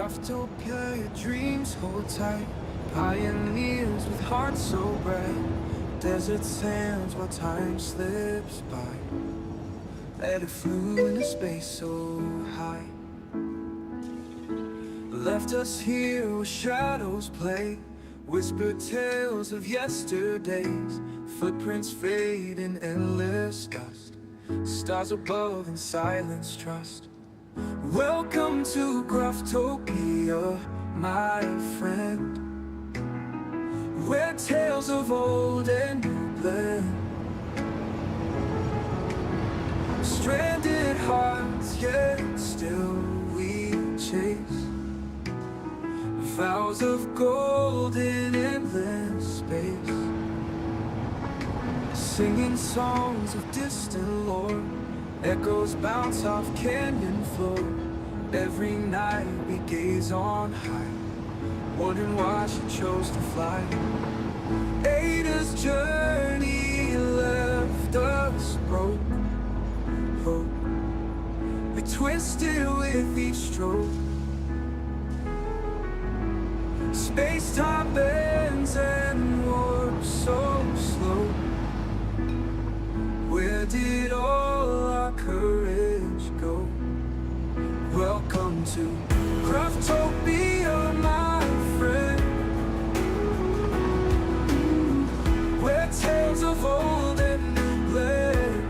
Craftopia, your dreams hold tight. Pioneers with hearts so bright. Desert sands while time slips by. Let it flew into space so high. Left us here where shadows play. Whispered tales of yesterdays. Footprints fade in endless dust. Stars above in silence trust. Welcome to Craftopia, my friend, where tales of old and new blend. Stranded hearts, yet still we chase vows of gold in endless space. Singing songs of distant lore, echoes bounce off canyon floor. Every night we gaze on high, wondering why she chose to fly. Ada's journey left us broke. Hope we twisted with each stroke. Space-time bends and warps so slow. Where did all our courage go? Welcome to Craftopia, my friend, where tales of old and new blend.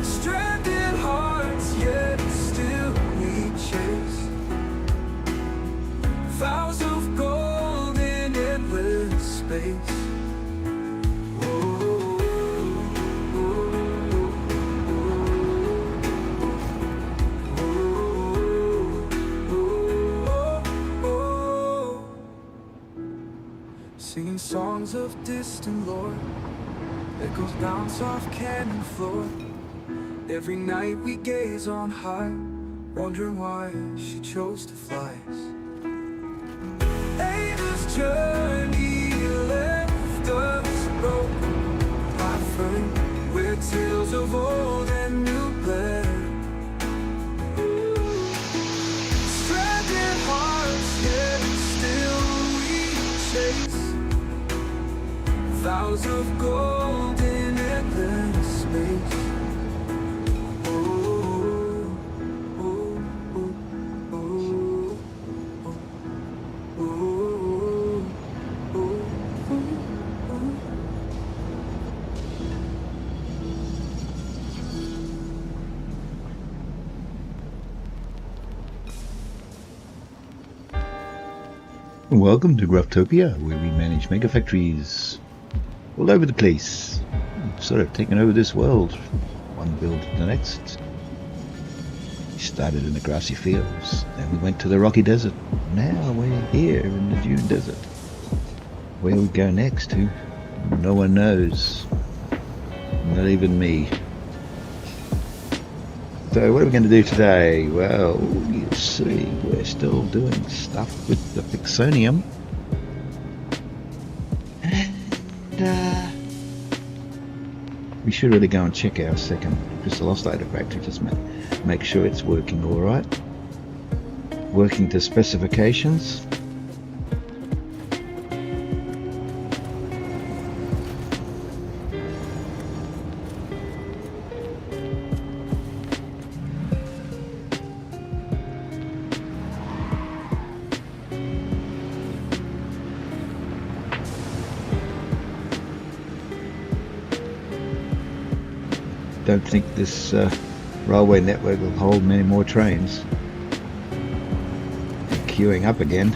Stranded hearts, yet still we chase vows of gold in endless space. Singing songs of distant lore, echoes bounce off canyon floor. Every night we gaze on high, wondering why she chose to fly us. Ada's journey left us broken, my friend, where tales of old and new blend. Stranded hearts, yet still we chase vows of gold in endless space. Oh, oh, oh, oh, oh, oh, oh, oh. Welcome to Craftopia, where we manage mega factories all over the place. We've sort of taken over this world, one build to the next. We started in the grassy fields, then we went to the rocky desert. Now we're here in the Dune Desert. Where we go next to, no one knows. Not even me. So what are we going to do today? Well, you see, we're still doing stuff with the Ficsonium. We should really go and check our second crystal oscillator factory, just make sure it's working all right. Working to specifications. Don't think this railway network will hold many more trains. Queuing up again.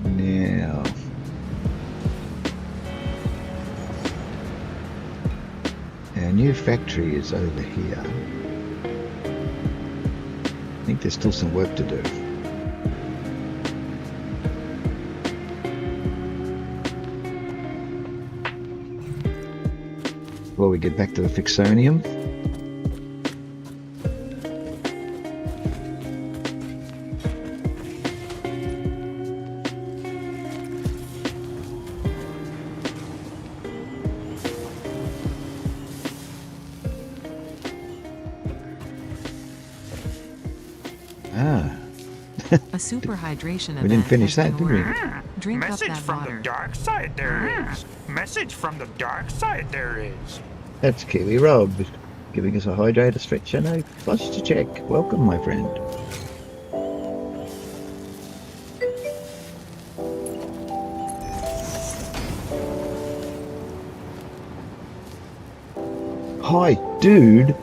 Now, our new factory is over here. I think there's still some work to do. before we get back to the Ficsonium. A superhydration event. We didn't finish has that, been did we? ordered. Drink Message up that from water. the dark side there is. Message from the dark side there is. That's Kiwi Rob giving us a hydrator stretch and a posture check. Welcome, my friend. Hi, dude.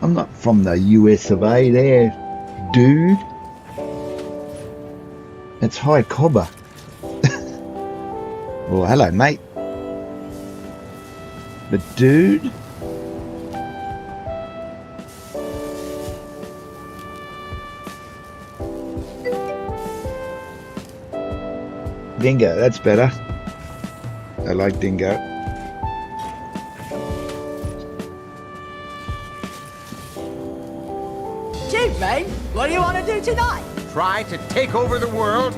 I'm not from the US of A there, dude. It's hi, Cobber. Well, hello, mate. But dude? Dingo, that's better. I like Dingo. Chief, mate, what do you want to do tonight? Try to take over the world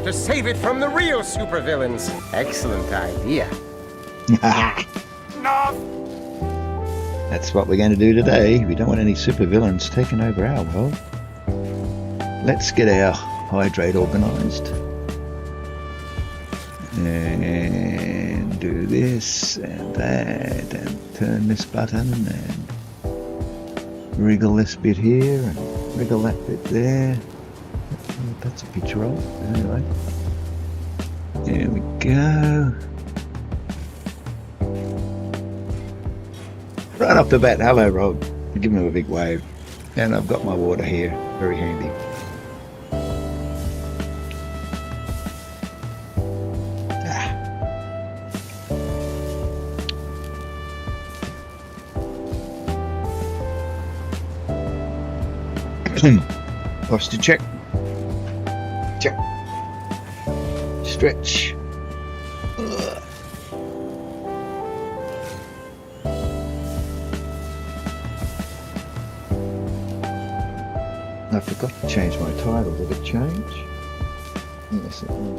to save it from the real supervillains. Excellent idea. No. That's what we're going to do today. We don't want any supervillains taking over our world. Let's get our hydrate organised. And do this and that and turn this button and wriggle this bit here and wriggle that bit there. Oh, that's a picture of it. Anyway. There we go. Right off the bat, hello Rob. Give him a big wave. And I've got my water here, very handy. Posture check. Check. Stretch. Ugh. I forgot to change my title. Did it change? Yes, it did.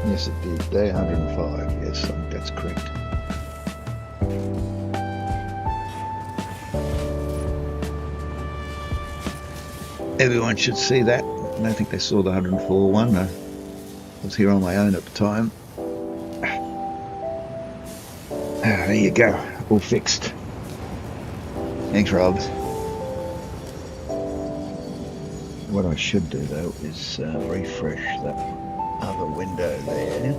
Yes, it did. Day 105. Yes, I think that's correct. Everyone should see that. I don't think they saw the 104 one. I was here on my own at the time. There you go. All fixed. Thanks, Rob. What I should do though is refresh that other window there.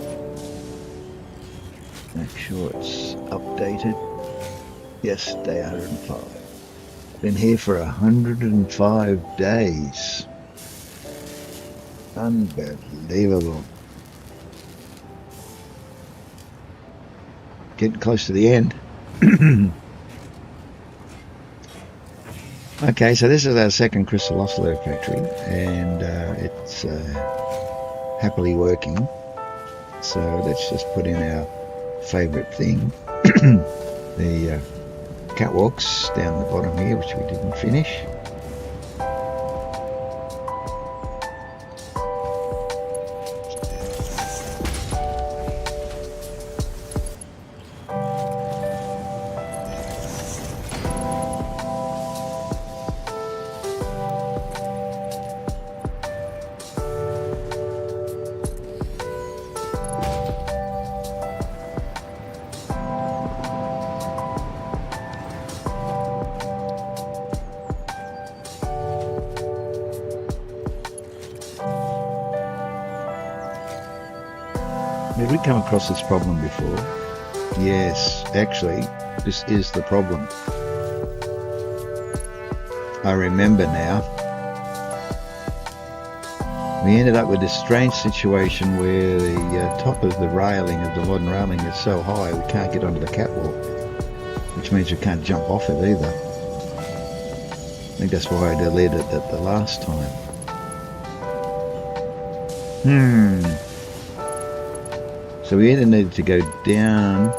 Make sure it's updated. Yes, day 105. Been here for 105 days. Unbelievable. Getting close to the end. Okay, so this is our second crystal oscillator factory, and it's happily working. So let's just put in our favourite thing, the catwalks down the bottom here, which we didn't finish. Did we come across this problem before? Yes, actually, this is the problem. I remember now. We ended up with this strange situation where the top of the railing, of the modern railing, is so high we can't get onto the catwalk, which means we can't jump off it either. I think that's why I deleted it the last time. So So we either need to go down.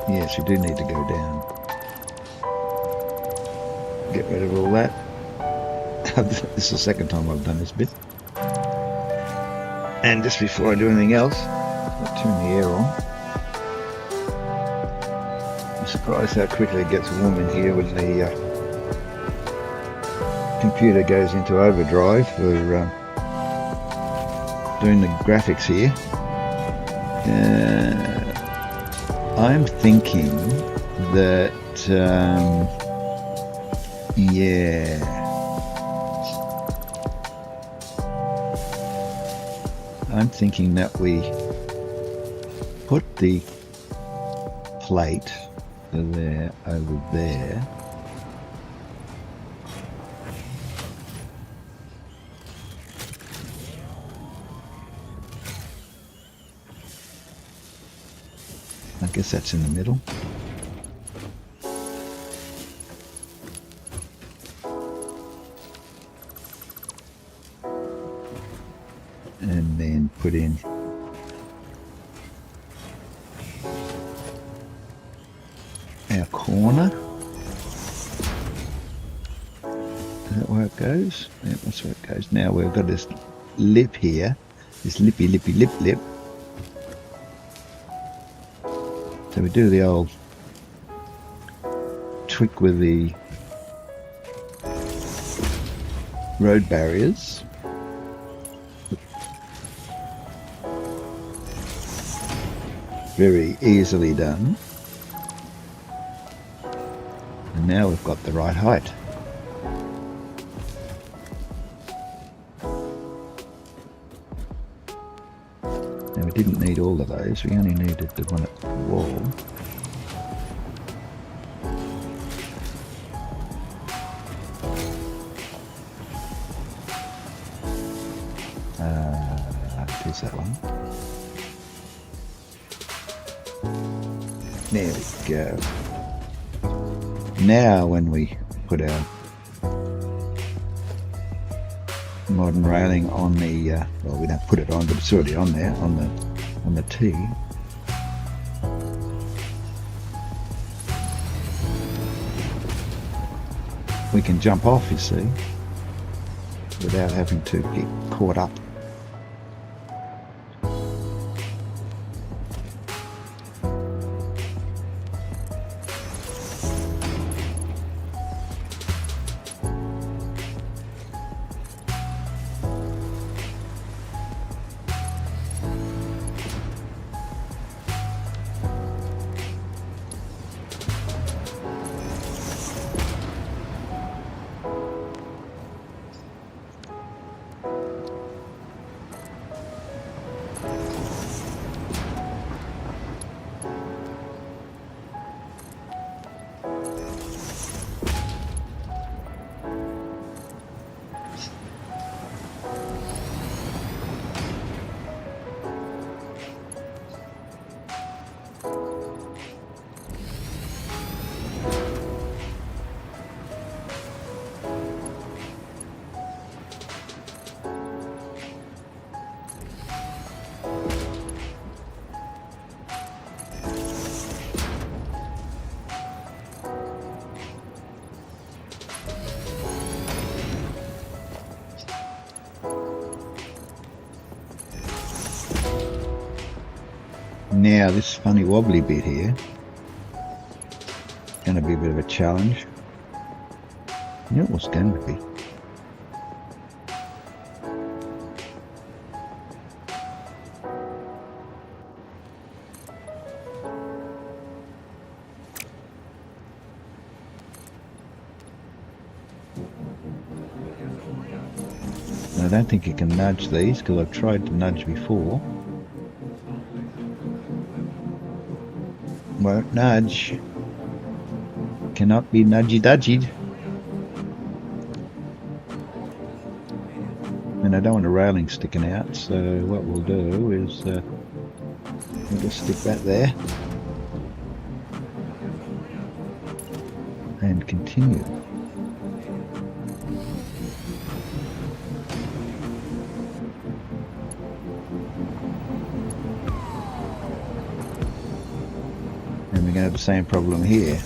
Yes, we do need to go down. Get rid of all that. This is the second time I've done this bit. And just before I do anything else, I'll turn the air on. I'm surprised how quickly it gets warm in here when the computer goes into overdrive for doing the graphics here. I'm thinking that, yeah. I'm thinking that we put the plate there over there. I guess that's in the middle. And then put in our corner. Is that where it goes? Yeah, that's where it goes. Now we've got this lip here, this lippy lip. So we do the old trick with the road barriers. Very easily done. And now we've got the right height. Now we didn't need all of those, we only needed the one at the wall. Here's that one. There we go. Now when we put our modern railing on the, well, we don't put it on, but it's already on there, on the T. We can jump off, you see, without having to get caught up. Now this funny wobbly bit here, going to be a bit of a challenge. I knew it was going to be. I don't think you can nudge these because I've tried to nudge before. Won't nudge. Cannot be nudgy-dudgied. And I don't want a railing sticking out, so what we'll do is we'll just stick that there and continue. have the same problem here.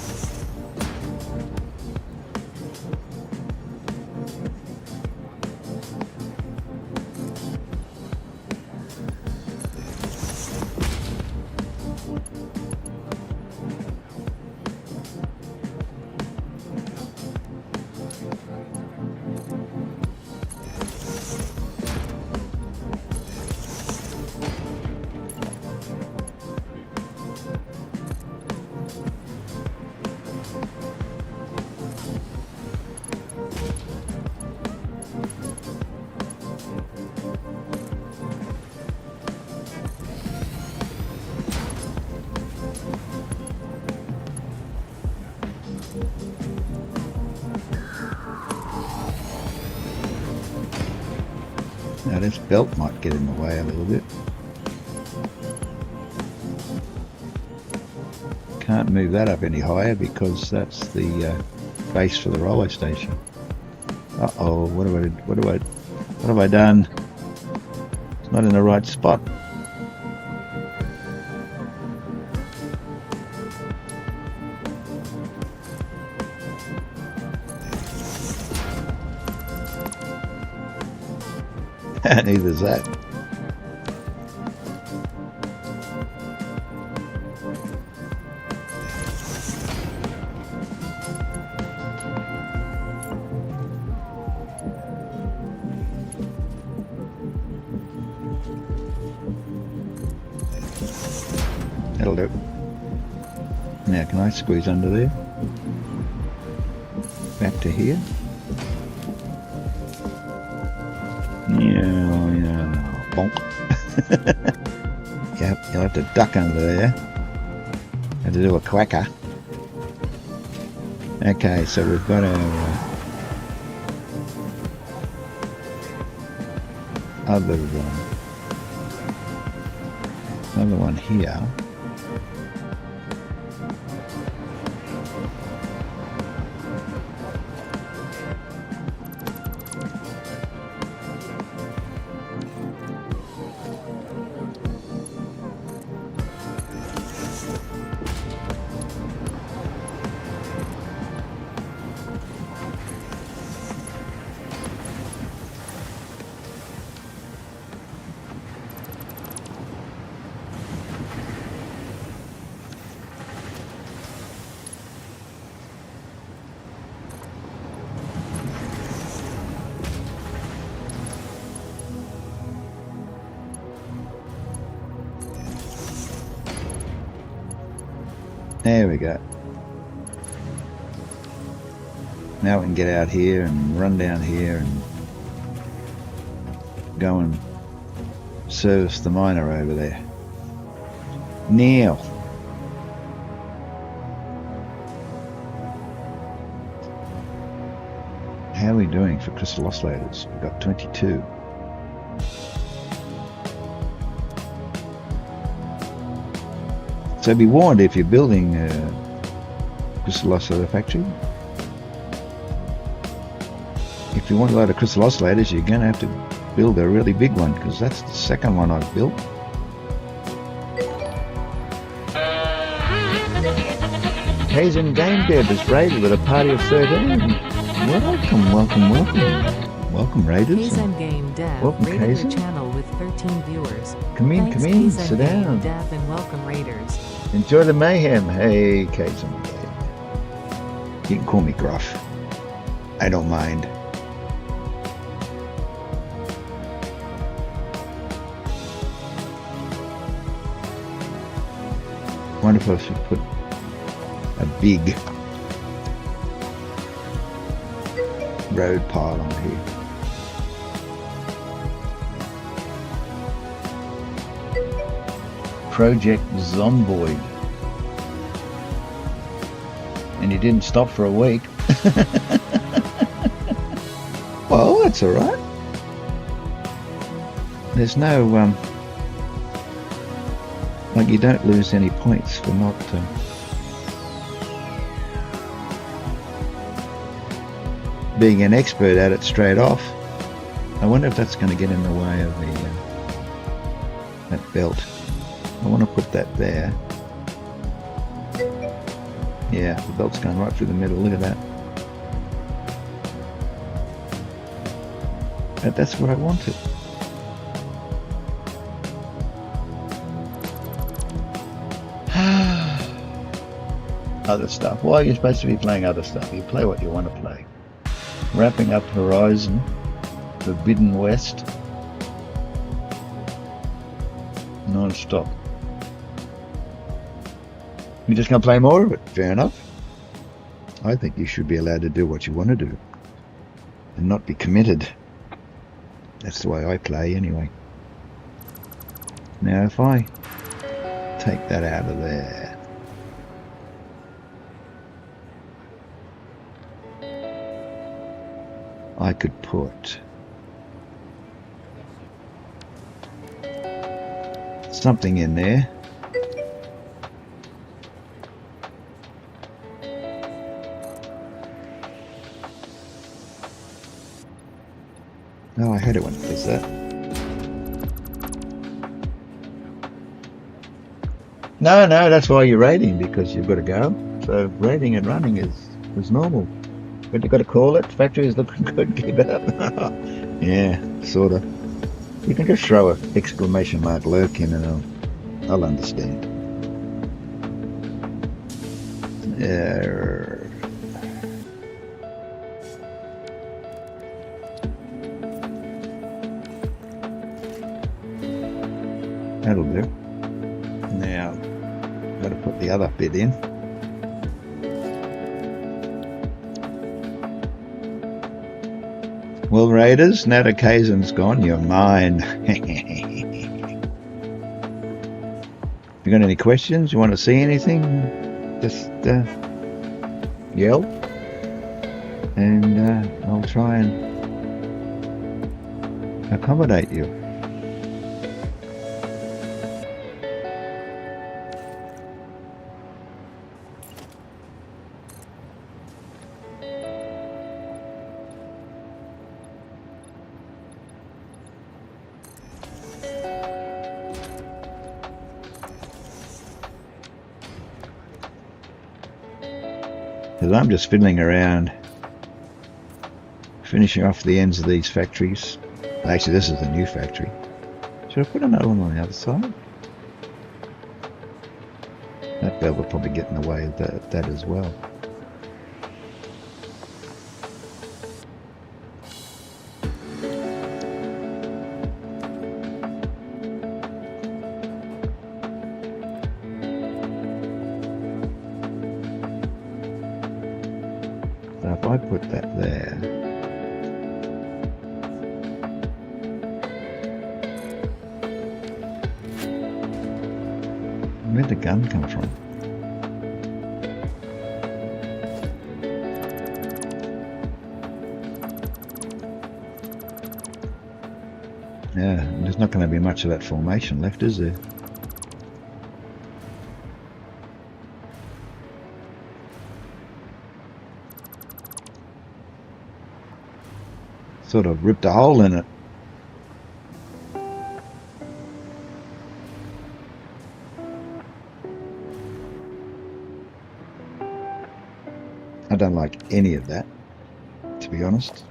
Now this belt might get in the way a little bit. Can't move that up any higher because that's the base for the railway station. Uh-oh, what have I done? It's not in the right spot. Neither's that. That'll do. Now can I squeeze under there? Back to here. Yeah, bonk. Yep, you'll have to duck under there. Have to do a quacker. Okay, so we've got our other one here. There we go. Now we can get out here and run down here and go and service the miner over there. Now, how are we doing for crystal oscillators? We've got 22. So be warned if you're building a crystal oscillator factory. If you want a lot of crystal oscillators, you're going to have to build a really big one, because that's the second one I've built. Kaizen Game Dev is raided with a party of 13. Welcome raiders. Kaizen Game Dev Welcome, raided your Kaizen. channel with 13 viewers. Come in, Thanks, come in, Kaizen sit Game down. Dev, and welcome raiders. Enjoy the mayhem. Hey, Kaizen. You can call me Gruff. I don't mind. Wonder if I should put a big road pile on here. Project Zomboid. And he didn't stop for a week. Well, that's alright. There's no, like, you don't lose any points for not being an expert at it straight off. I wonder if that's going to get in the way of the that belt. I want to put that there. Yeah, the belt's going right through the middle. Look at that. But that's what I wanted. Other stuff. Why are you supposed to be playing other stuff? You play what you want to play. Wrapping up Horizon, Forbidden West, non-stop. You're just going to play more of it. Fair enough. I think you should be allowed to do what you want to do and not be committed. That's the way I play anyway. Now if I take that out of there, I could put something in there. Oh, I hate it when it does that. No, that's why you're raiding, because you've got to go. So raiding and running is normal. But you've got to call it. Factory is looking good. Keep it up. Yeah, sort of. You can just throw an exclamation mark lurk in and I'll understand. That'll do. Now, got to put the other bit in. Well, Raiders, now that Kaizen's gone, you're mine. You got any questions? You want to see anything? Just yell, and I'll try and accommodate you. Because I'm just fiddling around, finishing off the ends of these factories. Actually, this is the new factory. Should I put another one on the other side? That bell will probably get in the way of that as well. So if I put that there, where'd the gun come from? Yeah, there's not going to be much of that formation left, is there? Sort of ripped a hole in it. I don't like any of that, to be honest.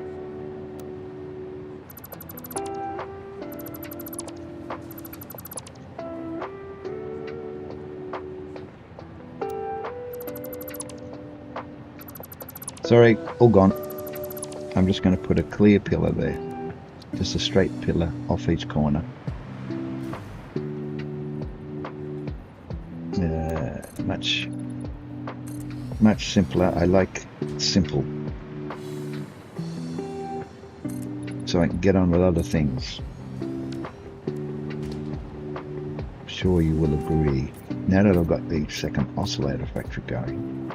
Sorry, all gone. I'm just going to put a clear pillar there. Just a straight pillar off each corner. Much simpler. I like simple. So I can get on with other things. I'm sure you will agree. Now that I've got the second oscillator factory going,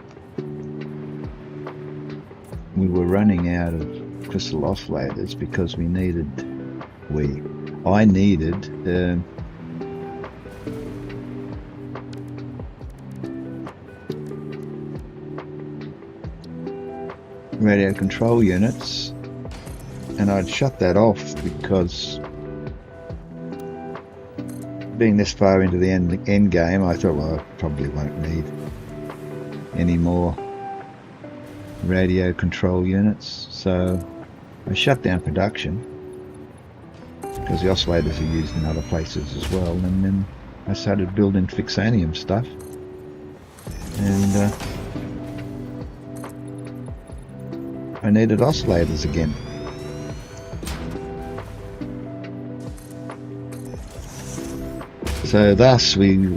we were running out of crystal oscillators because I needed radio control units, and I'd shut that off because being this far into the end game, I thought, well, I probably won't need any more radio control units, so I shut down production because the oscillators are used in other places as well, and then I started building Ficsonium stuff, and I needed oscillators again. So thus we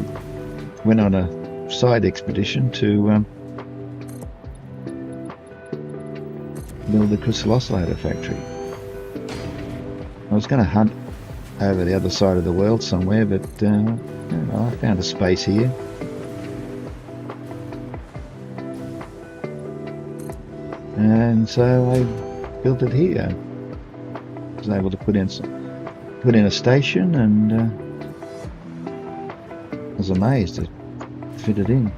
went on a side expedition to build the crystal oscillator factory. I was going to hunt over the other side of the world somewhere, but I found a space here. And so I built it here. I was able to put in a station, and I was amazed it fitted in.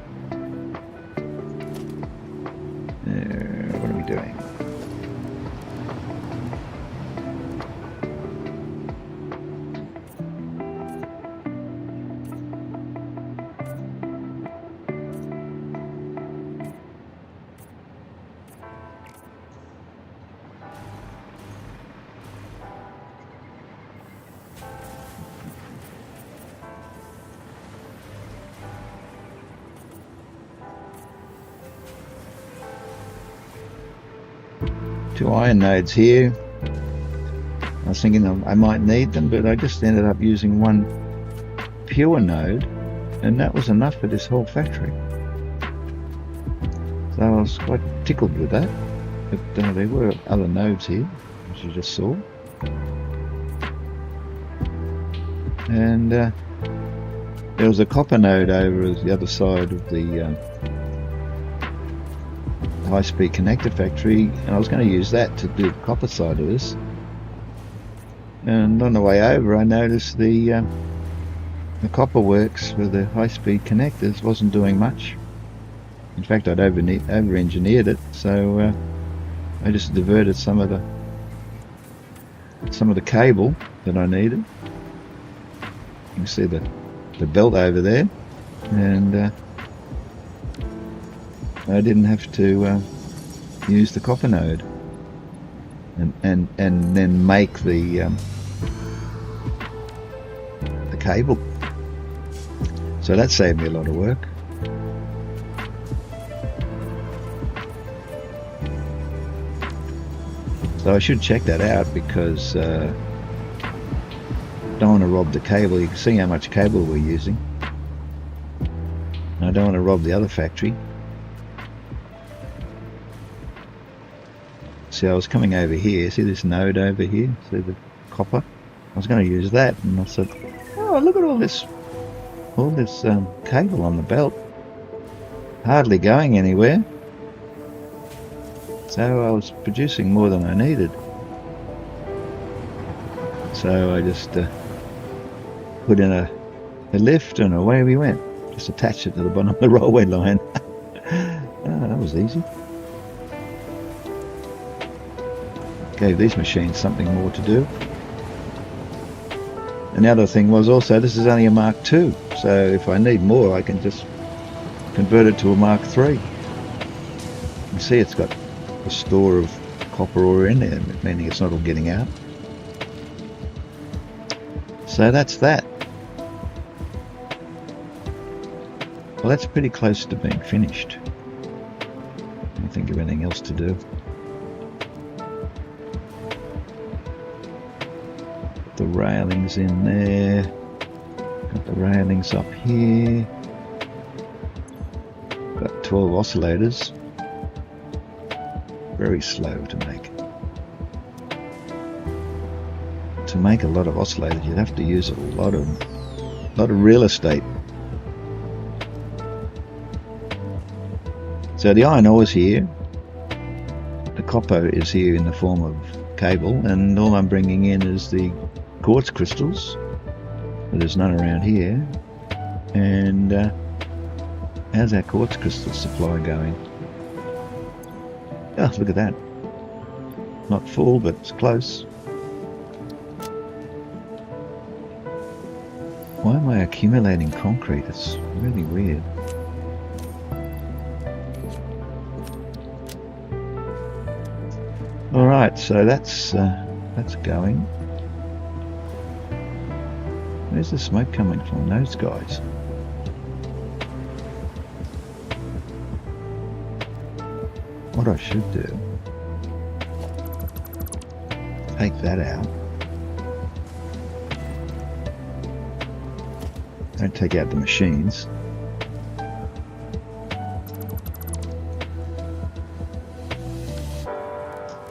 What are we doing? Two iron nodes here. I was thinking I might need them, but I just ended up using one pure node, and that was enough for this whole factory. So I was quite tickled with that. But there were other nodes here, as you just saw. And there was a copper node over the other side of the high-speed connector factory, and I was going to use that to do the copper side of this. And on the way over I noticed the copper works for the high-speed connectors wasn't doing much. In fact, I'd over-engineered it, so I just diverted some of the cable that I needed. You can see the belt over there, and I didn't have to use the copper node and then make the cable. So that saved me a lot of work. So I should check that out, because I don't want to rob the cable. You can see how much cable we're using. And I don't want to rob the other factory. See, I was coming over here. See this node over here? See the copper? I was going to use that, and I said, "Oh, look at all this cable on the belt. Hardly going anywhere." So I was producing more than I needed. So I just put in a lift, and away we went. Just attached it to the bottom of the railway line. That was easy. Gave these machines something more to do. And the other thing was also, this is only a Mark II, so if I need more I can just convert it to a Mark III. You see it's got a store of copper ore in there, meaning it's not all getting out. So that's that. Well, that's pretty close to being finished. I don't think of anything else to do. The railings in there, got the railings up here, got 12 oscillators, very slow to make. To make a lot of oscillators you'd have to use a lot of real estate. So the iron ore is here, the copper is here in the form of cable, and all I'm bringing in is the quartz crystals, but there's none around here. And how's our quartz crystal supply going? Oh, look at that. Not full, but it's close. Why am I accumulating concrete? It's really weird. Alright, so that's going. Where's the smoke coming from? Those guys. What I should do, take that out. Don't take out the machines.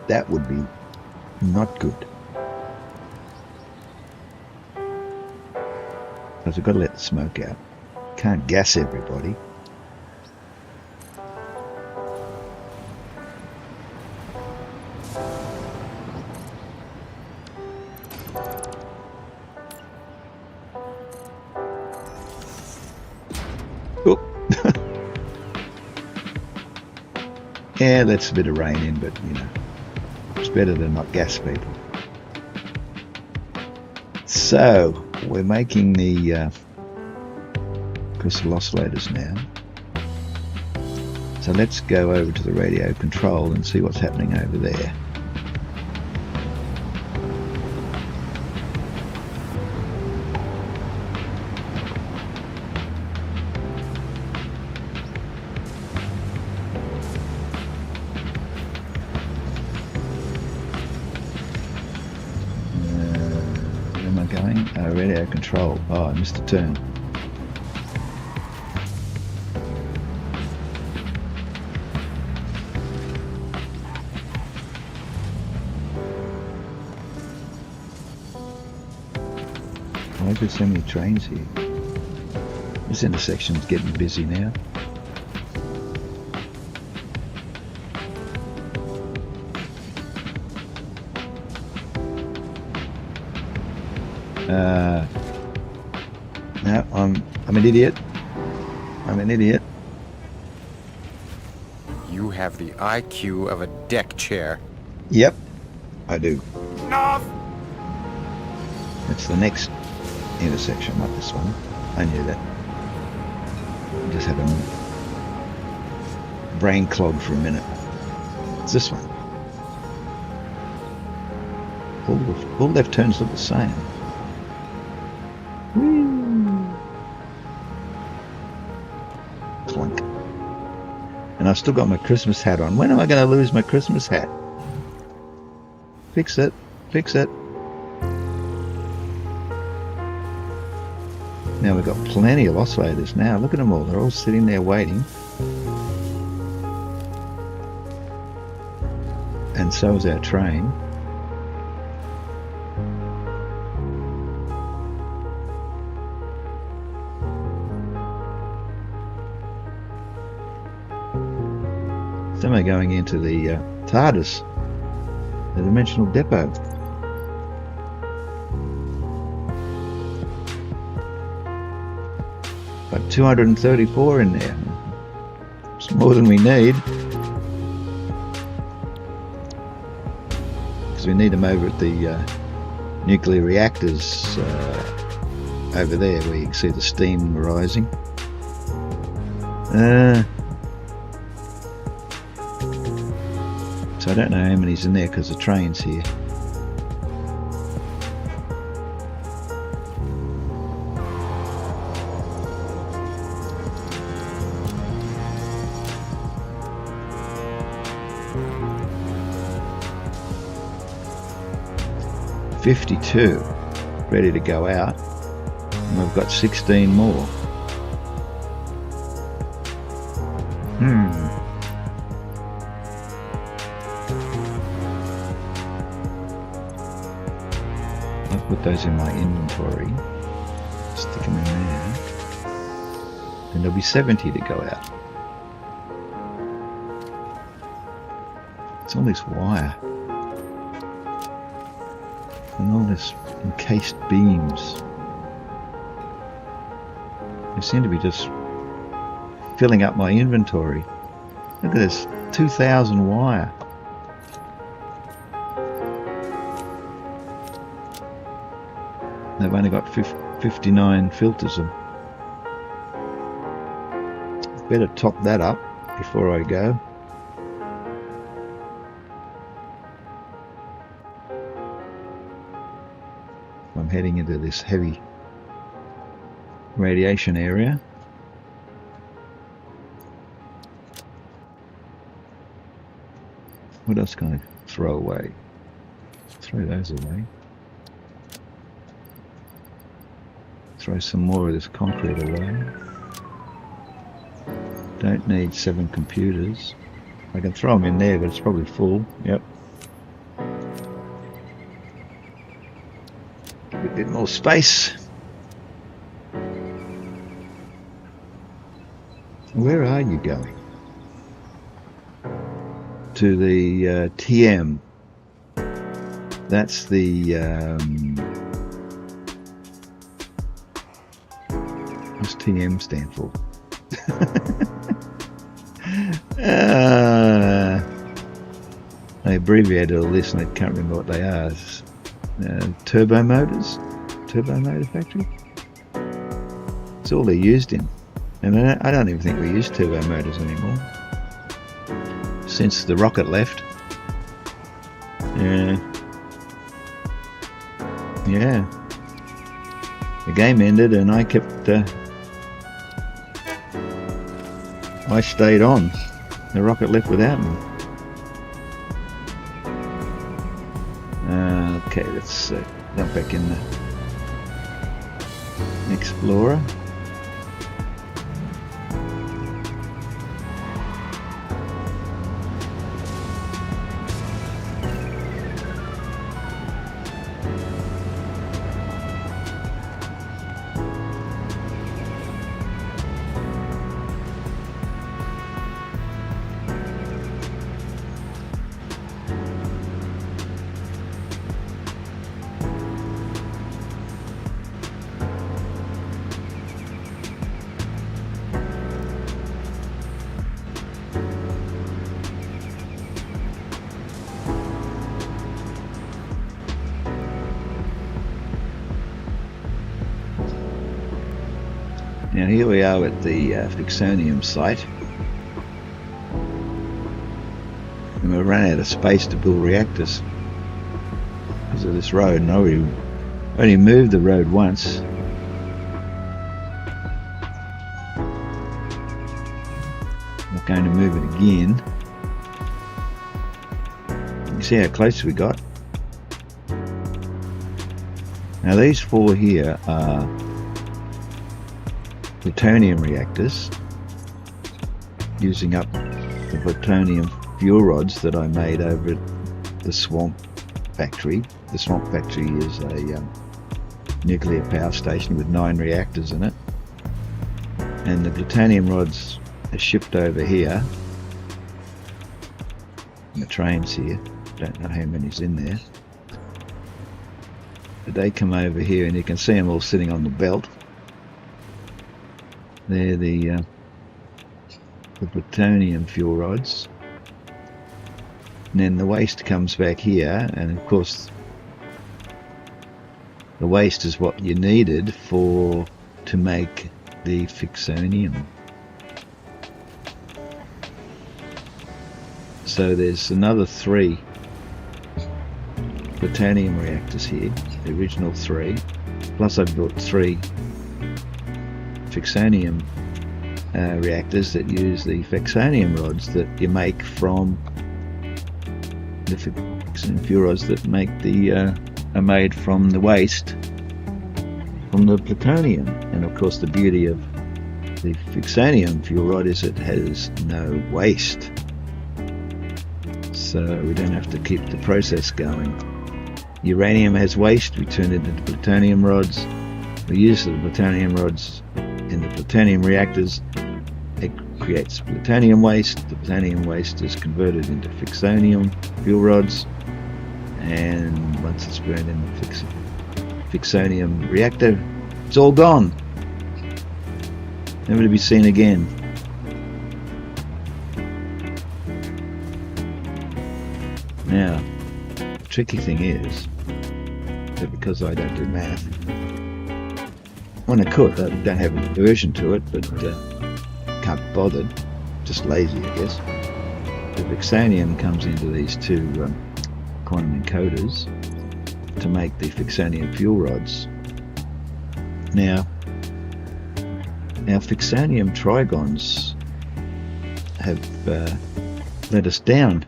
That would be not good. Because we've got to let the smoke out. Can't gas everybody. Oh. Yeah, lets a bit of rain in, but you know, it's better than not gas people. So we're making the crystal oscillators now. So let's go over to the radio control and see what's happening over there. Where am I going? Radio control. Oh, I missed a turn. Why there's so many trains here? This intersection's getting busy now. No, I'm an idiot. I'm an idiot. You have the IQ of a deck chair. Yep, I do. Enough! It's the next intersection, not this one. I knew that. I just had a brain clog for a minute. It's this one. All left turns look the same. Clunk. And I've still got my Christmas hat on. When am I going to lose my Christmas hat? Fix it. Fix it. Now we've got plenty of oscillators now. Look at them all. They're all sitting there waiting. And so is our train. Somewhere going into the TARDIS, the dimensional depot. Got 234 in there. It's more than we need. Because we need them over at the nuclear reactors over there where you can see the steam rising. So I don't know how many's in there because the train's here. $52 ready to go out, and we've got 16 more. I'll put those in my inventory, stick them in there, and there'll be 70 to go out. It's all this wire and all this encased beams. They seem to be just filling up my inventory. Look at this, 2,000 wire. They've only got 59 filters. Better top that up before I go. I'm heading into this heavy radiation area. What else can I throw away? Throw those away. Throw some more of this concrete away. Don't need 7 computers. I can throw them in there, but it's probably full. Yep. A bit more space. Where are you going? To the TM. That's the what's TM stand for? I abbreviated all this and I can't remember what they are. Turbo motors? Turbo motor factory? It's all they're used in. And I don't even think we use turbo motors anymore. Since the rocket left. Yeah. The game ended and I kept... I stayed on. The rocket left without me. Okay, let's jump back in the Explorer. Now here we are at the Ficsonium site, and we've run out of space to build reactors because of this road, and I only moved the road once. I'm not going to move it again. You can see how close we got. Now these 4 here are plutonium reactors, using up the plutonium fuel rods that I made over at the Swamp Factory. The Swamp Factory is a nuclear power station with 9 reactors in it, and the plutonium rods are shipped over here. And the train's here, don't know how many's in there, but they come over here and you can see them all sitting on the belt. They're the plutonium fuel rods, and then the waste comes back here, and of course the waste is what you needed to make the Ficsonium. So there's another 3 plutonium reactors here, the original 3, plus I've built 3 Ficsonium reactors that use the Ficsonium rods that you make from the Ficsonium fuel rods that make are made from the waste from the plutonium. And of course the beauty of the Ficsonium fuel rod is it has no waste, so we don't have to keep the process going. Uranium has waste, we turn it into plutonium rods. We use the plutonium rods in the plutonium reactors. It creates plutonium waste. The plutonium waste is converted into Ficsonium fuel rods, and once it's burned in the Ficsonium reactor, it's all gone, never to be seen again. Now the tricky thing is that because I don't do math, when I could, I don't have an aversion to it, but can't be bothered, just lazy I guess. The Ficsonium comes into these 2 quantum encoders, to make the Ficsonium fuel rods. Now, our Ficsonium trigons have let us down.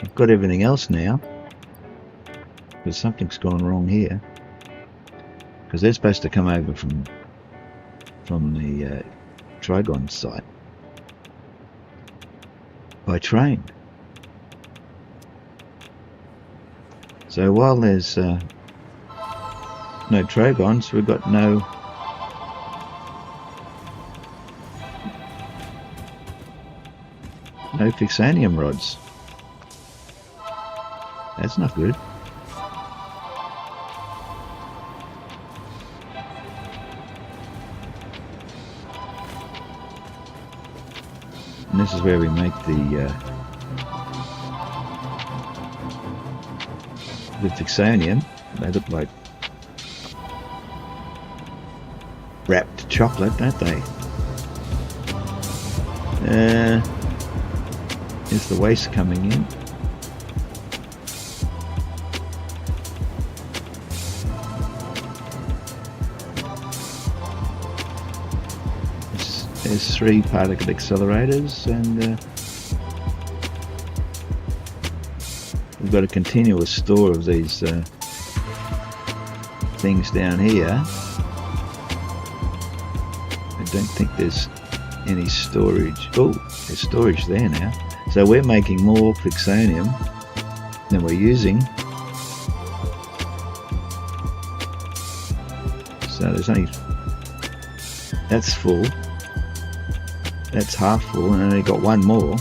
I've got everything else now, but something's gone wrong here, because they're supposed to come over from the Trigon site by train. So while there's no Trigons, we've got no Ficsonium rods. That's not good. And this is where we make the Ficsonium. They look like wrapped chocolate, don't they? Is the waste coming in? There's 3 particle accelerators, and we've got a continuous store of these things down here. I don't think there's any storage. Oh, there's storage there now. So we're making more Ficsonium than we're using. So there's only, that's full. That's half full, and only got 1 more.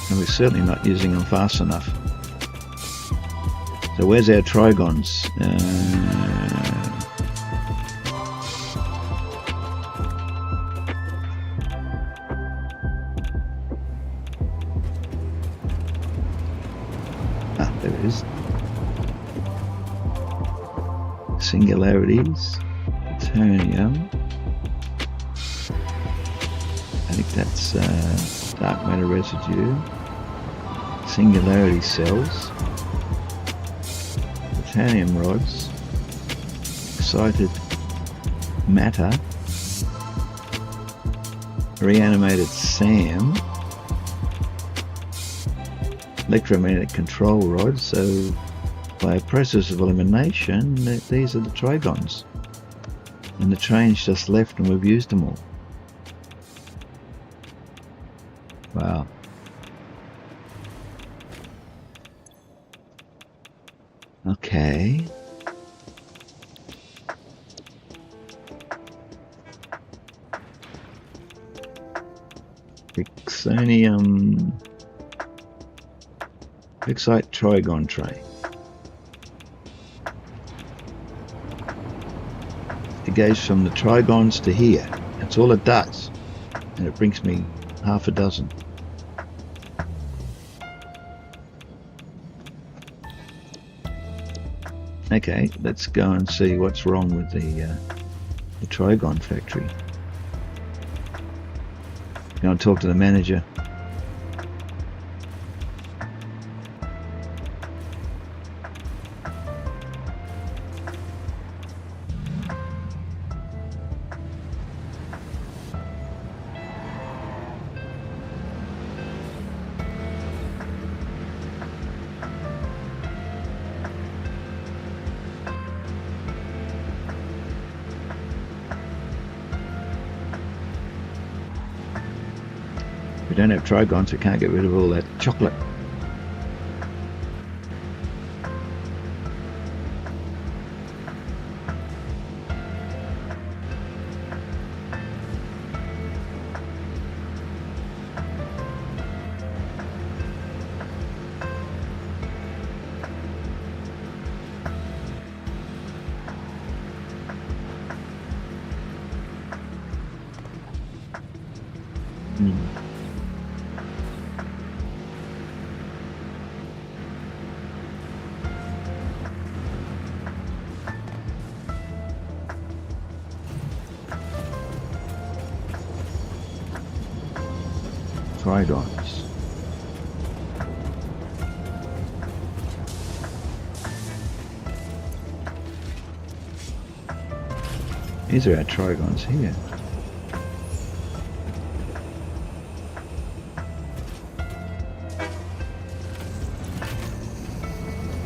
And we're certainly not using them fast enough. So where's our Trigons? There it is. Singularities. Plutonium. I think that's dark matter residue. Singularity cells. Plutonium rods. Excited matter. Reanimated SAM. Electromagnetic control rods. So by a process of elimination, these are the Trigons. And the train's just left and we've used them all. Wow. Okay. Ficsonium. Fixite Trigon tray. It goes from the Trigons to here. That's all it does. And it brings me half a dozen. Okay, let's go and see what's wrong with the Trigon factory. Go and talk to the manager. We don't have Trigons, we can't get rid of all that chocolate. Trigons. These are our trigons here.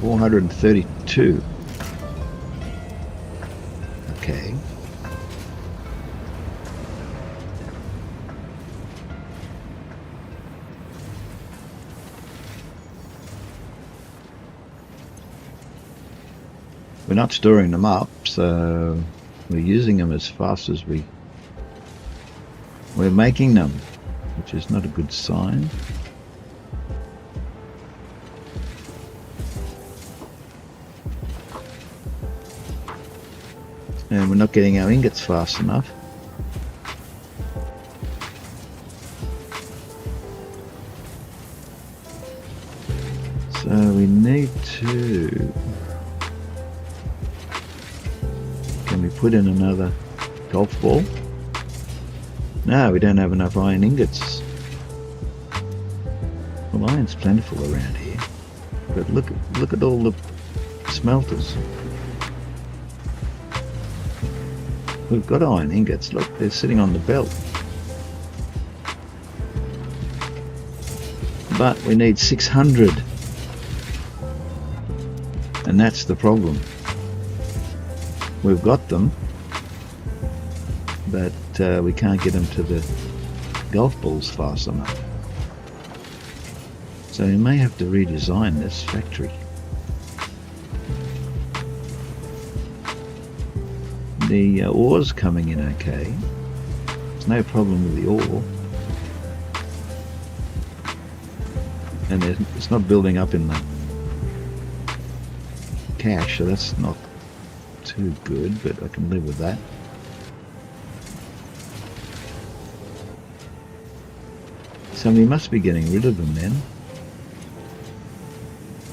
$432. Okay. We're not storing them up, so we're using them as fast as we're making them, which is not a good sign. And we're not getting our ingots fast enough. So we need to... Can we put in another golf ball? No, we don't have enough iron ingots. Well, iron's plentiful around here. But look at all the smelters. We've got iron ingots, look, they're sitting on the belt. But we need 600. And that's the problem. We've got them, but we can't get them to the golf balls fast enough. So we may have to redesign this factory. The ore's coming in okay. There's no problem with the ore. And it's not building up in the cache, so that's not too good, but I can live with that. So we must be getting rid of them then.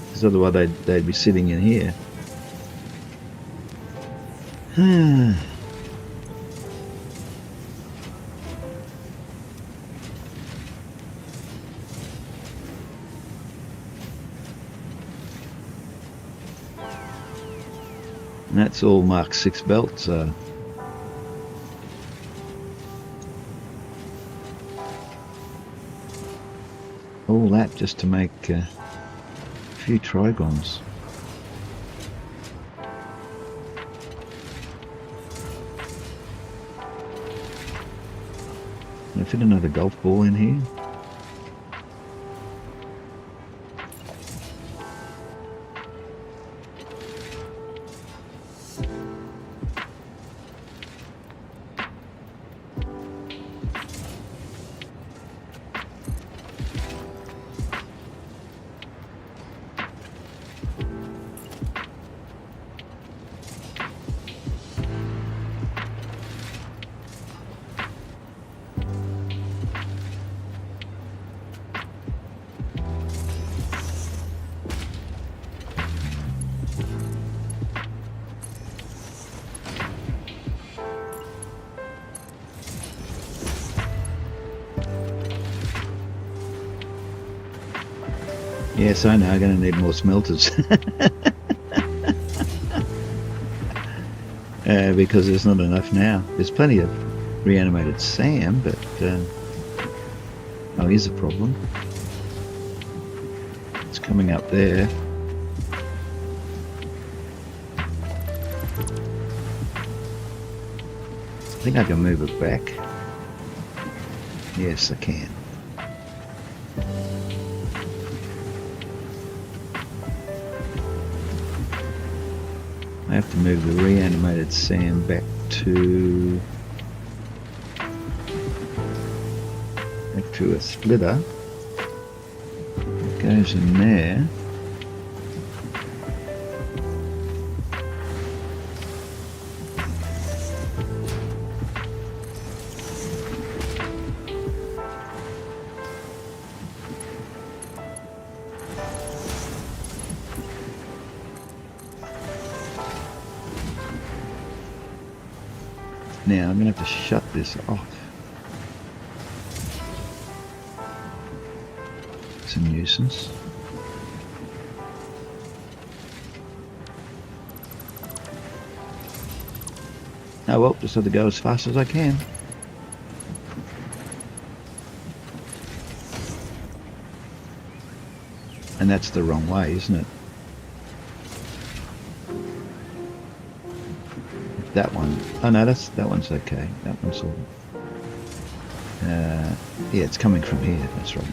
Because otherwise they'd be sitting in here. And that's all Mark 6 belts. All that just to make a few trigons. Can I fit another golf ball in here? Yes, I know, I'm going to need more smelters. Because there's not enough now. There's plenty of reanimated sand, but... oh, here's a problem. It's coming up there. I think I can move it back. Yes, I can. I have to move the reanimated sand back to a splitter. It goes in there. Now I'm going to have to shut this off. It's a nuisance. Oh well, just have to go as fast as I can. And that's the wrong way, isn't it? That one. Oh no, that one's okay. That one's all. Yeah, it's coming from here. That's right.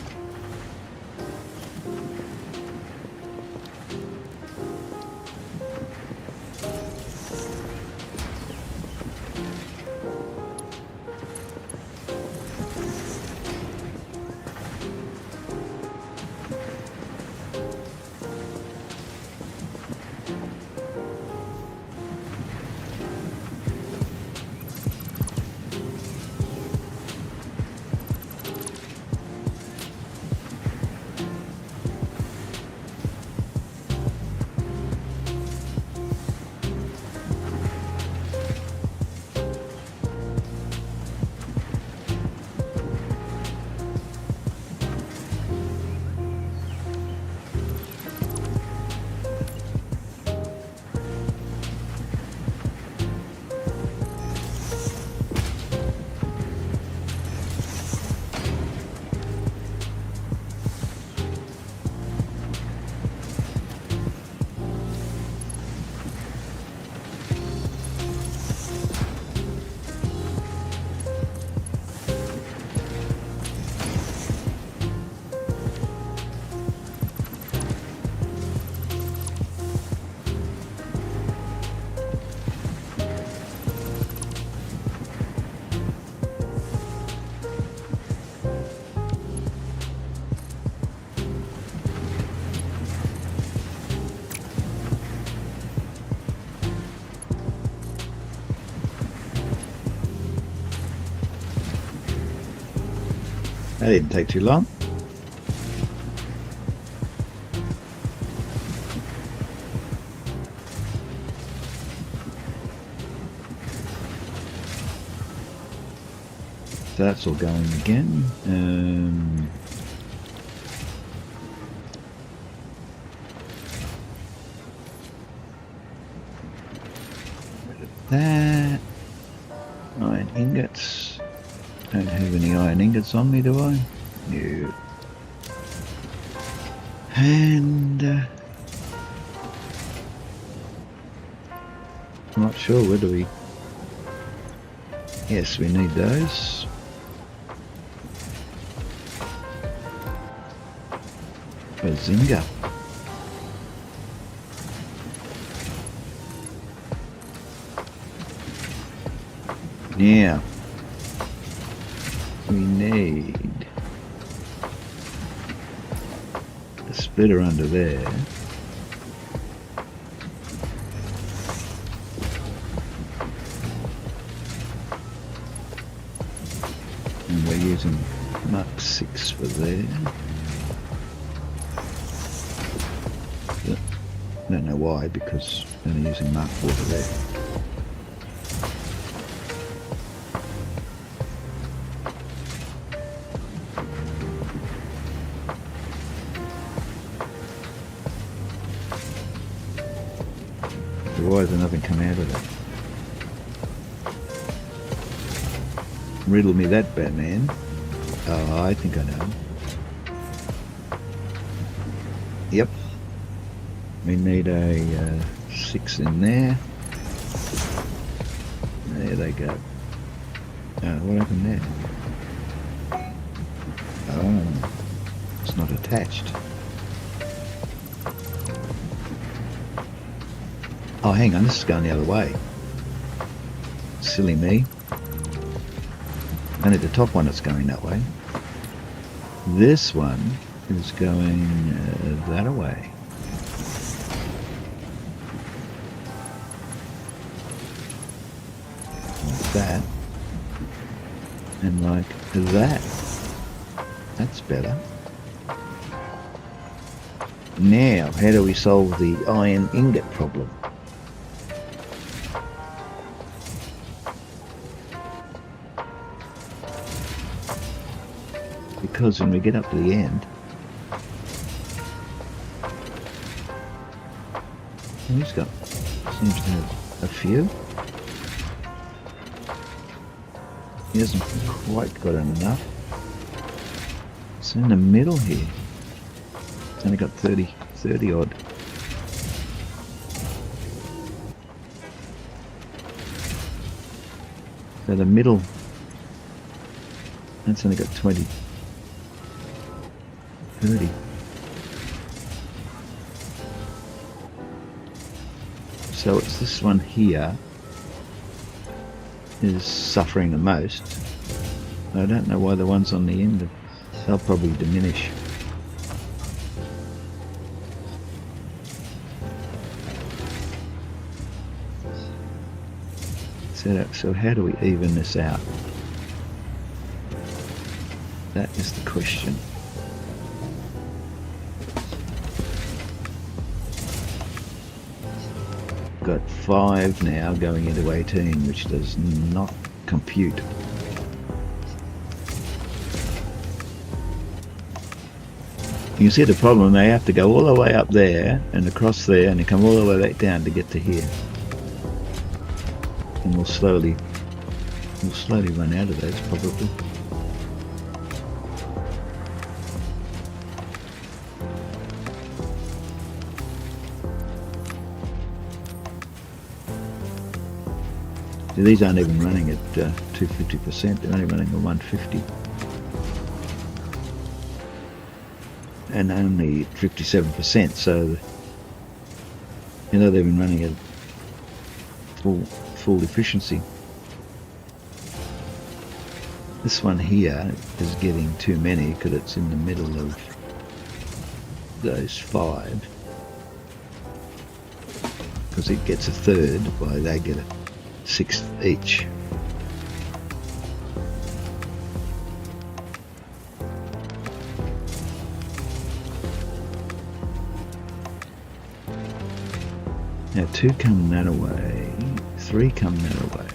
That didn't take too long. So that's all going again. That. Iron ingots. Don't have any iron ingots on me, do I? No. And I'm not sure whether we. Yes, we need those. Bazinga. Now we need a splitter under there. And we're using Mark 6 for there. I don't know why, because they're using Mark 4 for there. Why has nothing come out of that? Riddle me that, Batman. Oh, I think I know. Yep. We need a 6 in there. There they go. Oh, what happened there? Oh, it's not attached. Oh, hang on, this is going the other way. Silly me. Only the top one is going that way. This one is going that way. Like that. And like that. That's better. Now, how do we solve the iron ingot problem? Because when we get up to the end, he's got, seems to have a few. He hasn't quite got enough. It's in the middle here. It's only got 30 odd. So the middle, that's only got 20, 30. So it's this one here is suffering the most. I don't know why the ones on the end, they'll probably diminish. So how do we even this out? That is the question. Got 5 now going into 18, which does not compute. You can see the problem, they have to go all the way up there and across there and then come all the way back down to get to here. And we'll slowly run out of those probably. So these aren't even running at 250%, they're only running at 150. And only 57%, so you know they've been running at full efficiency. This one here is getting too many because it's in the middle of those 5. Because it gets a third, while they get a 1/6 each. Now 2 come that away, 3 come that away,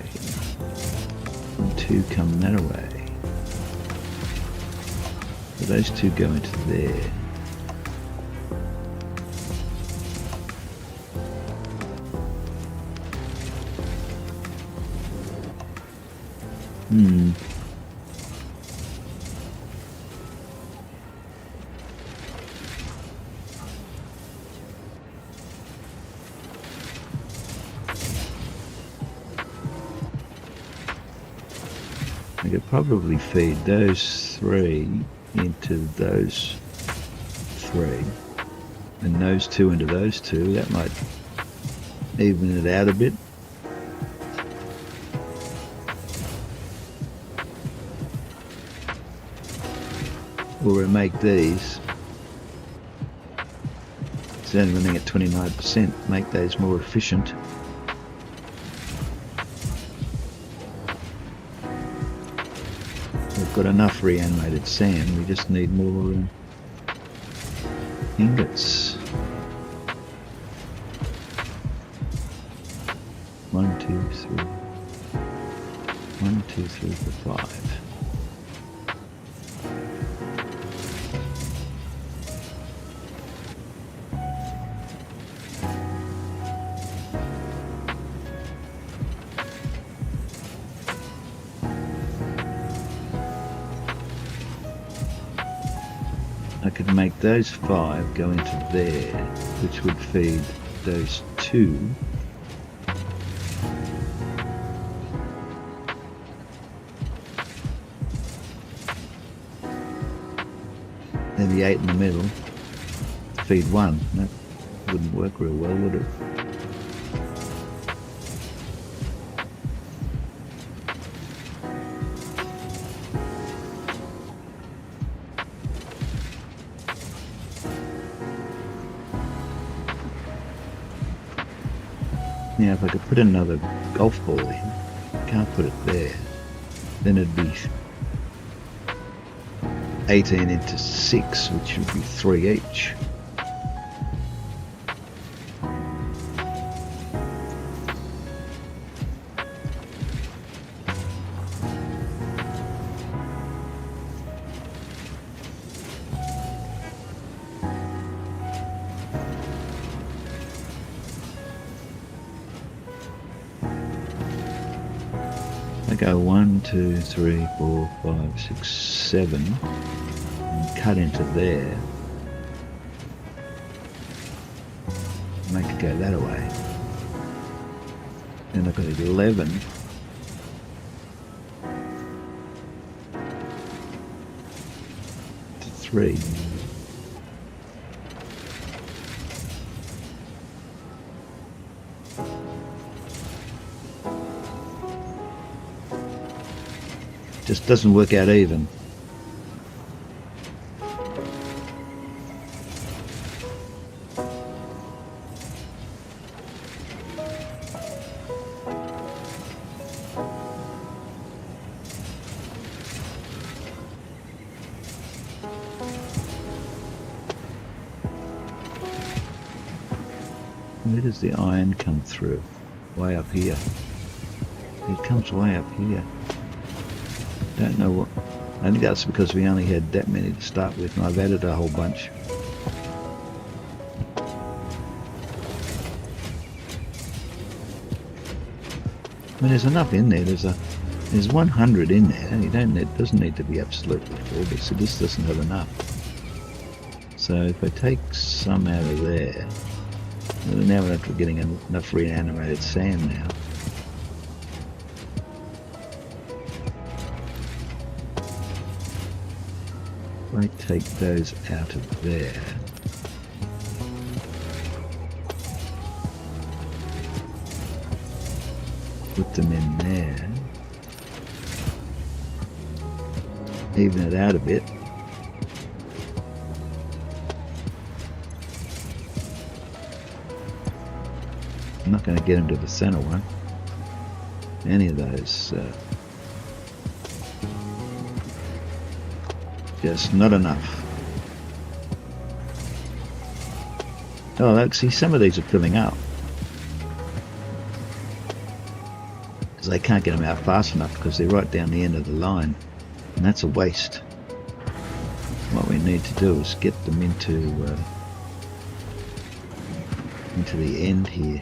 and 2 come that away. So those 2 go into there. I could probably feed those 3 into those 3 and those 2 into those 2. That might even it out a bit. Or we'll make these, it's only running at 29%, make those more efficient. We've got enough reanimated sand, we just need more ingots. 1, 2, 3. 1, 2, 3, 4, 5. I could make those 5 go into there, which would feed those 2. Then the 8 in the middle, feed 1. That wouldn't work real well, would it? Now if I could put another golf ball in, can't put it there, then it'd be 18 into 6, which would be 3 each. go 1, 2, 3, 4, 5, 6, 7 and cut into there. Make it go that way. Then I've got 11. To 3. Just doesn't work out even. Where does the iron come through? Way up here. It comes way up here. Don't know what. I think that's because we only had that many to start with, and I've added a whole bunch. I mean, there's enough in there. There's 100 in there. You don't. It doesn't need to be absolutely full, but so this doesn't have enough. So if I take some out of there, well, now we're not getting enough reanimated sand now. I take those out of there. Put them in there. Even it out a bit. I'm not going to get them to the center one. Any of those. Just not enough. Oh, look, see, some of these are filling up. Because they can't get them out fast enough because they're right down the end of the line. And that's a waste. What we need to do is get them into the end here.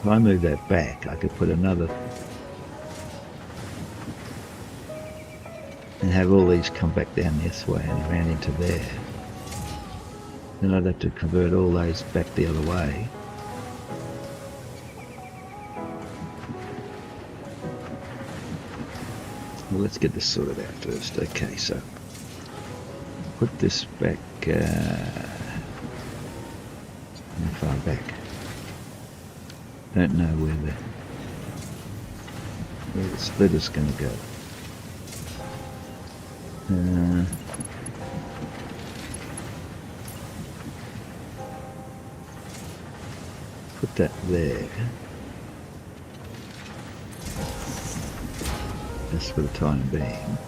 If I move that back, I could put another and have all these come back down this way and around into there. Then I'd have to convert all those back the other way. Well, let's get this sorted out first. Okay, so put this back how far back? Don't know where the splitter's going to go. Put that there. Just for the time being.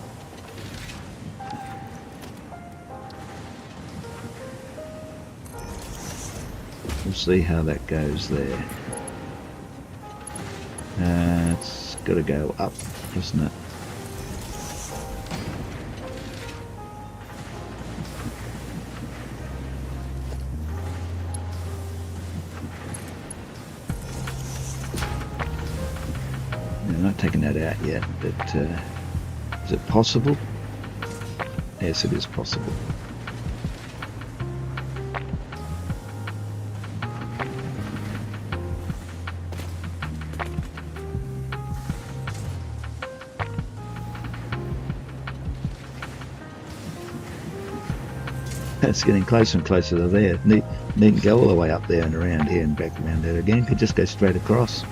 We'll see how that goes there. It's got to go up, doesn't it? I'm not taking that out yet, but is it possible? Yes, it is possible. It's getting closer and closer to there. Needn't go all the way up there and around here and back around there again. Could just go straight across.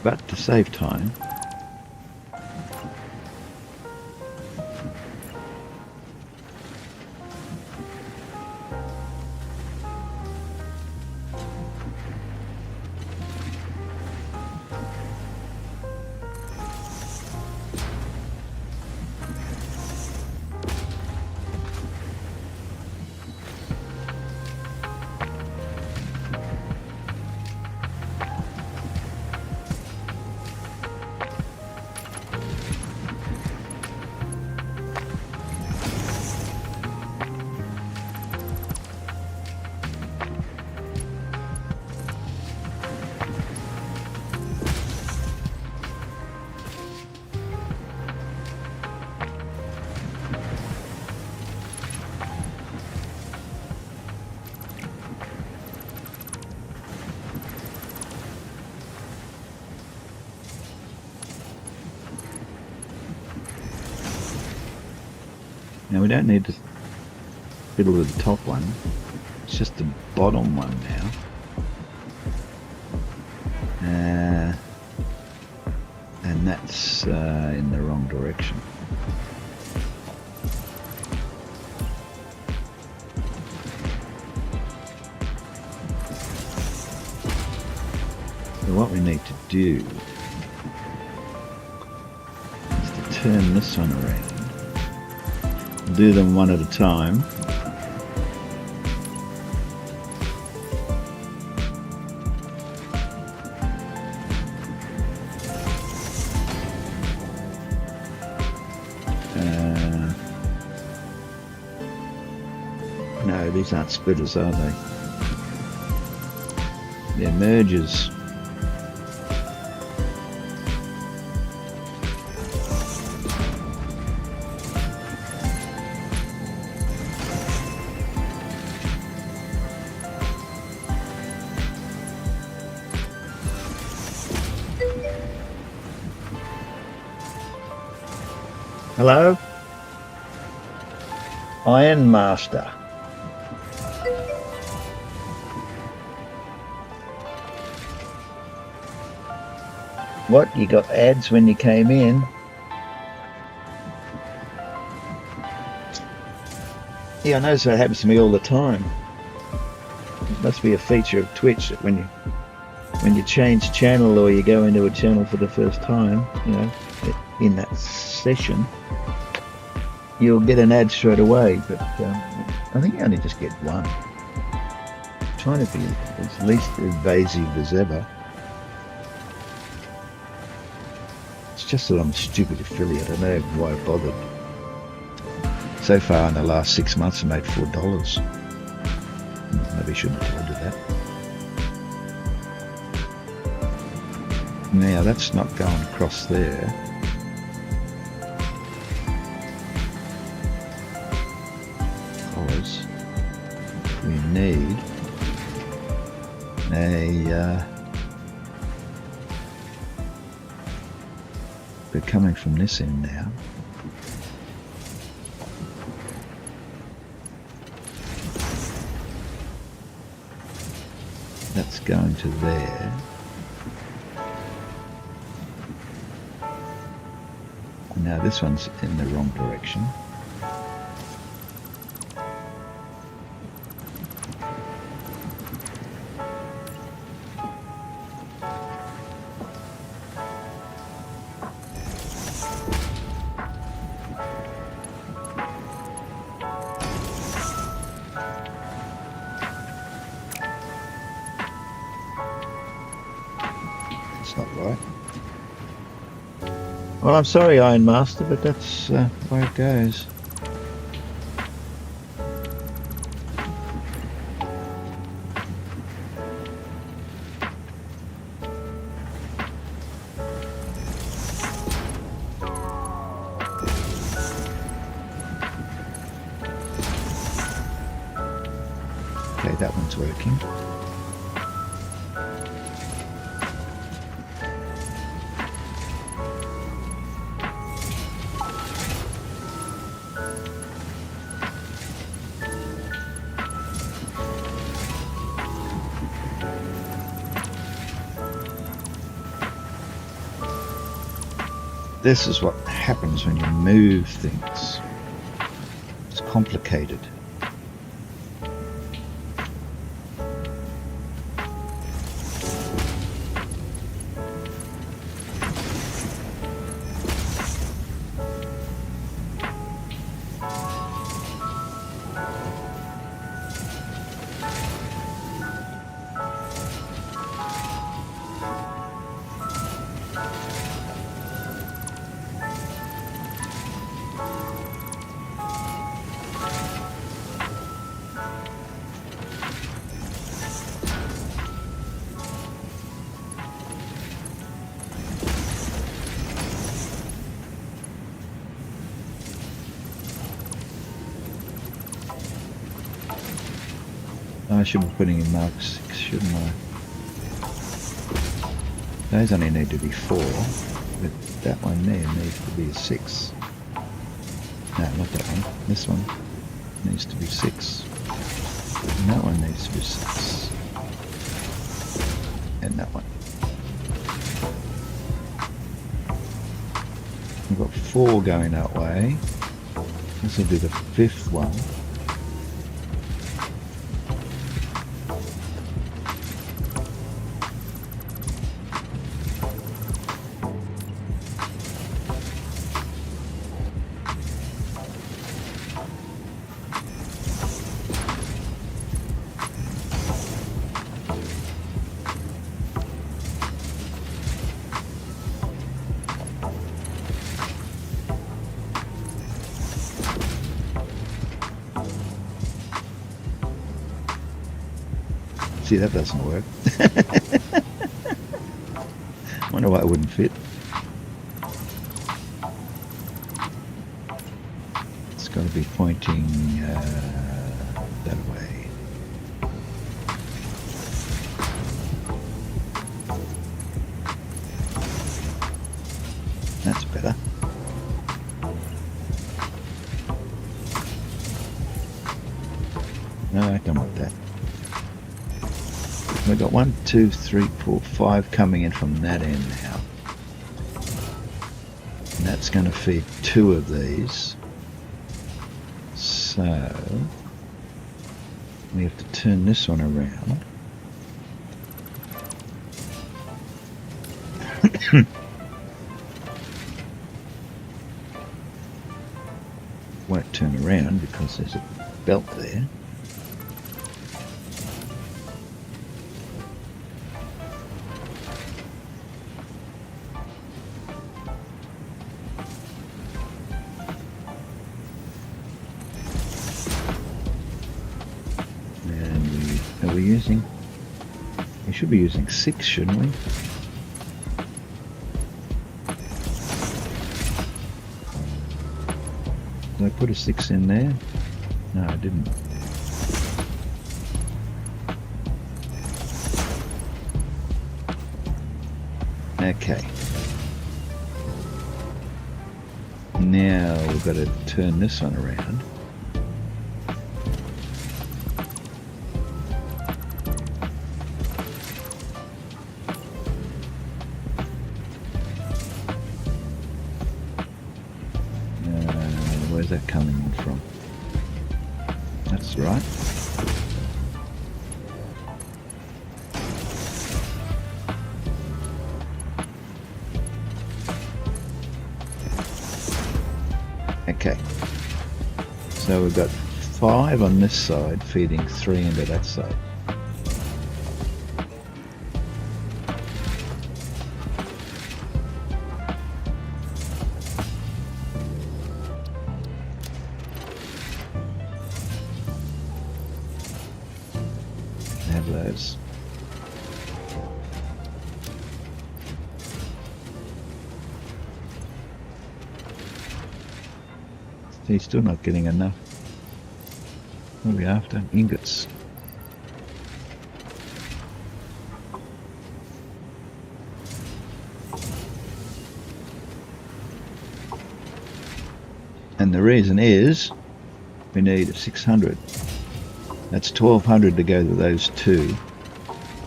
But to save time, Now we don't need to fiddle with the top one. It's just the bottom one now. And that's in the wrong direction. So what we need to do is to turn this one around. Do them one at a time. No, these aren't splitters, are they? They're mergers. Hello? Iron Master. What? You got ads when you came in? Yeah, I notice that happens to me all the time. It must be a feature of Twitch that when you change channel or you go into a channel for the first time, you know, in that session, you'll get an ad straight away. But I think you only just get one. I'm trying to be as least invasive as ever. It's just that I'm a stupid affiliate. I don't know why I bothered. So far in the last 6 months I made $4. Maybe I shouldn't have told you that. Now that's not going across there. Because we need a they're coming from this end now. That's going to there. Now this one's in the wrong direction. Not right. Well, I'm sorry, Iron Master, but that's the way it goes. Okay, that one's working. This is what happens when you move things. It's complicated. I should be putting in Mark 6, shouldn't I? Those only need to be 4, but that one there needs to be a 6. No, not that one. This one needs to be 6. And that one needs to be 6. And that one. We've got 4 going that way. This will be the 5th one. See, that doesn't work. Wonder why it wouldn't fit. It's got to be pointing that way. That's better. No, I don't want that. We've got 1, 2, 3, 4, 5 coming in from that end now. And that's going to feed 2 of these. So we have to turn this one around. Won't turn around because there's a belt there. We should be using 6, shouldn't we? Did I put a 6 in there? No, I didn't. Okay. Now we've got to turn this one around. Where's that coming in from? That's right. Okay. So we've got 5 on this side feeding 3 into that side. Have those. He's still not getting enough. What are we after? Ingots. And the reason is we need 600. That's 1200 to go to those 2,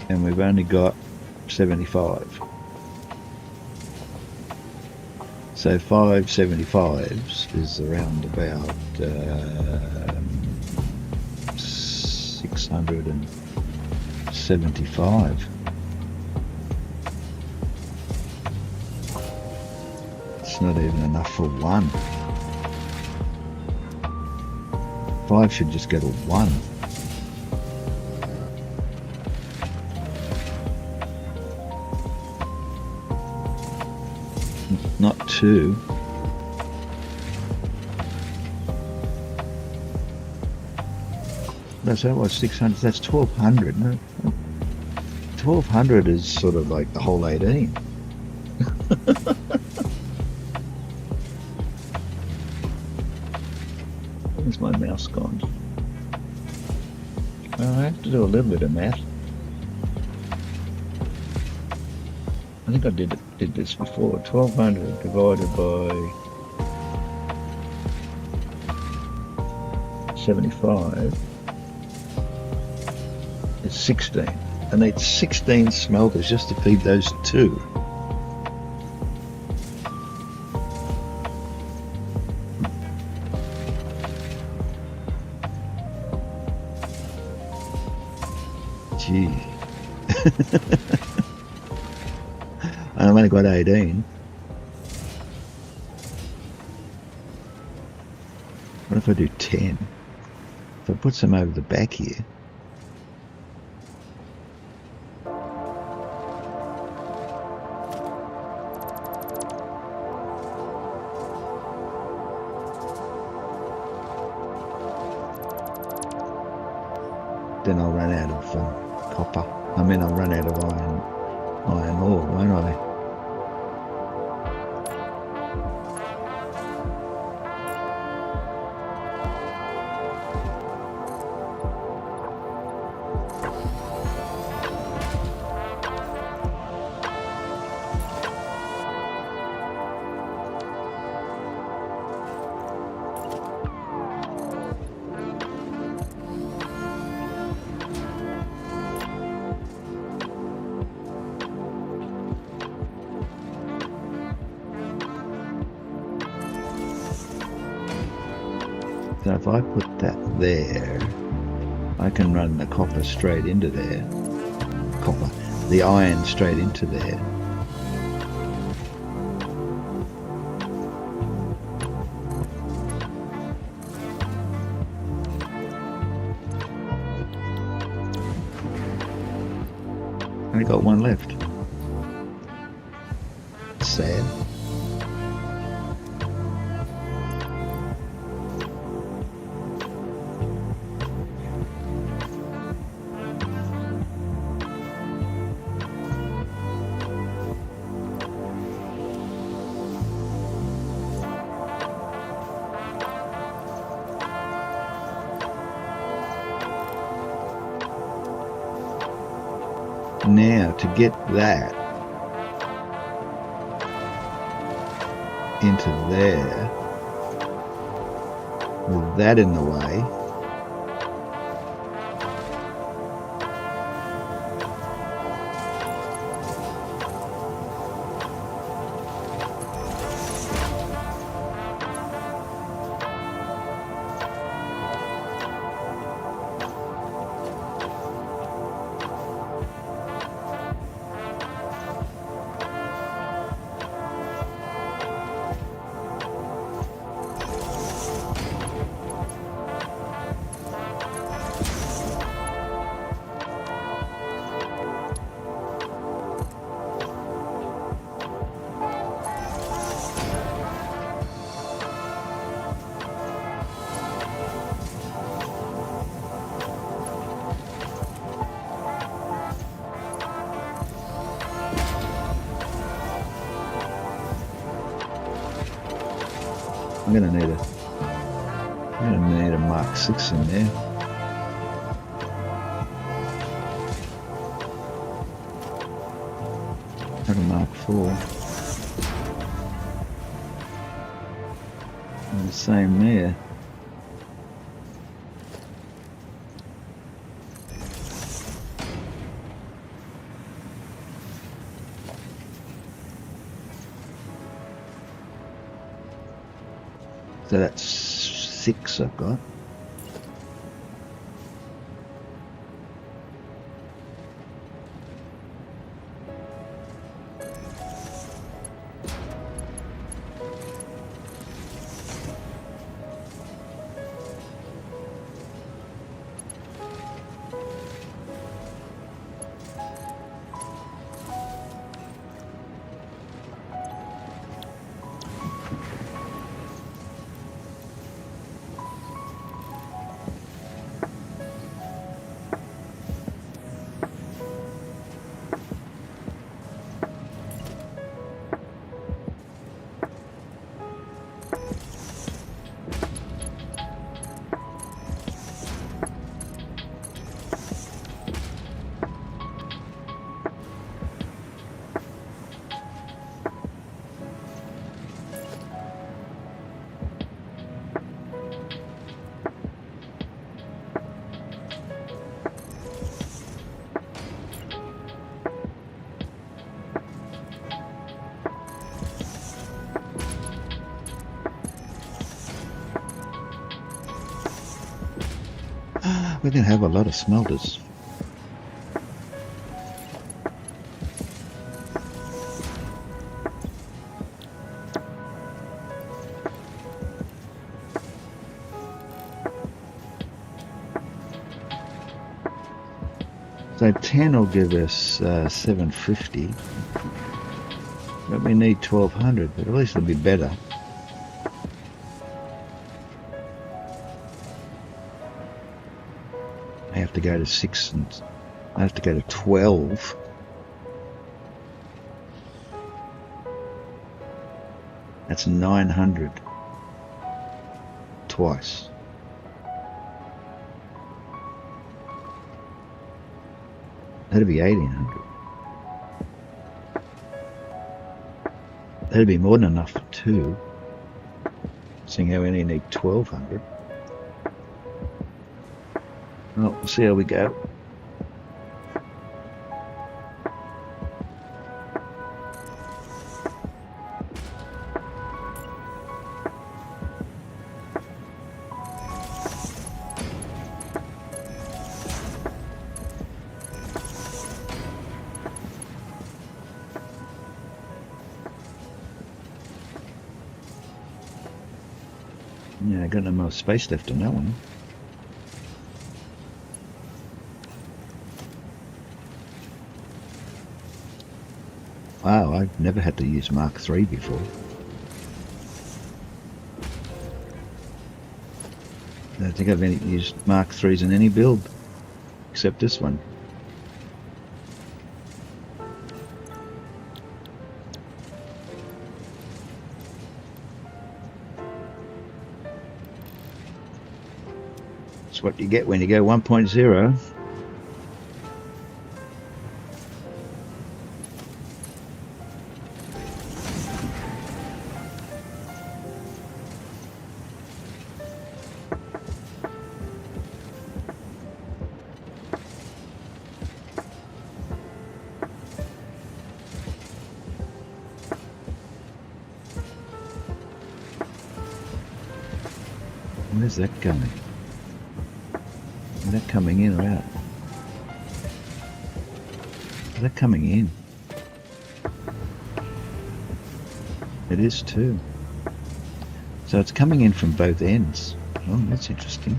and we've only got 75. So 5 75s is around about 675. It's not even enough for 1. 5 should just go to 1. Not 2. That's that was 600. That's 1200. No, 1200 is sort of like the whole 18. Where's my mouse gone? Well, I have to do a little bit of math. I think I did this before. 1200 divided by 75. It's 16. I need 16 smelters just to feed those two. Gee. I've only got 18. What if I do 10? If I put some over the back here. Then I'll run out of copper. I mean, I'll run out of iron ore, won't I? So if I put that there, I can run the copper straight into there. The iron straight into there. Only got one left. Sad. Now to get that into there with that in the way, I'm gonna need a Mark 6 in there. Got a Mark 4. And the same there. So that's 6 I've got. We don't have a lot of smelters. So 10 will give us 750. But we need 1200, but at least it'll be better. I have to go to 6 and I have to go to 12. That's 900 twice. That'd be 1800. That'd be more than enough for 2. Seeing how we only need 1200. Well, we'll see how we go. Yeah, I got no more space left on that one. Wow, I've never had to use Mark III before. I don't think I've used Mark IIIs in any build, except this one. That's what you get when you go 1.0. Where's that going? Is that coming in or out? Is that coming in? It is too. So it's coming in from both ends. Oh, that's interesting.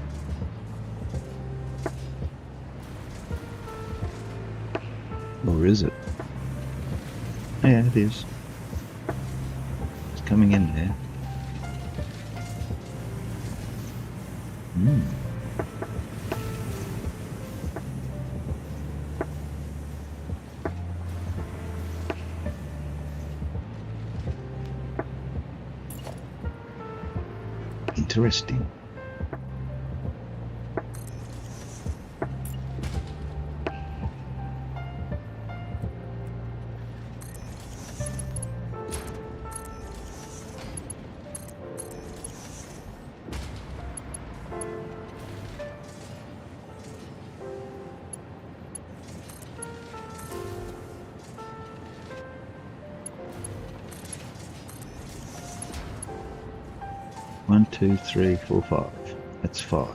Or is it? Yeah, it is. It's coming in there. Interesting. One, 2, 3, 4, 5. That's 5.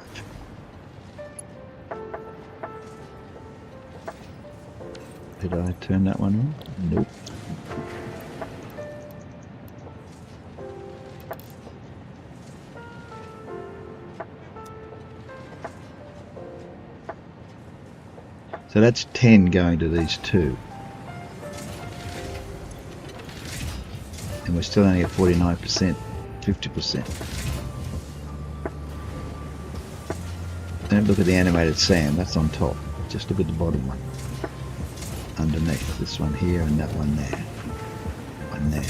Did I turn that one on? Nope. So that's 10 going to these two. And we're still only at 49%, 50%. Don't look at the animated sand, that's on top. Just look at the bottom one. Underneath, this one here and that one there. One there.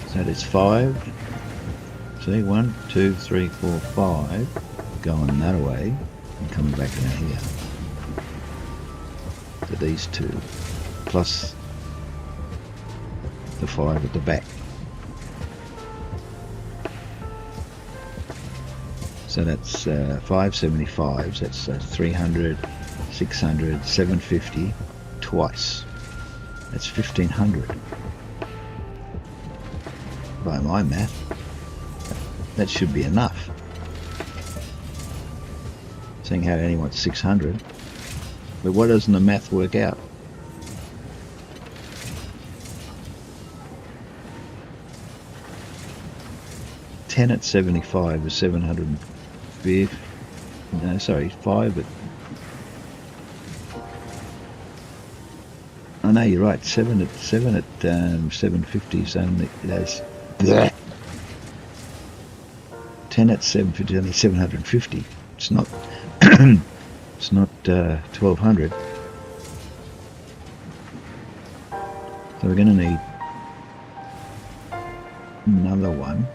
So that is 5. See, 1, 2, 3, 4, 5. Going that way and coming back down here. To these two. Plus the 5 at the back. So that's 575s, that's 300, 600, 750 twice. That's 1500 by my math. That should be enough. Saying how it only wants 600. But why doesn't the math work out? Ten at 75 is 750. No, sorry, 5 at... Oh no, you're right. 7 at 750 is only... That's... Bleh. 10 at 750 is only 750. It's not... it's not 1200. So we're going to need another one.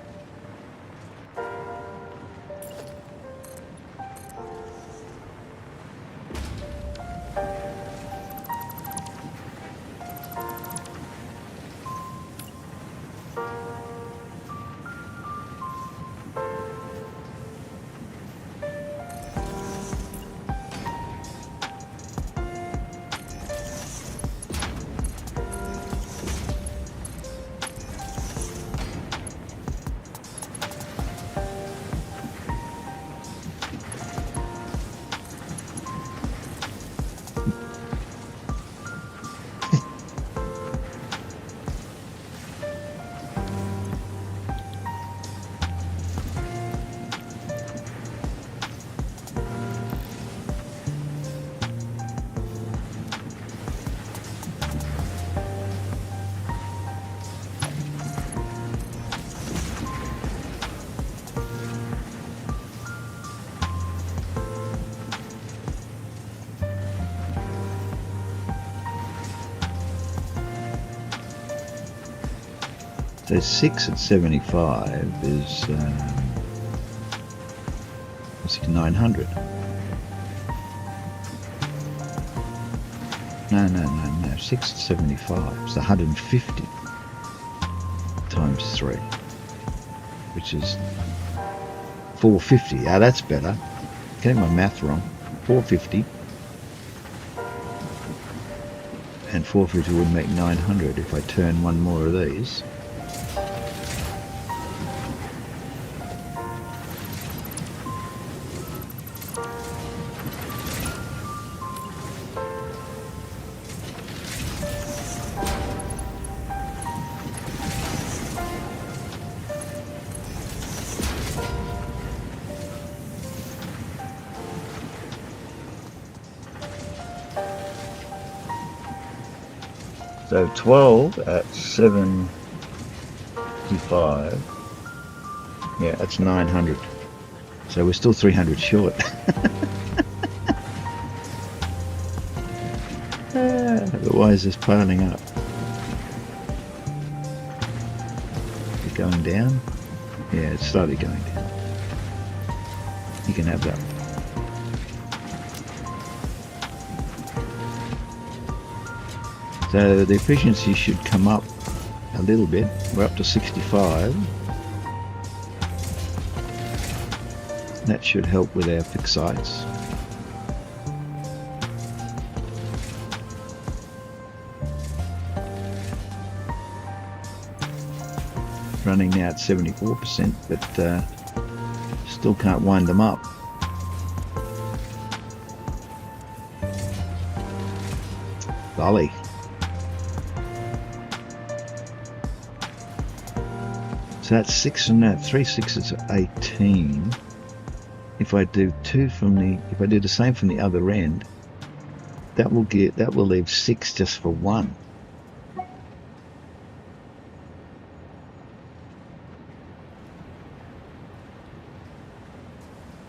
So 6 at 75 is 900. No. 6 at 75 is 150 times 3, which is 450. Ah, that's better. Getting my math wrong. 450. And 450 would make 900 if I turn one more of these. So 12 at 75, yeah, that's 900. So we're still 300 short. But why is this piling up? Is it going down? Yeah, it's slowly going down. You can have that. So the efficiency should come up a little bit. We're up to 65. That should help with our Fixites. Running now at 74%, but still can't wind them up. Golly. So that's 6 and that 3 6s are 18. If I do if I do the same from the other end, that will leave 6 just for 1.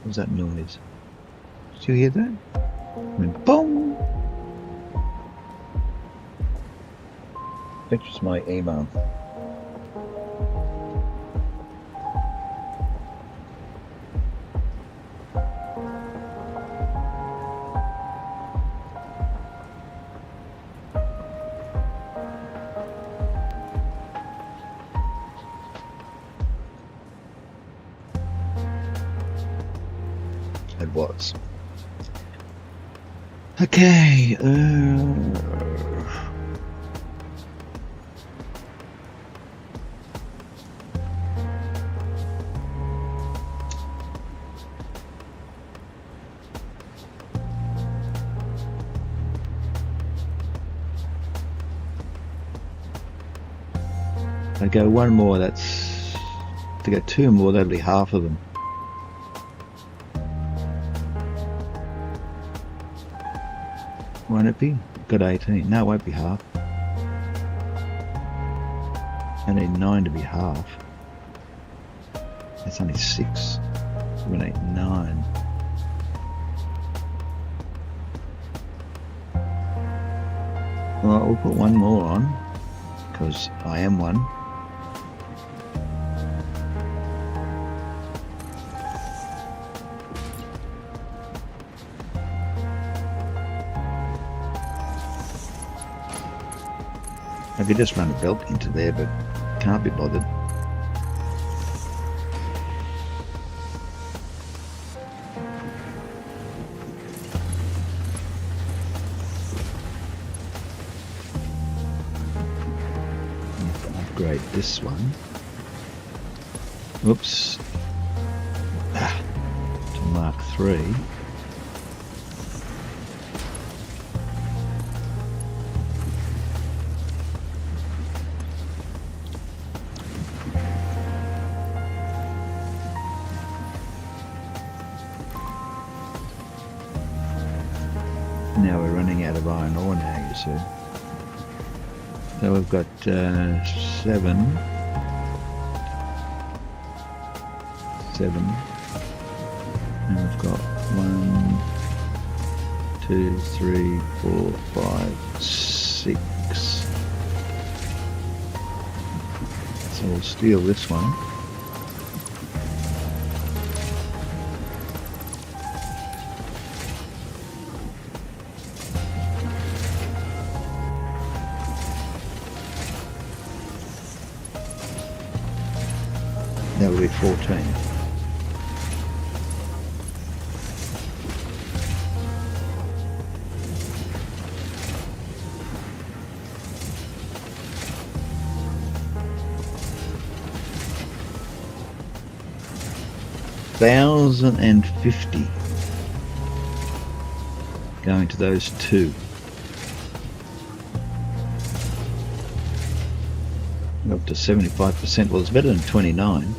What's that noise? Did you hear that? I mean, boom! That was my email. It was. Okay. I go one more, that's... To go two more, that'll be half of them. Won't it be? Got 18. No, it won't be half. I need 9 to be half. That's only 6. 7, 8, 9. Well, we'll put one more on, because I am one. I could just run a belt into there, but can't be bothered. Upgrade this one. Oops. To Mark 3. Now we're running out of iron ore now, you see. So we've got 7. And we've got 1, 2, 3, 4, 5, 6. So we'll steal this one. That will be 14. $1,050 going to those two. Up to 75%. Well, it's better than 29.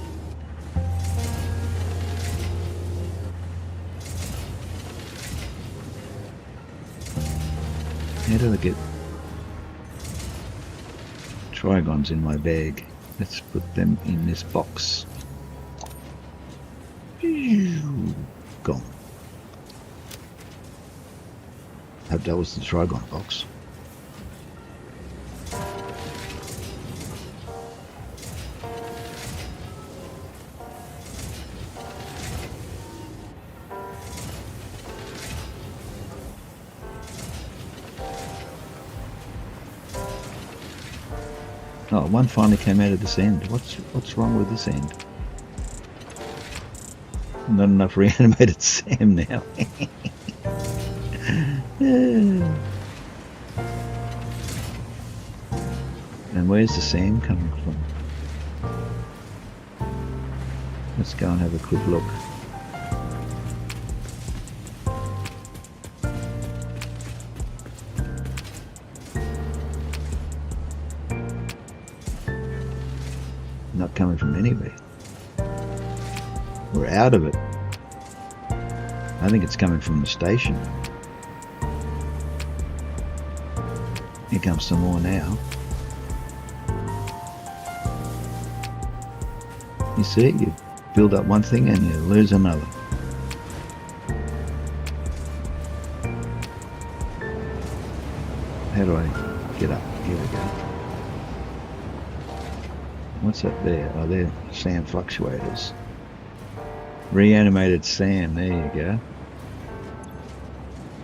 How do I get trigons in my bag? Let's put them in this box. Gone. Hope that was the trigon box. Oh, one finally came out of this end. What's wrong with this end? Not enough reanimated Sam now. And where's the Sam coming from? Let's go and have a quick look. Not coming from anywhere. We're out of it. I think it's coming from the station. Here comes some more now. You see, you build up one thing and you lose another. How do I get up? Here we go. What's up there? Oh, they're sand fluctuators. Reanimated sand, there you go.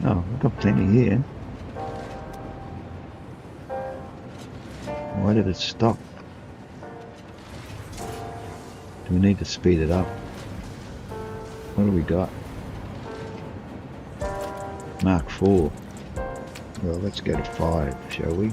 Oh, I've got plenty here. Why did it stop? Do we need to speed it up? What do we got? Mark 4. Well, let's go to 5, shall we?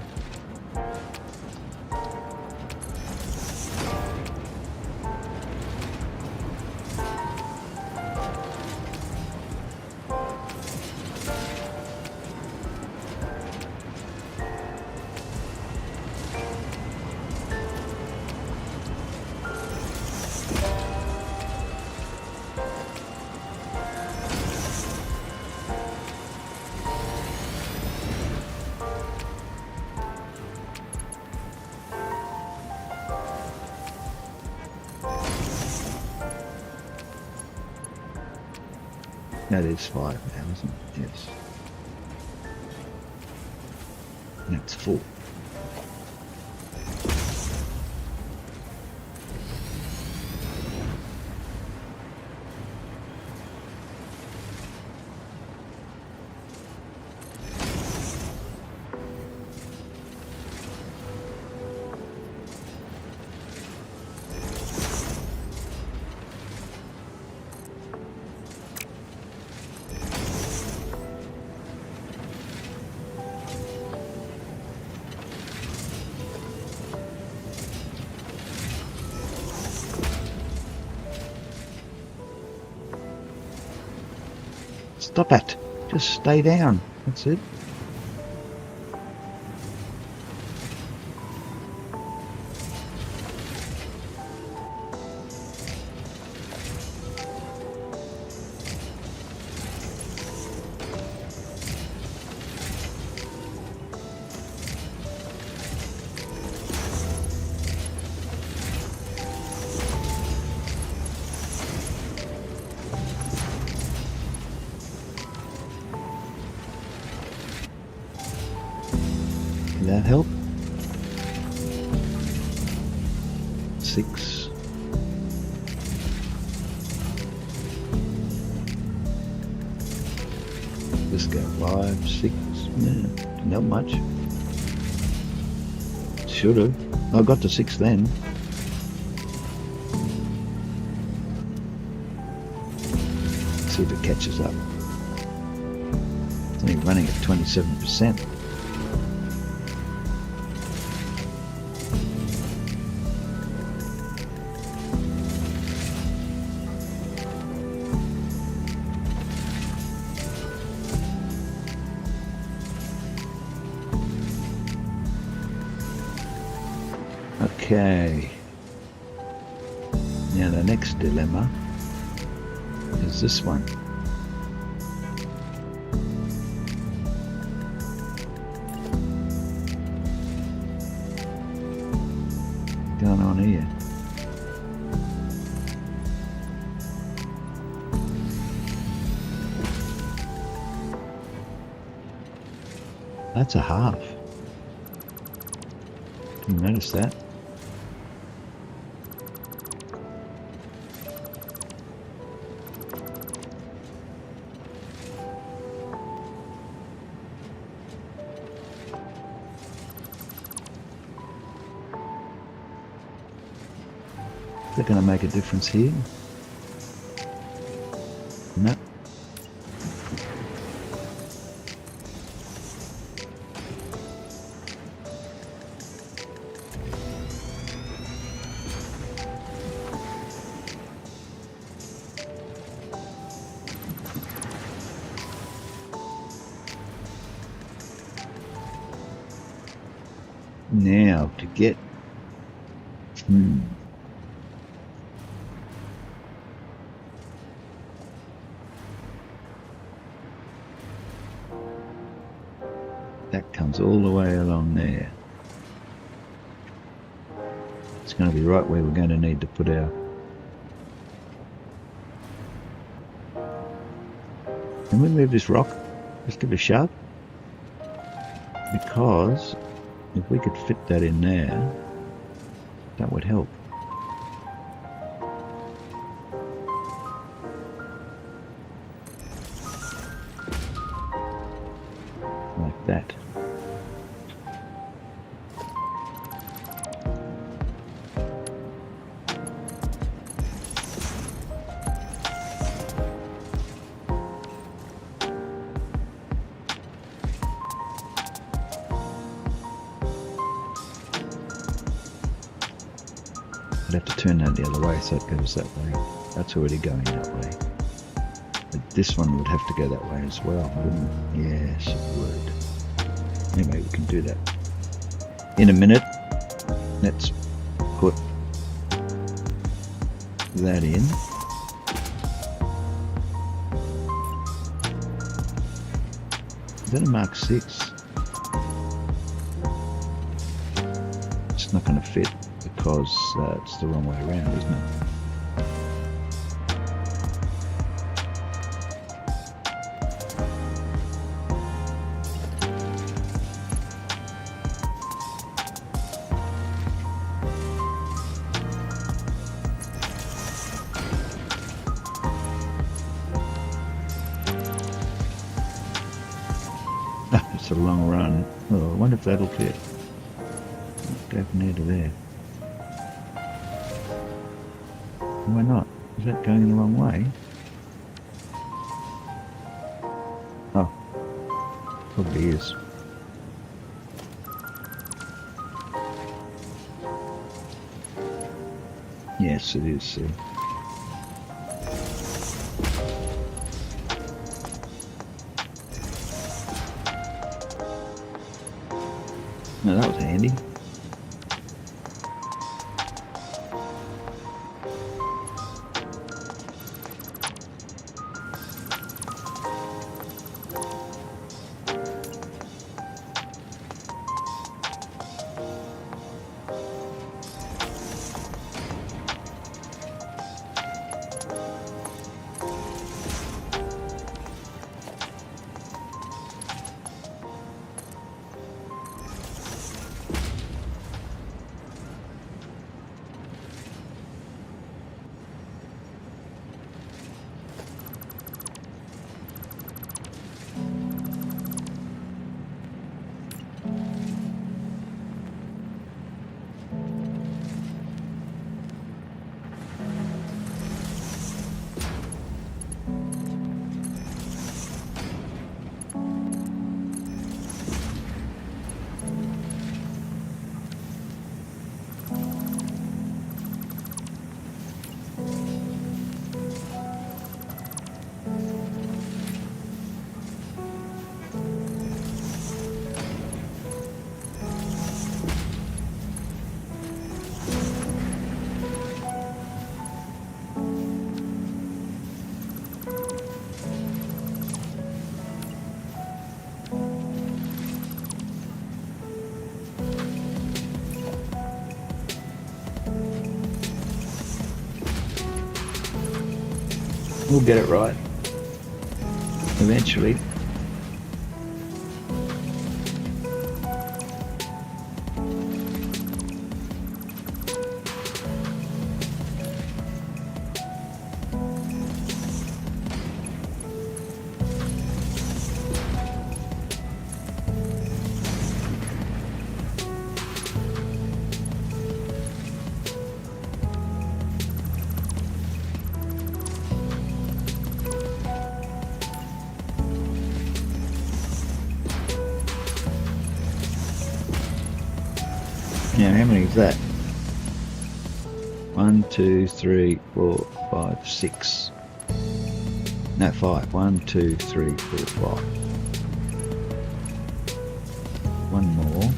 That is 5 now, isn't it? Yes. That's 4. Stop it. Just stay down. That's it. Did that help? 6. Let's go 5, 6. Yeah, not much. Should have. I got to 6 then. See if it catches up. It's only running at 27%. Okay. Now the next dilemma is this one. What's going on here? That's a half. Didn't notice that. Is that going to make a difference here? No. Now to get that comes all the way along there. It's going to be right where we're going to need to put our... Can we move this rock? Just give it a shove? Because if we could fit that in there, that would help. Like that. I'd have to turn that the other way so it goes that way. That's already going that way. But this one would have to go that way as well, wouldn't it? Yes, it would. Anyway, we can do that. In a minute, let's put that in. Is that a Mark 6? It's not going to fit because it's the wrong way around, isn't it? It's a long run. Oh, I wonder if that'll fit. Go from there to there. Why not? Is that going the wrong way? Oh, probably is. Yes, it is. See. No, that was handy. We'll get it right. Eventually. Now, how many is that? 1, 2, 3, 4, 5, 6. No, 5. 1, 2, 3, 4, 5. One more.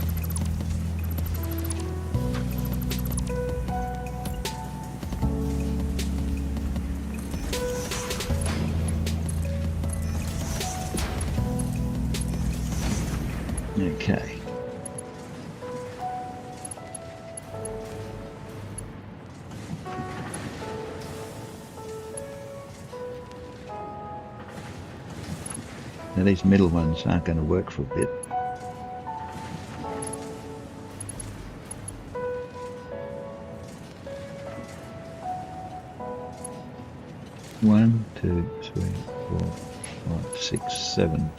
Okay. Now these middle ones aren't going to work for a bit. One, 2, 3, 4, 5, 6, 7.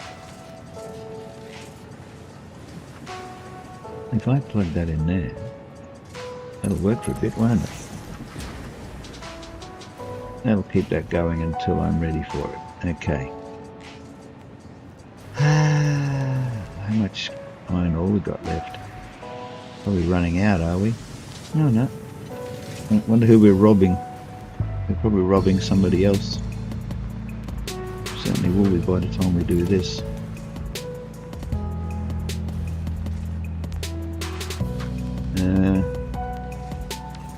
If I plug that in there, that'll work for a bit, won't it? That'll keep that going until I'm ready for it. Okay. How much iron ore we got left? Probably running out, are we? No, no. I wonder who we're robbing. We're probably robbing somebody else. Certainly will be by the time we do this.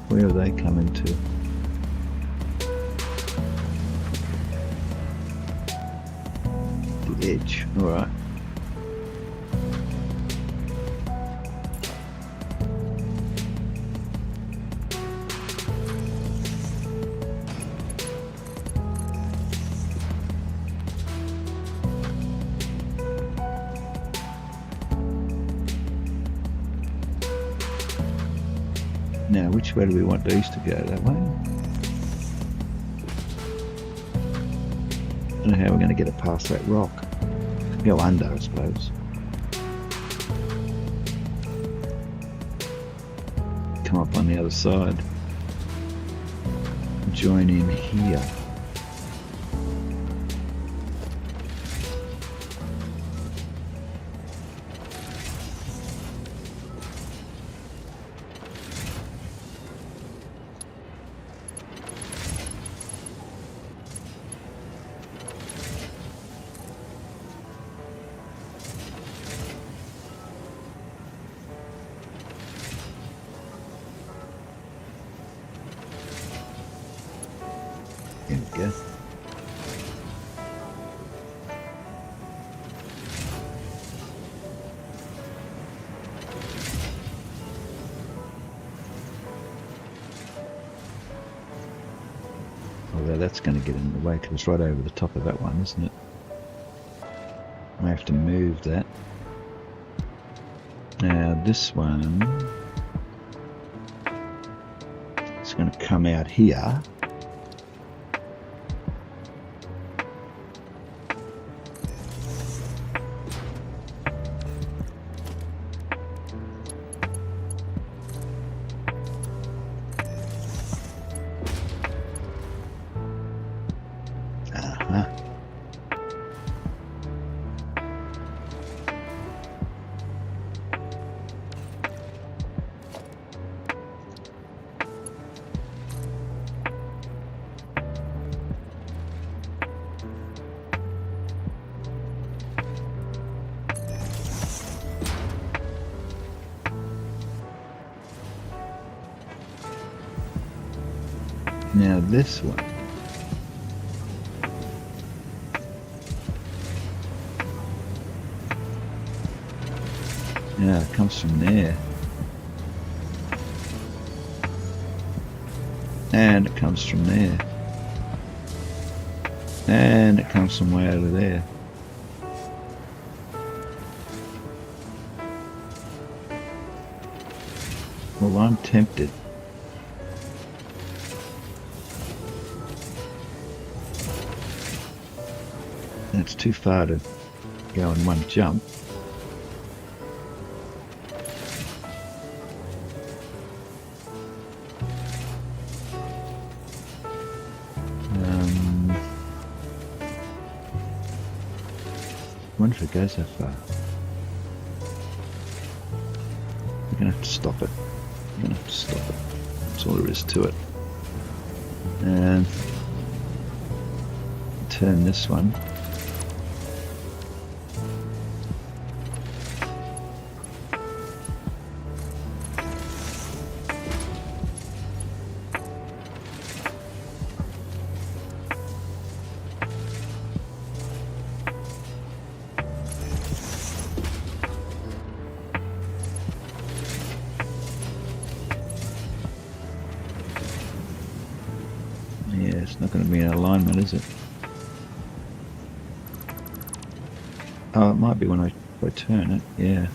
Where are they coming to? The edge, alright. Now, which way do we want these to go? That way? I don't know how we're going to get it past that rock. Go under, I suppose. come up on the other side. Join in here. There we go. Although that's going to get in the way because it's right over the top of that one, isn't it? I have to move that. Now this one, it's going to come out here. Now this one, yeah, it comes from there, and it comes from there, and it comes from way over there. Well, I'm tempted. It's too far to go in one jump. I wonder if it goes that far. We're gonna have to stop it. We're gonna have to stop it. That's all there is to it. And turn this one. Yeah, it's not going to be in alignment, is it? Oh, it might be when I turn it, yeah.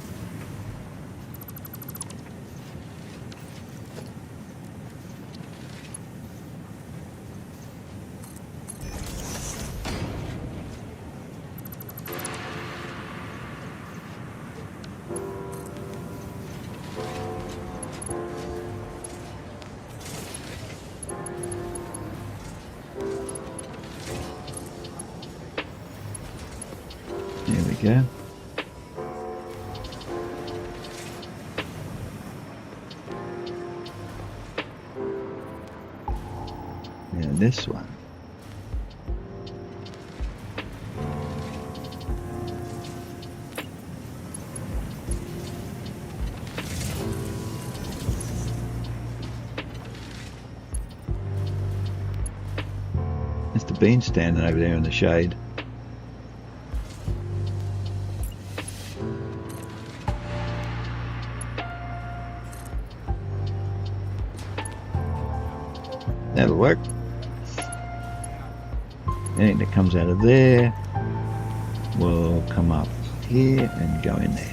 There we go. Now this one. Mr. Bean standing over there in the shade. That'll work. And it comes out of there. We'll come up here and go in there.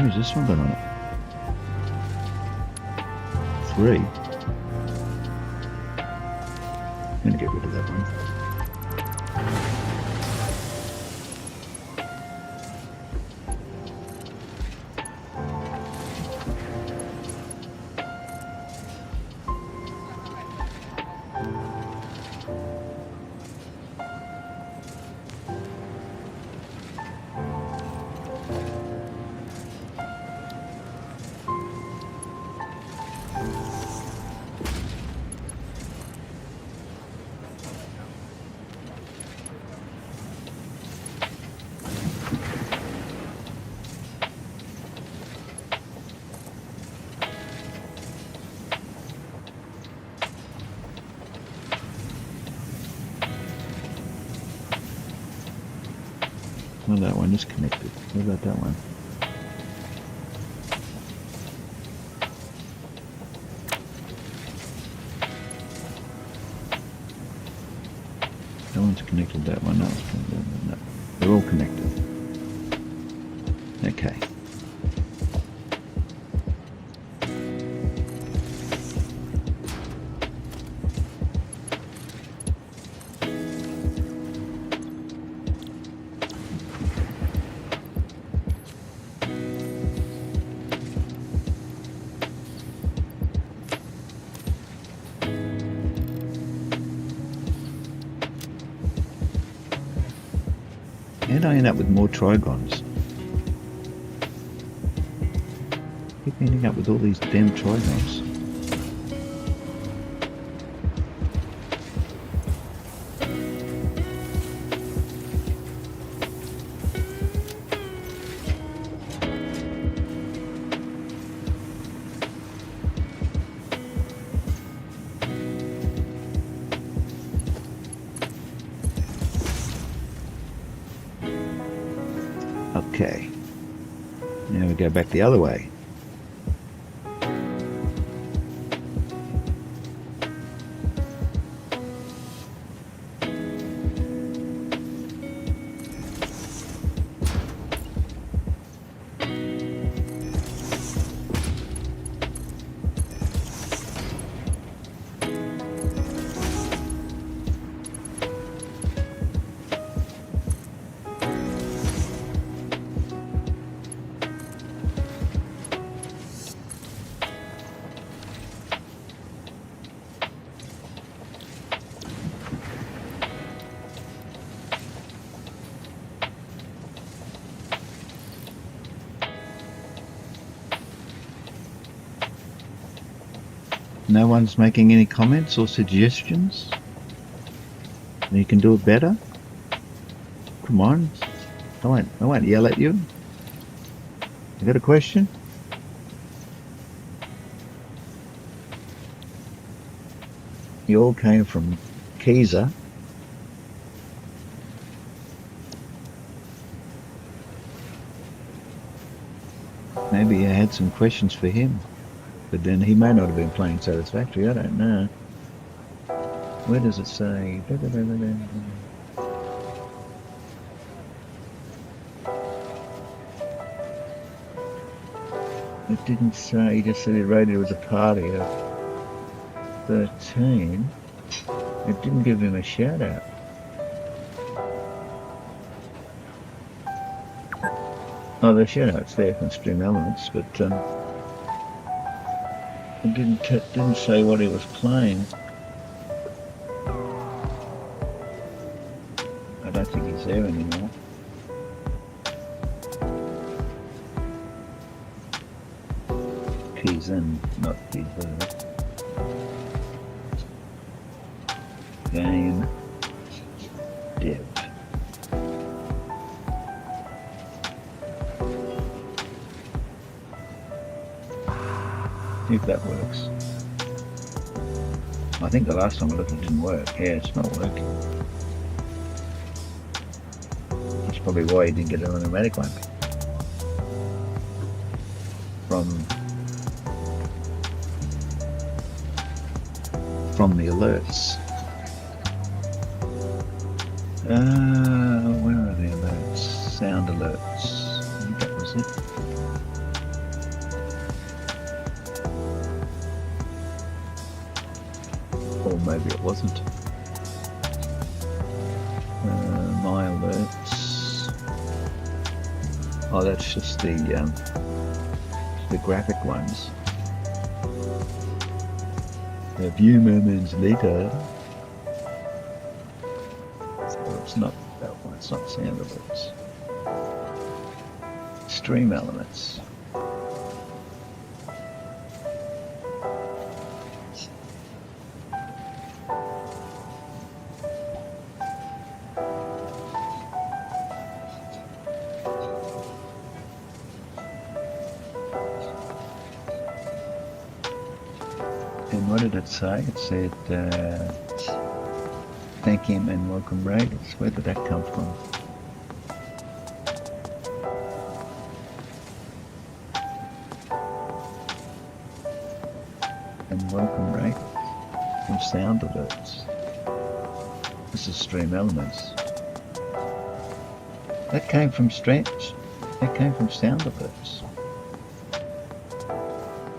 How many's this one got on it? 3. I'm gonna get rid of that one. Well, that one is connected. What about that one? That one's connected, that one, no. No. They're all connected. Okay. And I end up with more trigons. Keep ending up with all these damn trigons. Okay, now we go back the other way. No one's making any comments or suggestions? You can do it better? Come on. I won't yell at you. You got a question? You all came from Keezer. Maybe you had some questions for him. But then he may not have been playing Satisfactory, I don't know. Where does it say? It didn't say, he just said he rated it was a party of 13. It didn't give him a shout out. Oh, the shout out's there from Stream Elements, but it didn't say what he was playing. I don't think he's there anymore. Keys in, not keys there. Game dev. If that works. I think the last time I looked it didn't work. Yeah, it's not working. That's probably why you didn't get an automatic one. From the alerts. Where are the alerts? Sound alerts. I think that was it. Or maybe it wasn't. My alerts. Oh, that's just the graphic ones. A few moments later. So it's not that one. It's not sound alerts. Stream elements. And what did it say? It said, thank him and welcome raiders. Where did that come from? And welcome raiders from sound alerts. This is stream elements. That came from sound alerts.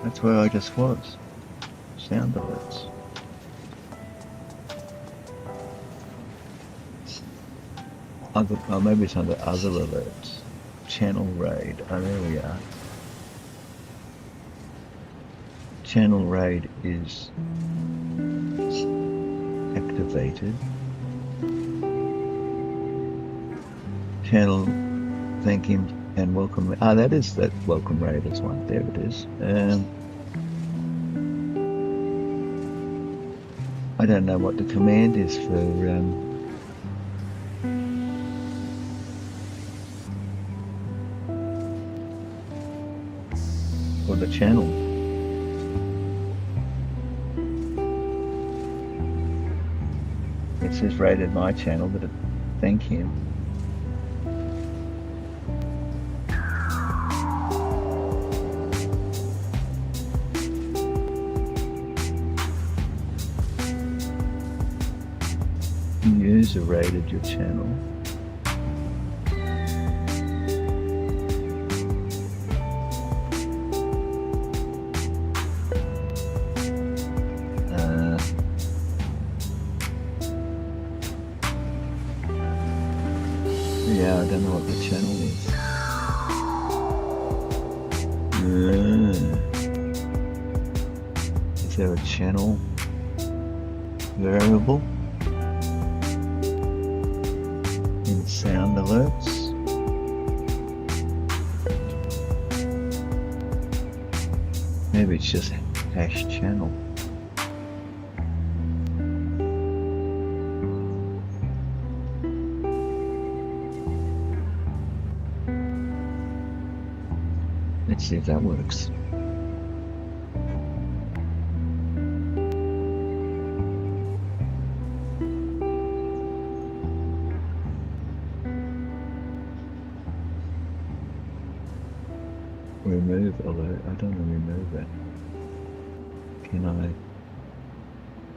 That's where I just was. Sound alerts. Oh, maybe it's under other alerts. Channel raid. Oh, there we are. Channel raid is activated. Channel thank him and welcome. Ah, that is that welcome raiders one. There it is. I don't know what the command is for the channel. It says rated my channel, but thank him. User rated your channel. Yeah, I don't know what the channel is. Is there a channel variable? Sound alerts. Maybe it's just hash channel. Let's see if that works. Remove alert. I don't want to remove it. Can I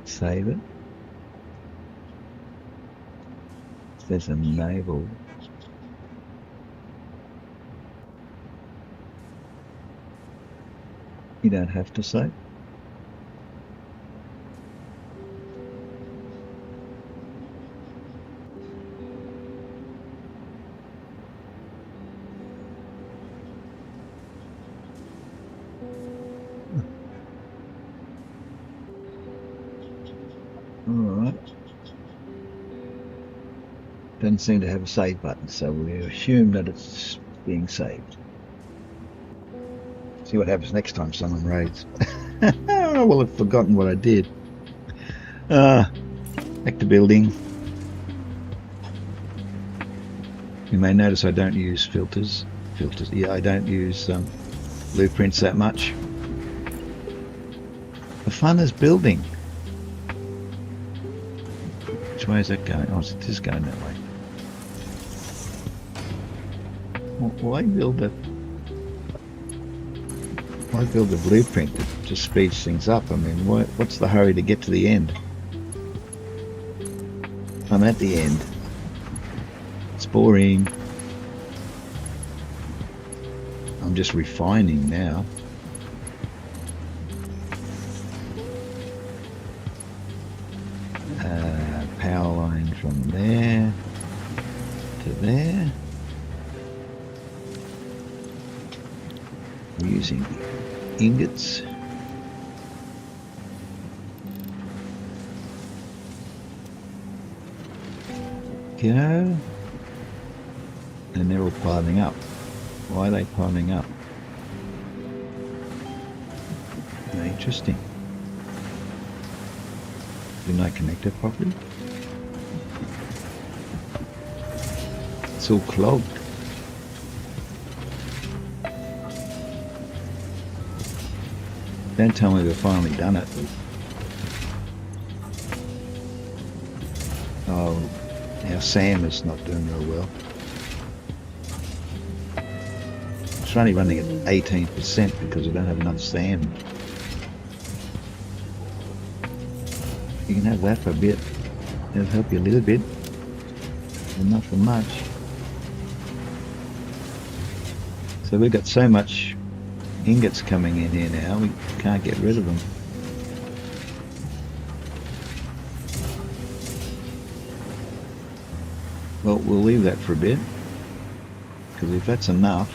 save it? It says enable. You don't have to save. Alright. Doesn't seem to have a save button, so we assume that it's being saved. See what happens next time someone raids. I will have forgotten what I did. Back to building. You may notice I don't use filters. Yeah, I don't use blueprints that much. The fun is building. Which way is that going? Oh, it is going that way. Why build a blueprint that just speeds things up? I mean, what's the hurry to get to the end? I'm at the end. It's boring. I'm just refining now. Power line from there to there. We're using ingots. Go. And they're all piling up. Why are they piling up? Interesting. Didn't I connect it properly? It's all clogged. Don't tell me we've finally done it. Oh, our SAM is not doing real well. It's only running at 18% because we don't have enough SAM. You can have that for a bit. It'll help you a little bit, but not for much. So we've got so much ingots coming in here now, we can't get rid of them. Well, we'll leave that for a bit, because if that's enough,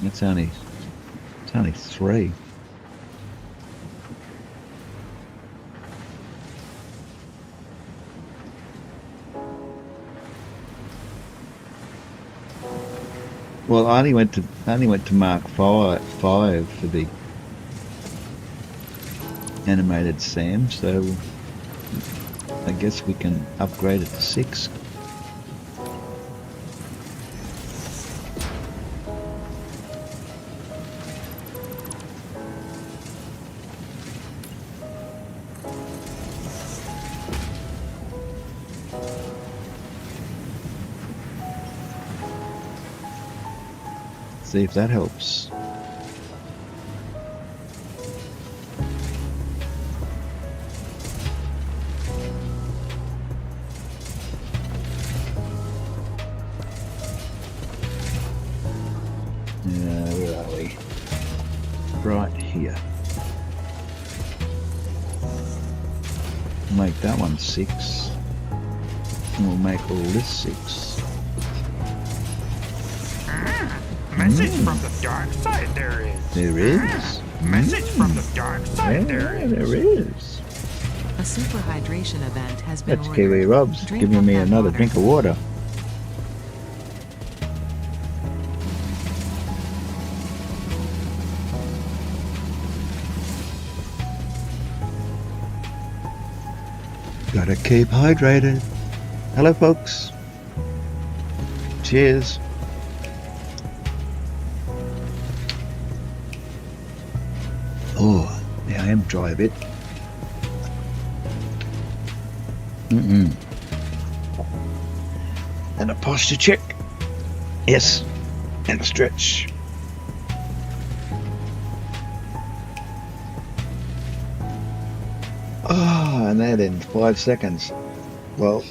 it's only 3. Well, I only went to Mark 5 for the animated SAM, so I guess we can upgrade it to 6. See if that helps. Where are we? Right here. Make that one 6. And we'll make all this 6. Message from the dark side there is. There is. Message from the dark side there Yeah, is. there is. A super hydration event has been That's ordered. Kiwi Robs Drink giving up me that another water. drink of water. Gotta keep hydrated. Hello, folks. Cheers. Oh, yeah, I am dry a bit. And a posture check. Yes. And a stretch. Oh, and that in 5 seconds. Well,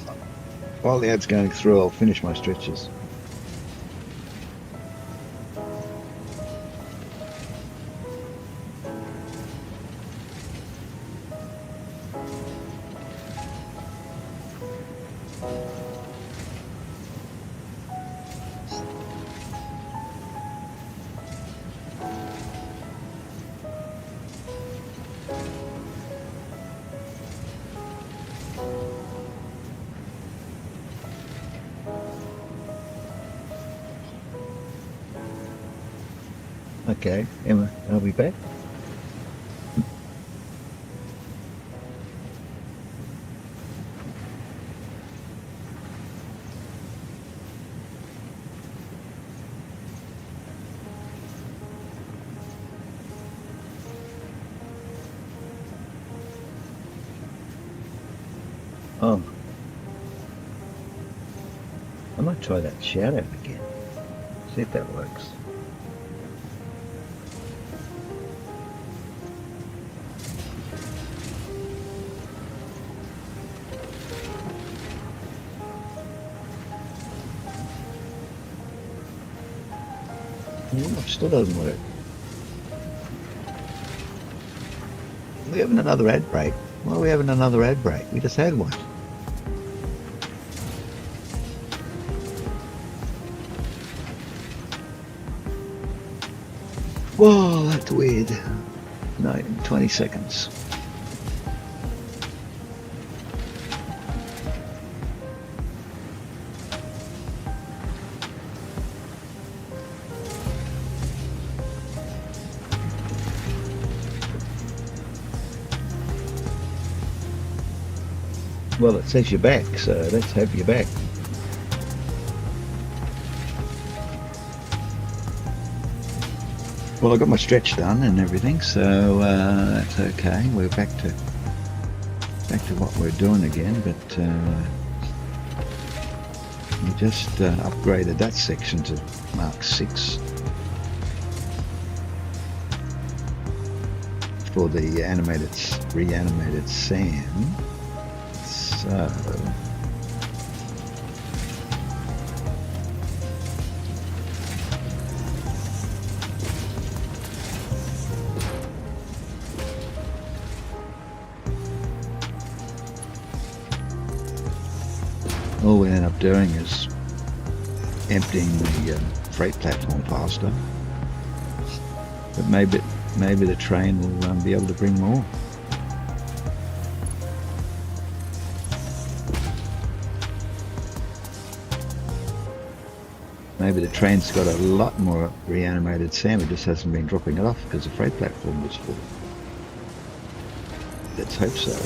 while the ad's going through, I'll finish my stretches. Okay, Emma, I'll be back. Oh, I might try that shadow again. See if that works. Still doesn't work. We're having another ad break. Why are we having another ad break? We just had one. Whoa, that's weird. No, 20 seconds. Well, it says you're back, so let's have you back. Well, I got my stretch done and everything, so that's okay. We're back to what we're doing again, but we just upgraded that section to Mark 6 for the reanimated Sam. So all we end up doing is emptying the freight platform faster, but maybe the train will be able to bring more. Maybe the train's got a lot more reanimated Sam, it just hasn't been dropping it off because the freight platform was full. Let's hope so.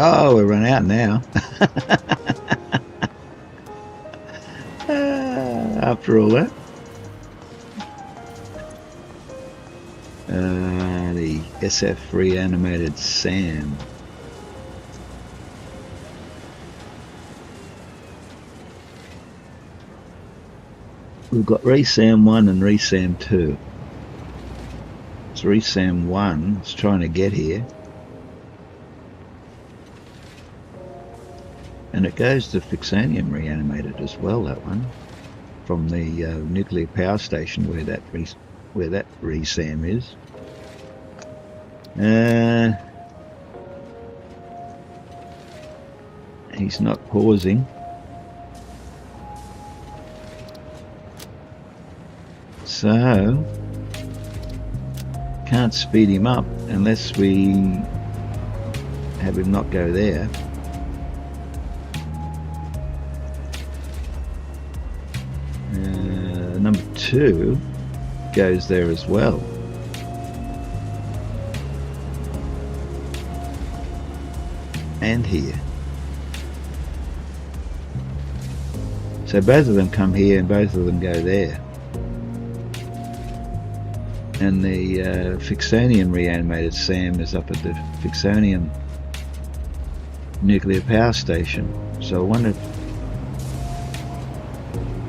Oh, we're run out now. After all that. The SF reanimated Sam. We've got Resam 1 and Resam 2. So Resam 1 is trying to get here. And it goes to Ficsonium reanimated as well, that one, from the nuclear power station where that Resam is. He's not pausing. So can't speed him up unless we have him not go there. Number 2 goes there as well. And here. So both of them come here and both of them go there. And the Ficsonium reanimated Sam is up at the Ficsonium nuclear power station. So I wonder if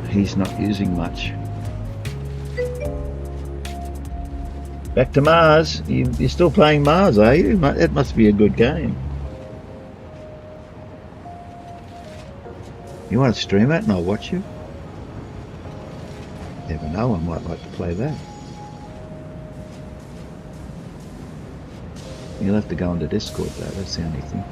he's not using much. Back to Mars. You're still playing Mars, are you? That must be a good game. You want to stream it and I'll watch you? Never know, I might like to play that. You'll have to go onto Discord though, that's the only thing.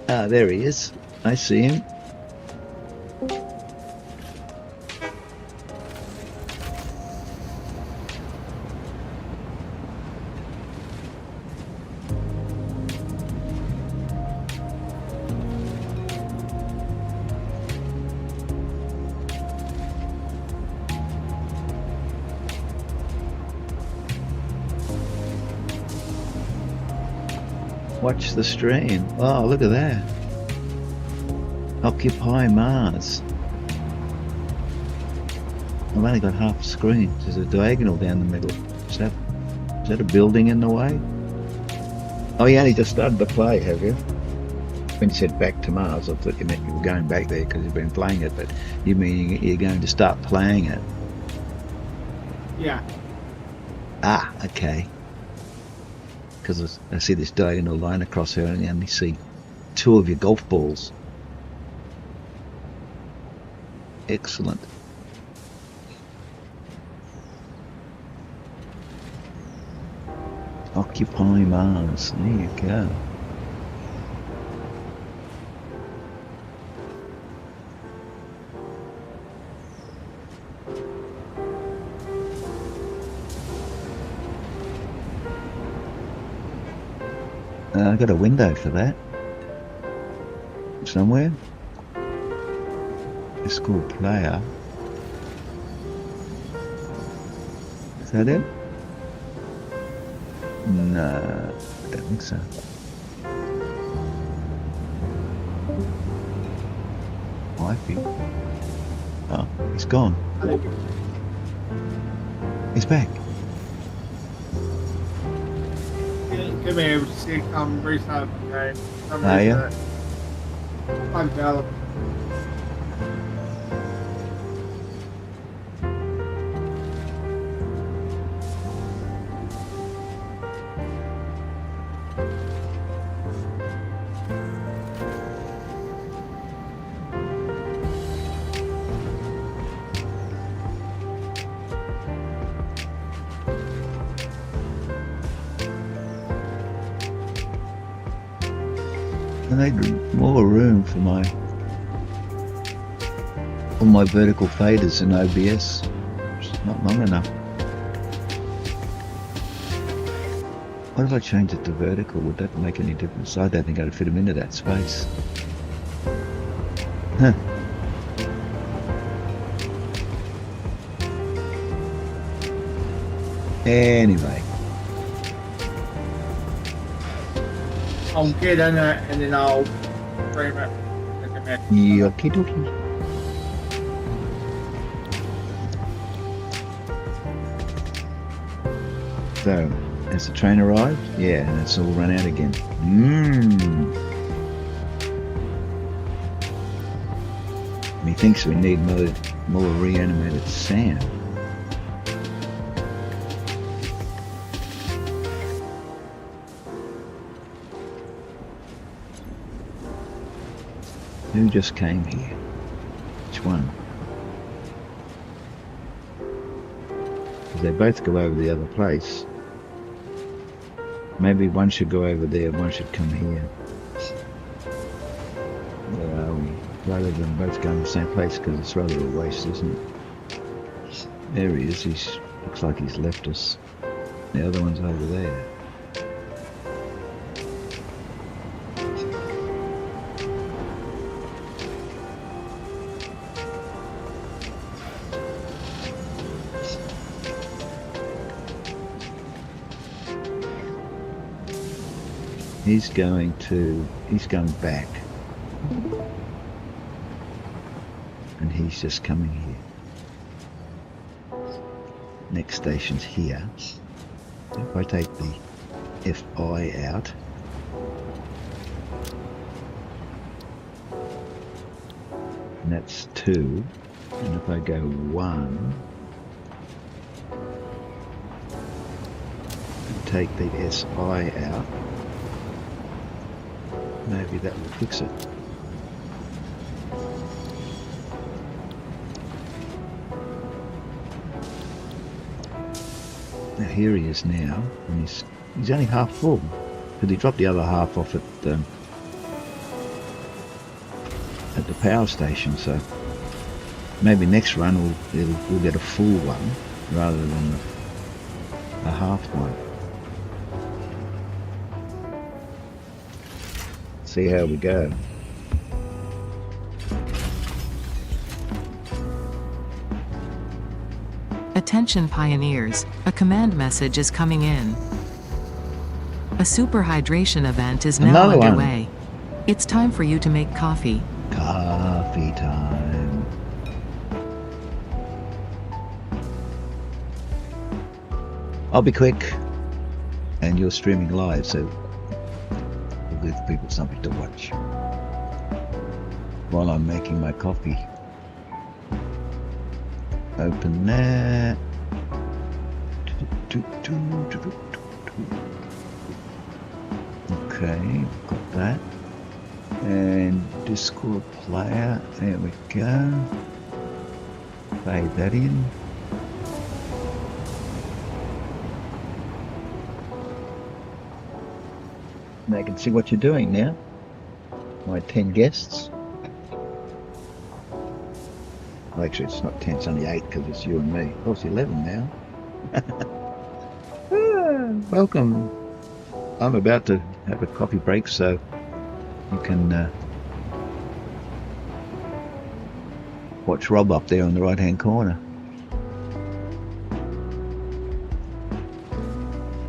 Ah, there he is. I see him. Watch the stream. Oh, look at that. Occupy Mars. I've only got half a screen. There's a diagonal down the middle. Is that a building in the way? Oh, you only just started to play, have you? When you said back to Mars, I thought you meant you were going back there because you've been playing it, but you mean you're going to start playing it? Yeah. Ah, okay. Because I see this diagonal line across here and I only see 2 of your golf balls. Excellent. Occupy Mars. There you go. I got a window for that somewhere. It's called player. Is that it? No, I don't think so. Wifey. Oh, he's gone. He's back. Give me able to see come restart my game. Are you? I'm developing. I need more room for all my vertical faders in OBS. It's not long enough. What if I change it to vertical? Would that make any difference? I don't think I'd fit them into that space. Huh. Anyway. I'll get in it and then I'll frame it. Okie dokie. So, has the train arrived? Yeah, and it's all run out again. Methinks we need more reanimated sand. Who just came here? Which one? Because they both go over the other place. Maybe one should go over there, one should come here. Where are we? Rather than both going to the same place, because it's rather a waste, isn't it? There he is. Looks like he's left us. The other one's over there. He's going back. And he's just coming here. Next station's here. If I take the FI out, and that's 2, and if I go 1, and take the SI out, maybe that will fix it. Now here he is now, and he's only half full, but he dropped the other half off at the power station. So maybe next run we'll get a full one rather than a half one. See how we go. Attention pioneers, a command message is coming in. A super hydration event is now Another one. underway. It's time for you to make coffee. Coffee time. I'll be quick, and you're streaming live, so we'll give people something to watch while I'm making my coffee. Open there. Okay, got that. And Discord player, there we go. Fade that in. They can see what you're doing now. My 10 guests. Well, actually, it's not 10, it's only 8 because it's you and me. Oh, it's 11 now. Welcome. I'm about to have a coffee break, so you can watch Rob up there on the right-hand corner.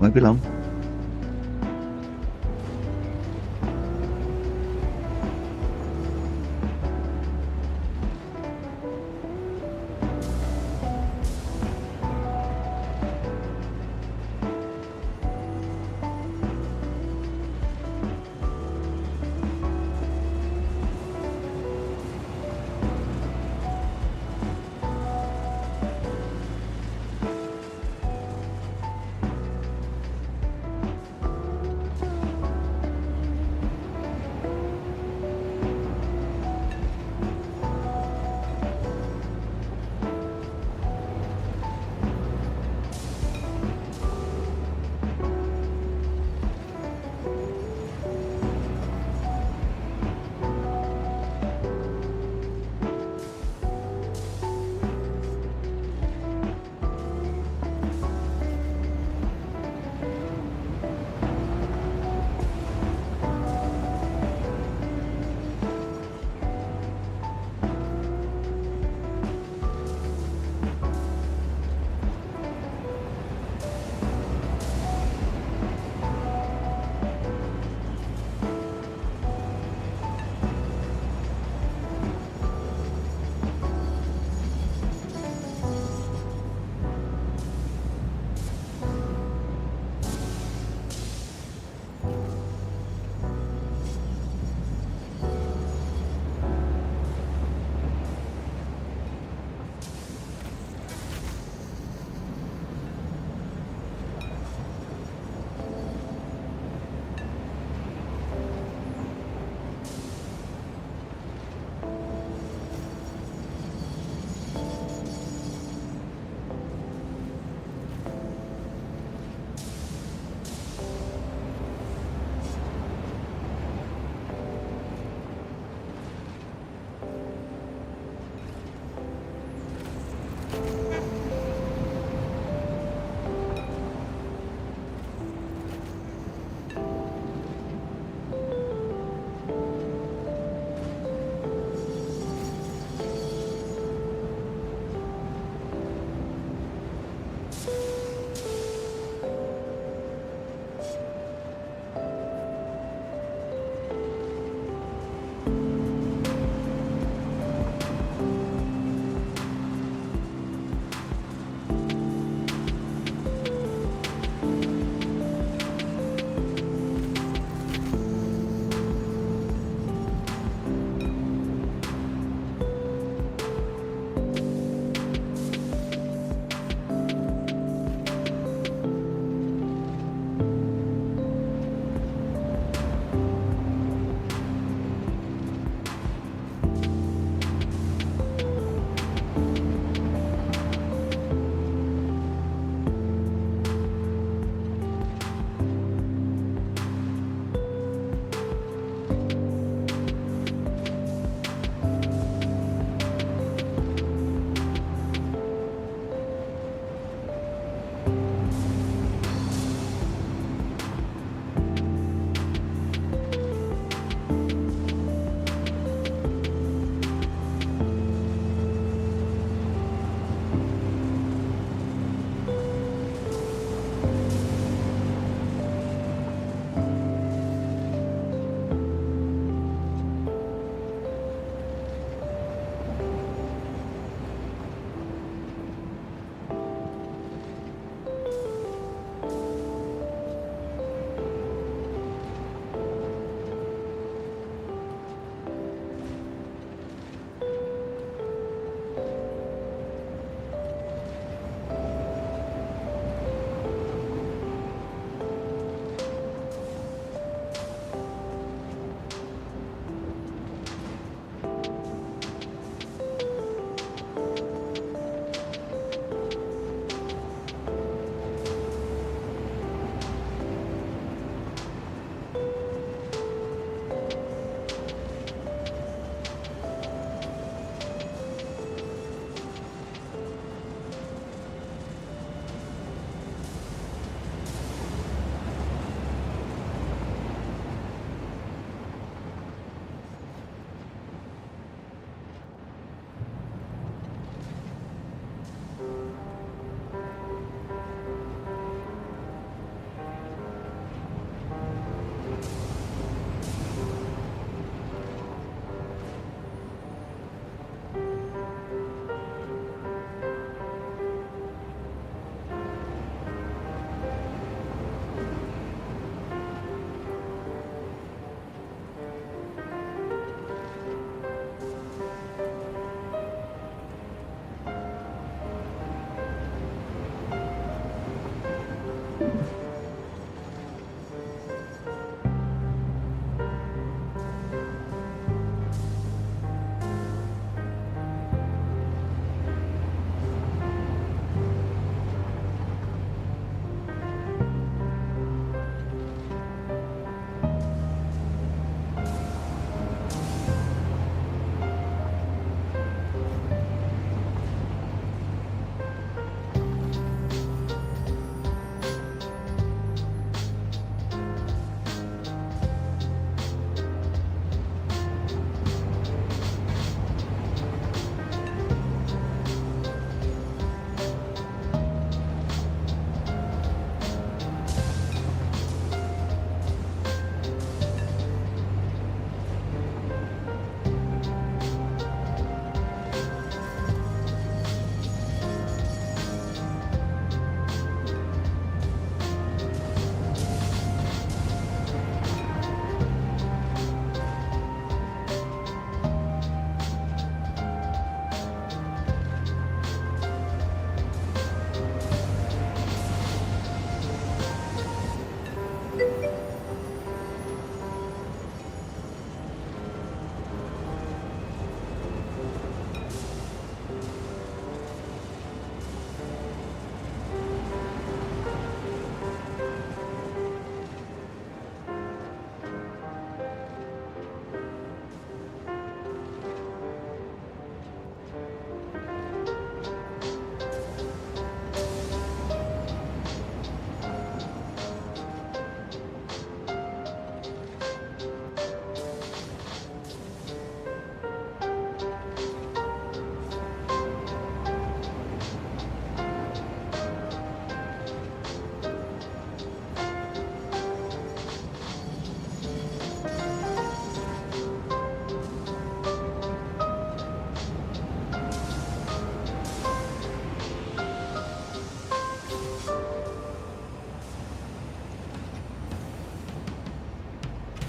Won't be long.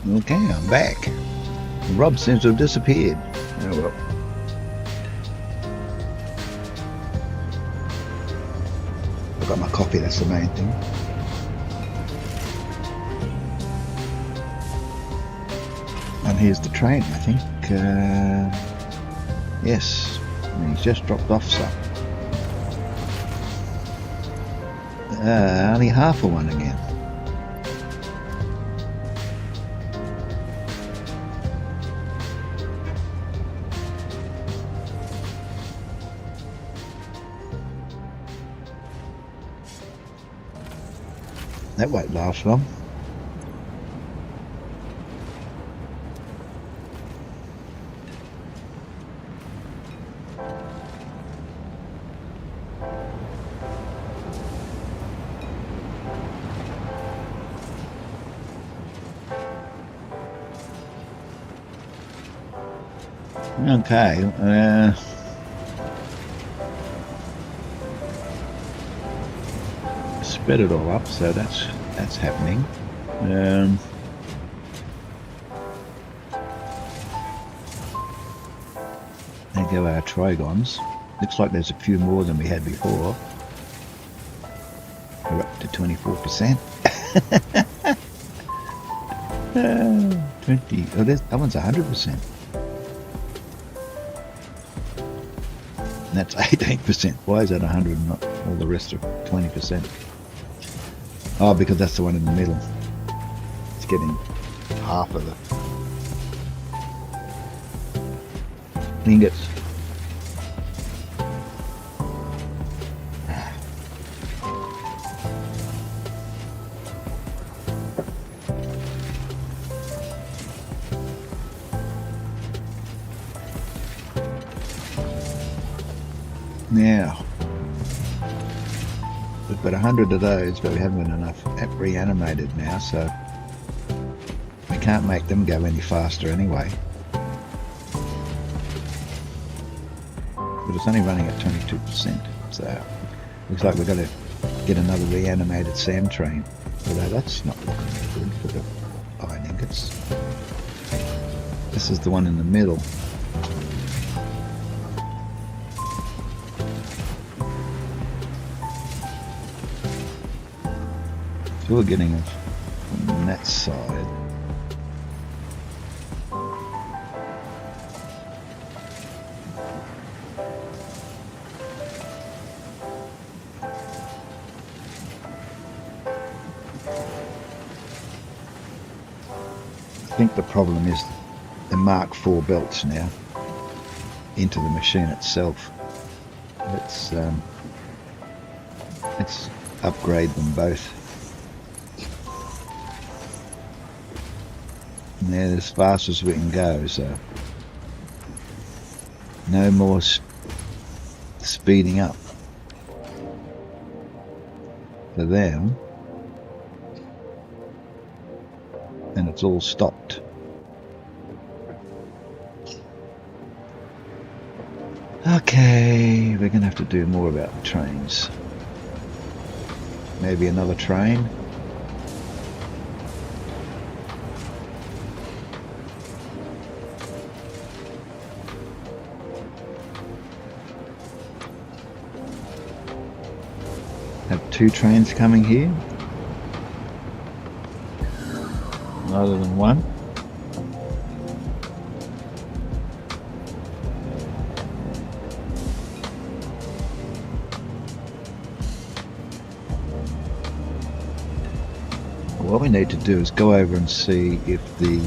Okay, I'm back. Rob seems to have disappeared. Oh well. I've got my coffee, that's the main thing. And here's the train, I think. Yes, and he's just dropped off some. Only half of one again. That won't last long. Okay, spread it all up, so that's happening. There go our trigons. Looks like there's a few more than we had before. We're up to 24%. 20. Oh, that one's 100%. That's 18%. Why is that 100 and not all the rest are 20%? Oh, because that's the one in the middle. It's getting half of the ingots. Now, we've got 100 of those, but we haven't got enough reanimated now, so we can't make them go any faster anyway. But it's only running at 22%, so looks like we've got to get another reanimated sand train. Although that's not looking good for the iron ingots. This is the one in the middle. So we're getting it from that side. I think the problem is the Mark IV belts now into the machine itself. Let's upgrade them both. Now as fast as we can go, so no more speeding up for them, and it's all stopped. Okay, we're gonna have to do more about the trains. Maybe another train. Have 2 trains coming here rather than 1. What we need to do is go over and see if the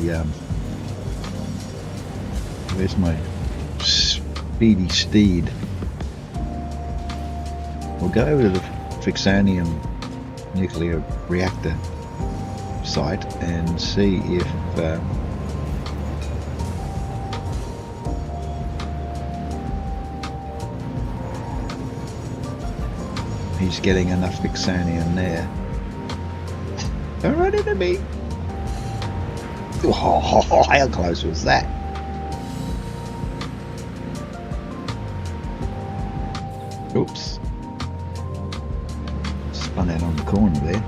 where's my speedy steed? We'll go over to the Ficsonium nuclear reactor site and see if he's getting enough Ficsonium there. Don't run into me! Oh, how close was that? Oops. Spun out on the corner there.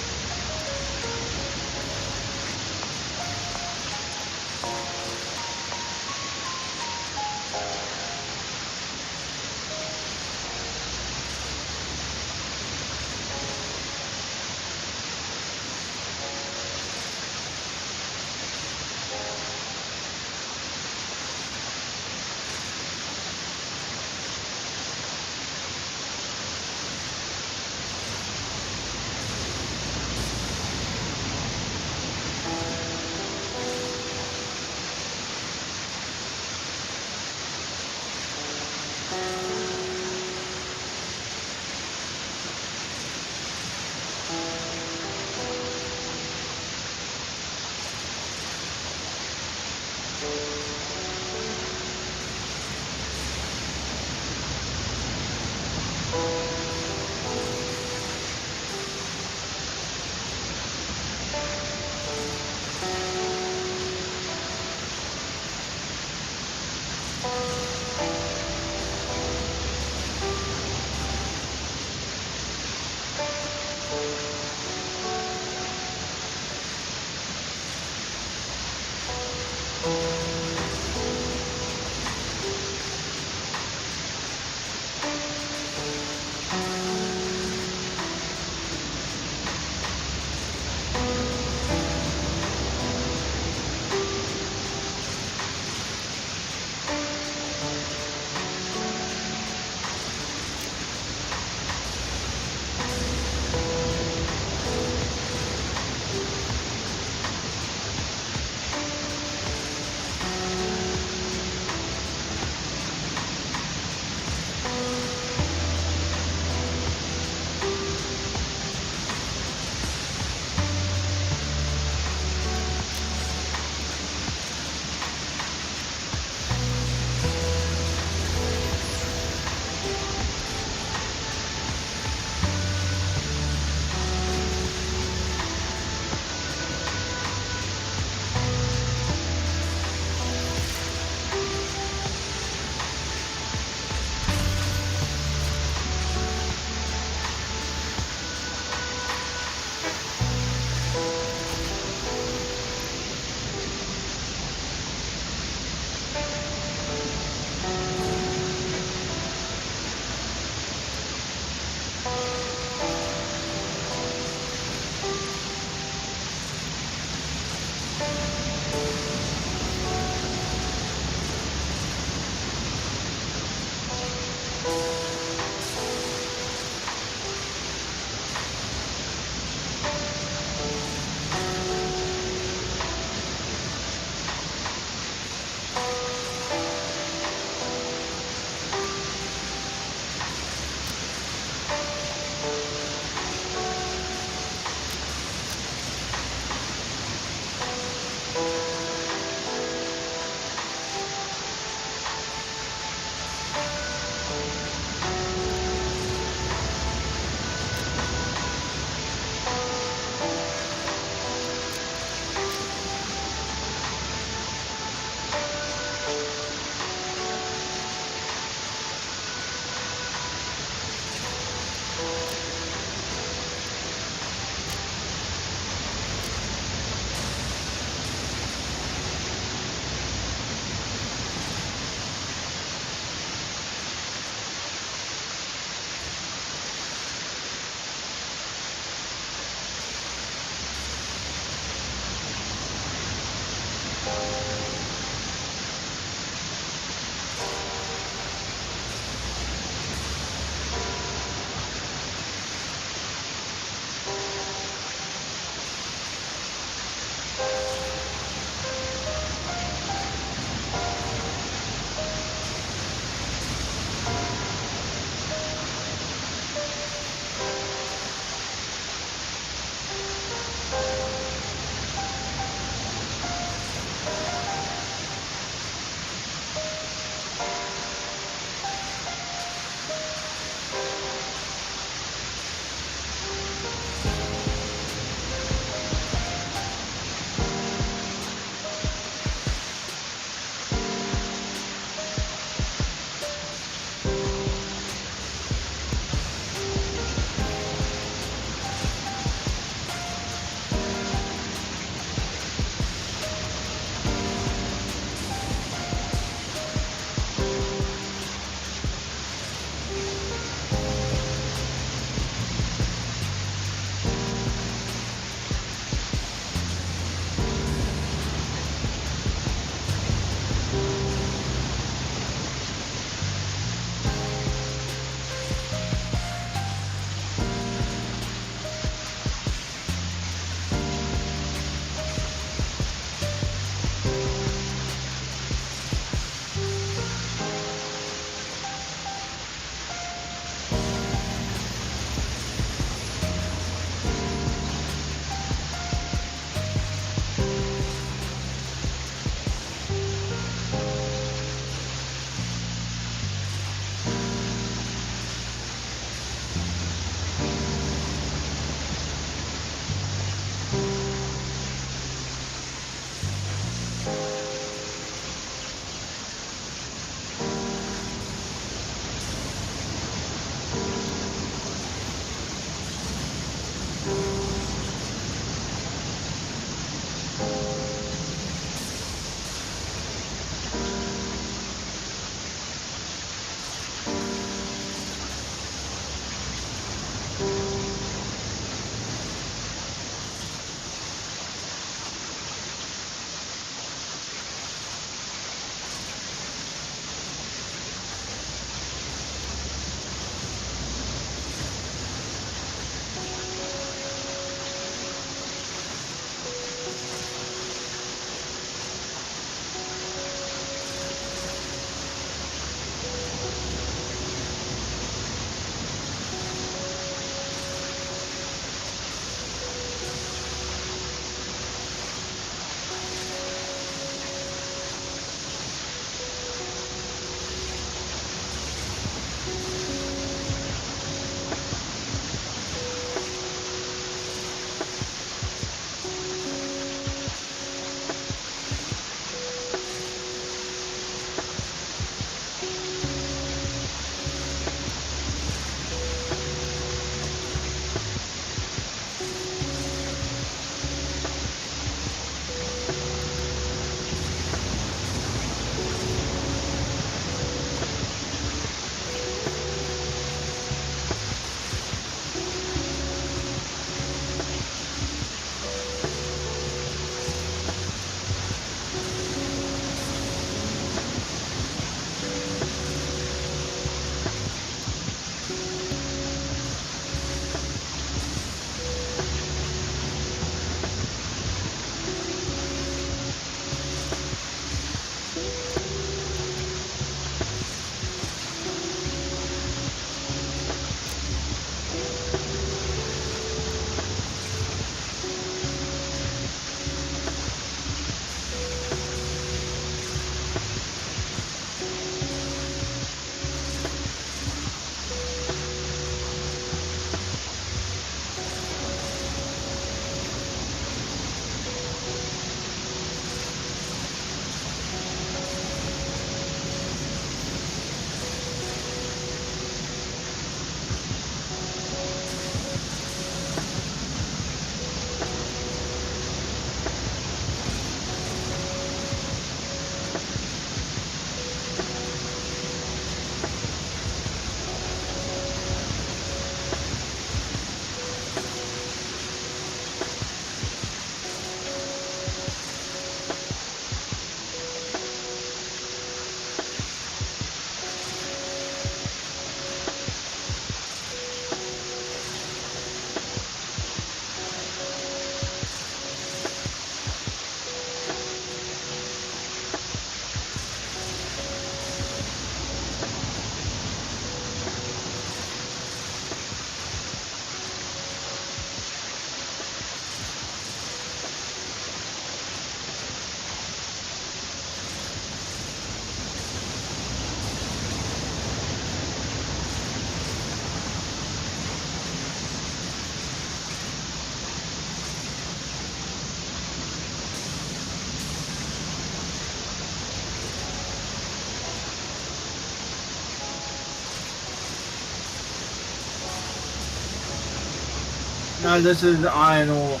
No, this is iron ore.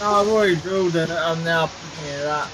No, I've already drilled it. I'm now picking it up.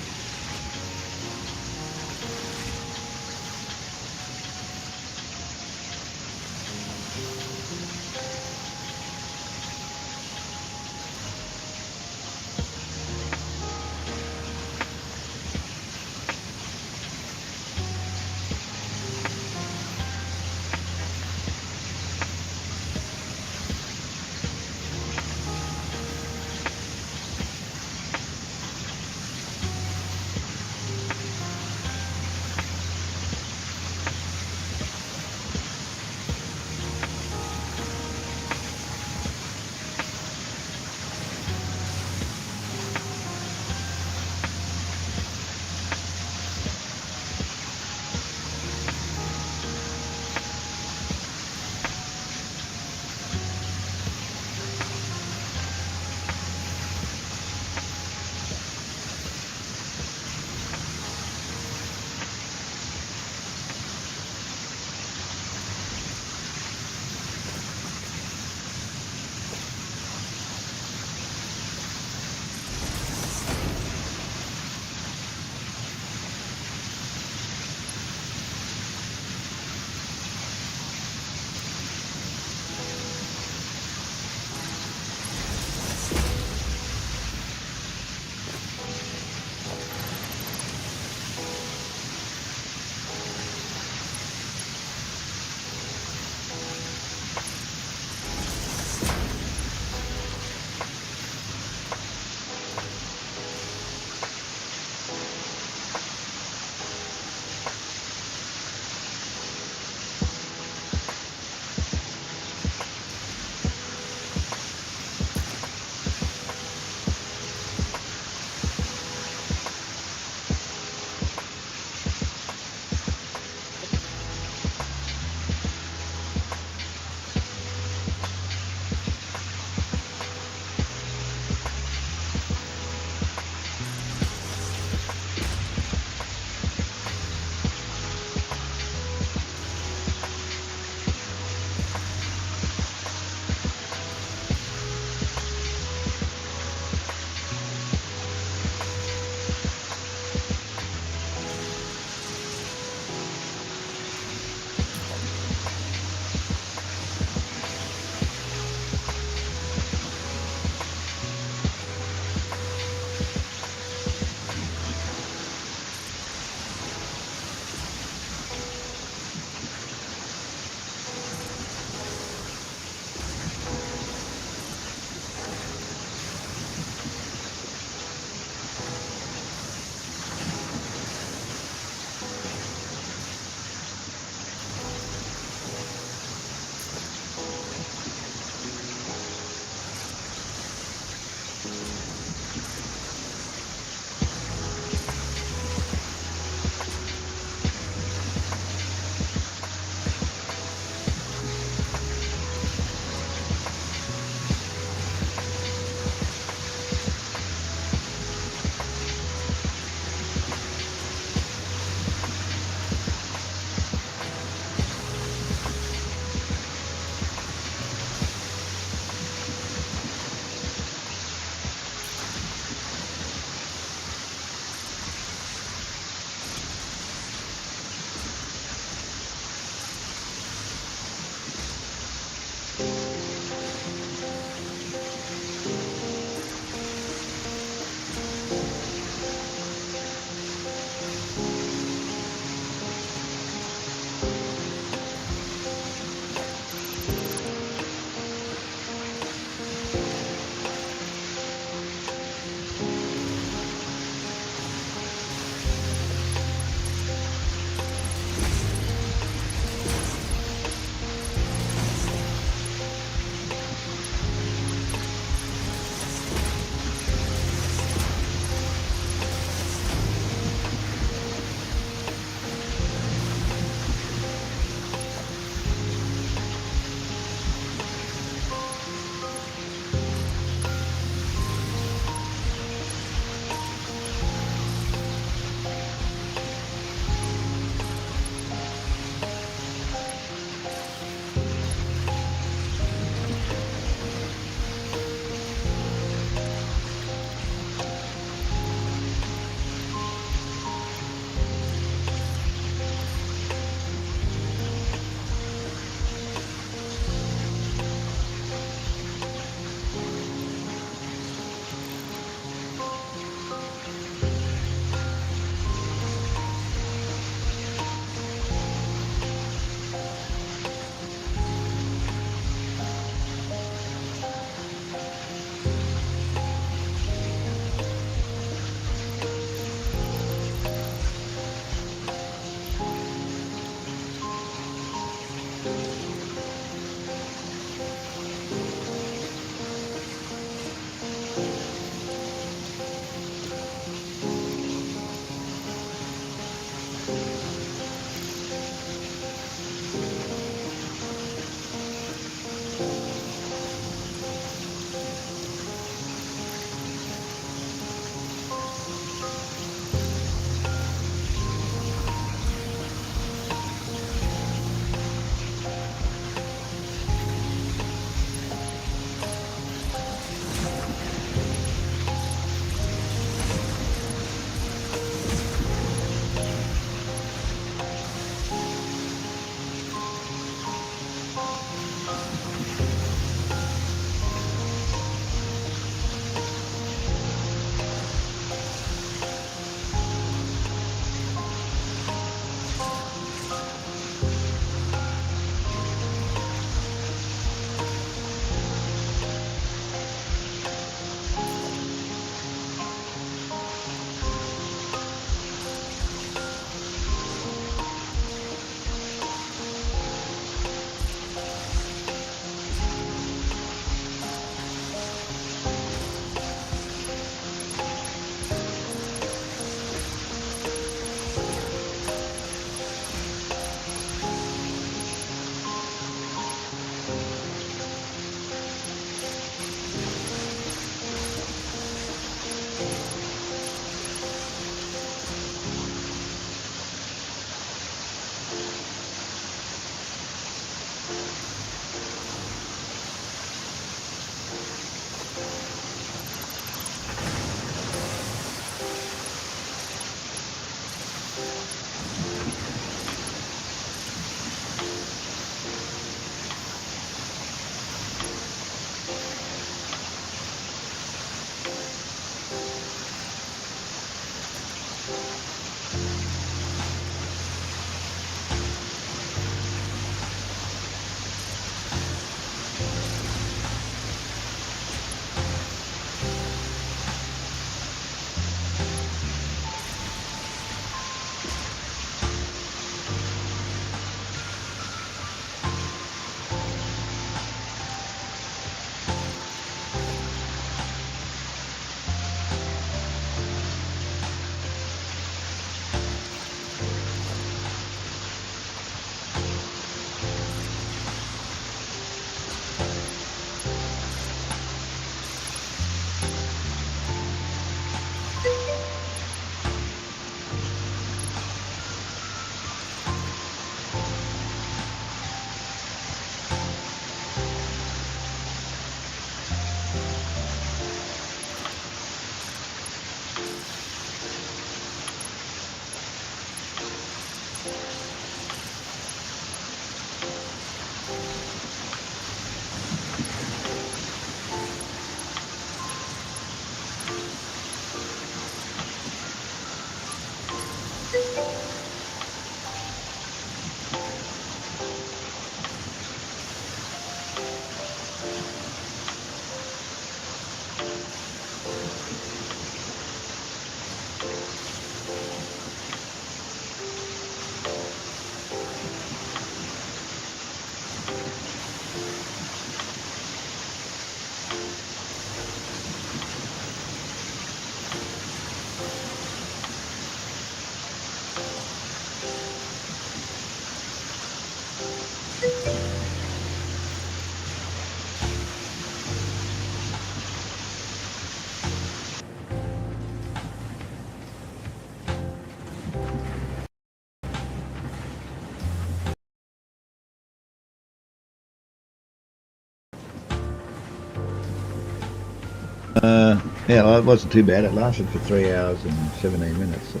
Yeah, well, it wasn't too bad. It lasted for 3 hours and 17 minutes. So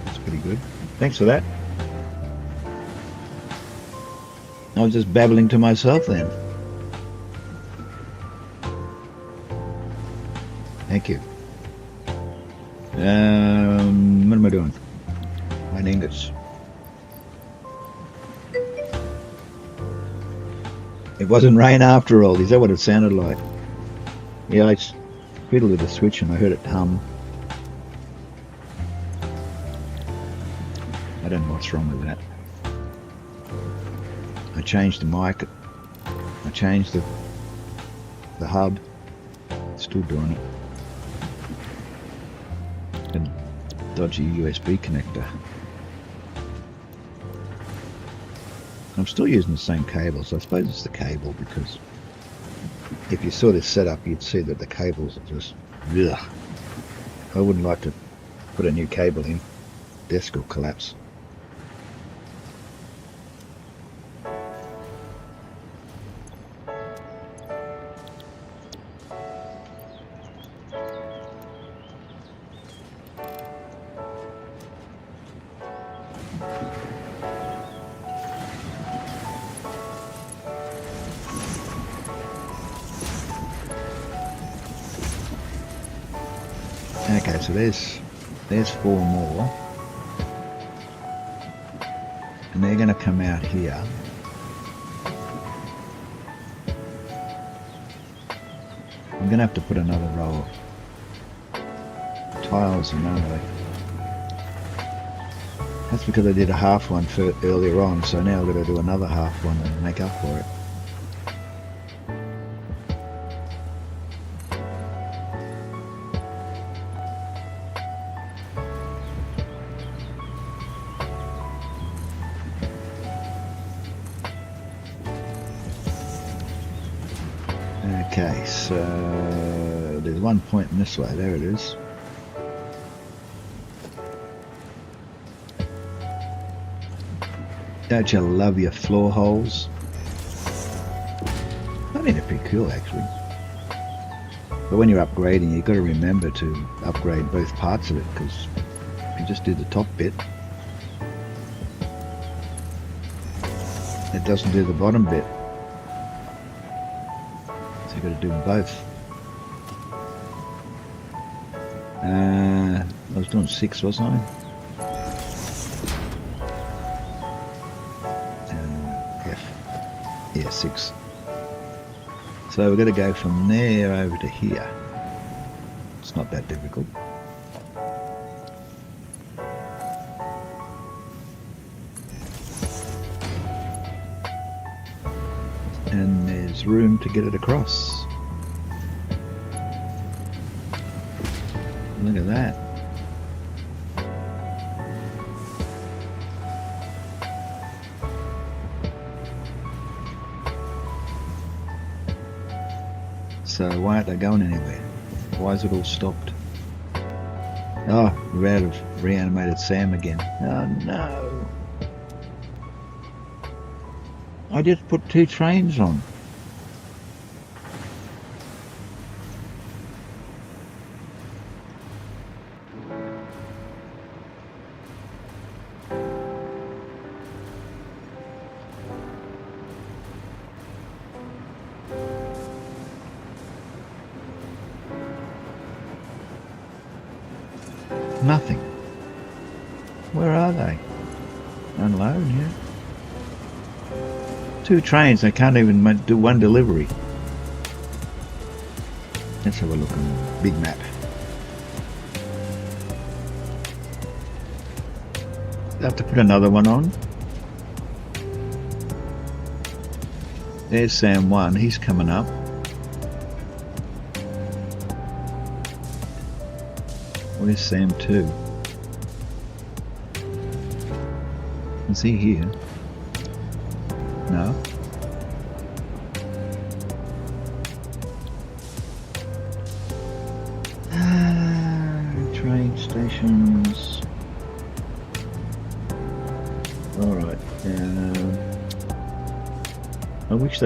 that's pretty good. Thanks for that. I was just babbling to myself then. Thank you. What am I doing? Mine ingots. It wasn't rain after all. Is that what it sounded like? Yeah, I fiddled with the switch and I heard it hum. I don't know what's wrong with that. I changed the mic. I changed the hub. It's still doing it. And dodgy USB connector. I'm still using the same cable, so I suppose it's the cable, because if you saw this setup, you'd see that the cables are just, ugh. I wouldn't like to put a new cable in. Desk will collapse. Okay, so there's 4 more, and they're going to come out here. I'm going to have to put another row of tiles in, aren't I? That's because I did a half one earlier on, so now I've got to do another half one and make up for it. Okay, so there's one pointing this way. There it is. Don't you love your floor holes? I mean, they're pretty cool actually. But when you're upgrading, you've got to remember to upgrade both parts of it, because if you just do the top bit, it doesn't do the bottom bit. You've got to do them both. I was doing 6, wasn't I? Yeah, 6. So we're going to go from there over to here. It's not that difficult. And there's room to get it across. Look at that. So why aren't they going anywhere? Why is it all stopped? Oh, we're out of reanimated Sam again. Oh no. I just put 2 trains on. Nothing. Where are they? Unload, yeah. 2 trains, they can't even do 1 delivery. Let's have a look on the big map. I have to put another one on. There's Sam 1, he's coming up. Where's Sam 2? Is he here? No. Train stations. All right. I wish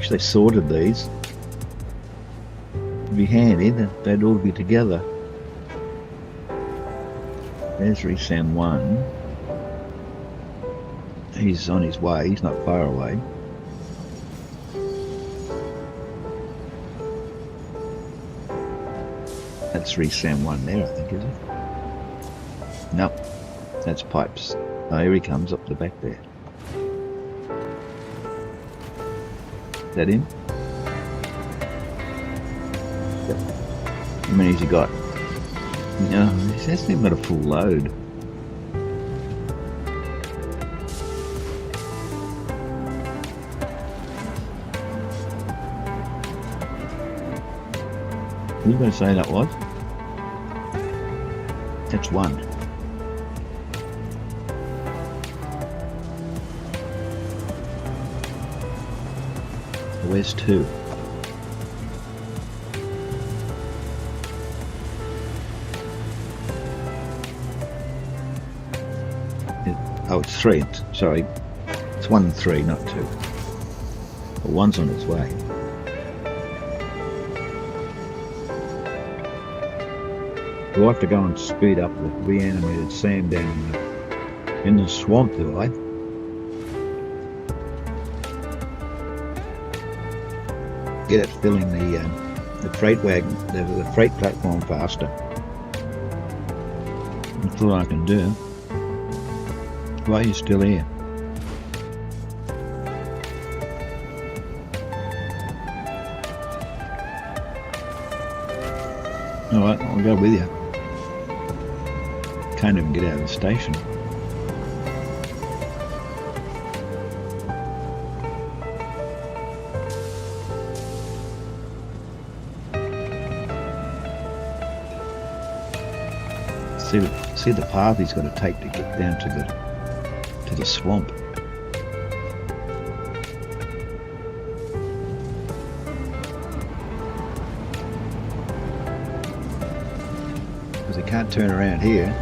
they sorted these. It'd be handy that they'd all be together. There's Resam 1. He's on his way, he's not far away. That's Resam 1 there, I think, is it? Nope, that's Pipes. Oh, here he comes up the back there. Is that him? Yep. How many has he got? No, he hasn't even got a full load. Who was going to say that was? That's one. Where's two? Oh, it's three. Sorry. It's 1 and 3, not 2. But one's on its way. We'll have to go and speed up the reanimated Sam down in the swamp, do I? Get it filling the freight wagon, the freight platform faster. That's all I can do. Why are you still here? Alright, I'll go with you. Can't even get out of the station. See the path he's got to take to get down to the swamp. Because he can't turn around here.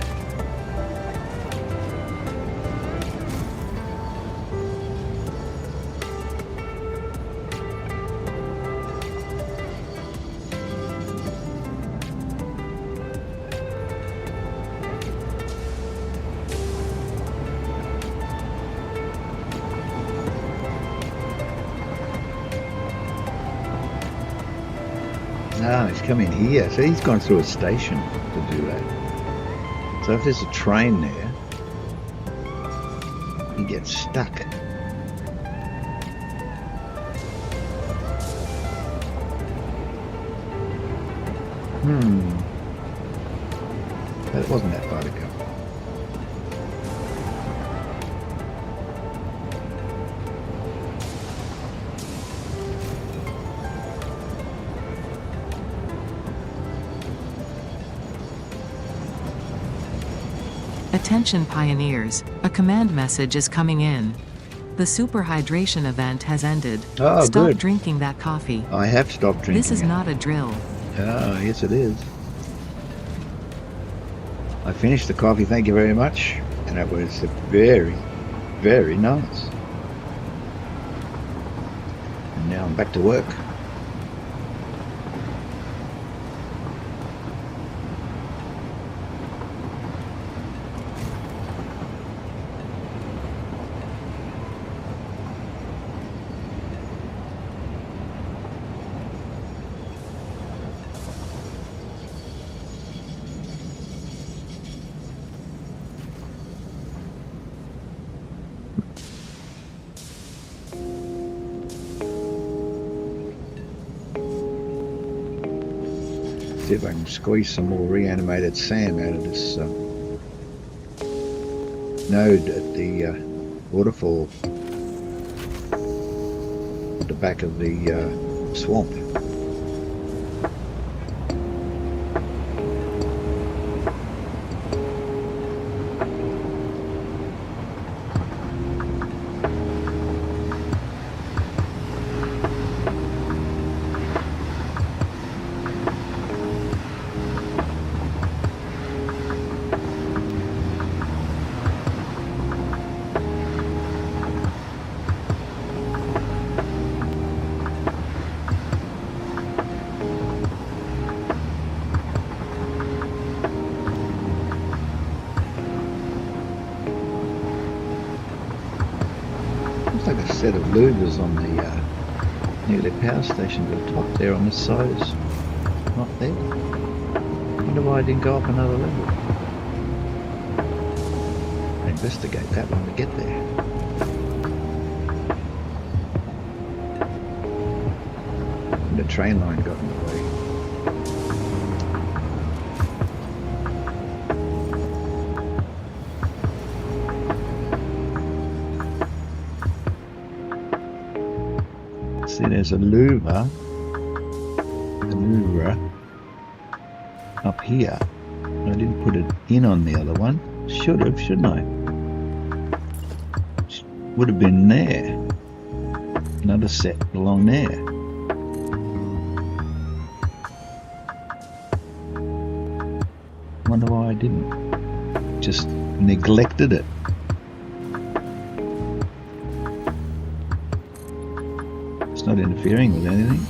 No, he's come in here. So he's gone through a station to do that. So if there's a train there, he gets stuck. But it wasn't that far to go. Attention pioneers, a command message is coming in. The superhydration event has ended. Oh, Stop good. drinking that coffee. I have stopped drinking. This is it. not a drill. Oh, yes it is. I finished the coffee, thank you very much. And it was very, very nice. And now I'm back to work. See if I can squeeze some more reanimated Sam out of this node at the waterfall at the back of the swamp. like a set of louvers on the nuclear power station, but the top there on this side is not there. Wonder why I didn't go up another level. Investigate that when we get there. And the train line got in the way. See, there's a louver up here. I didn't put it in on the other one. Should have, shouldn't I? Would have been there. Another set along there. Wonder why I didn't. Just neglected it. It's not interfering with anything.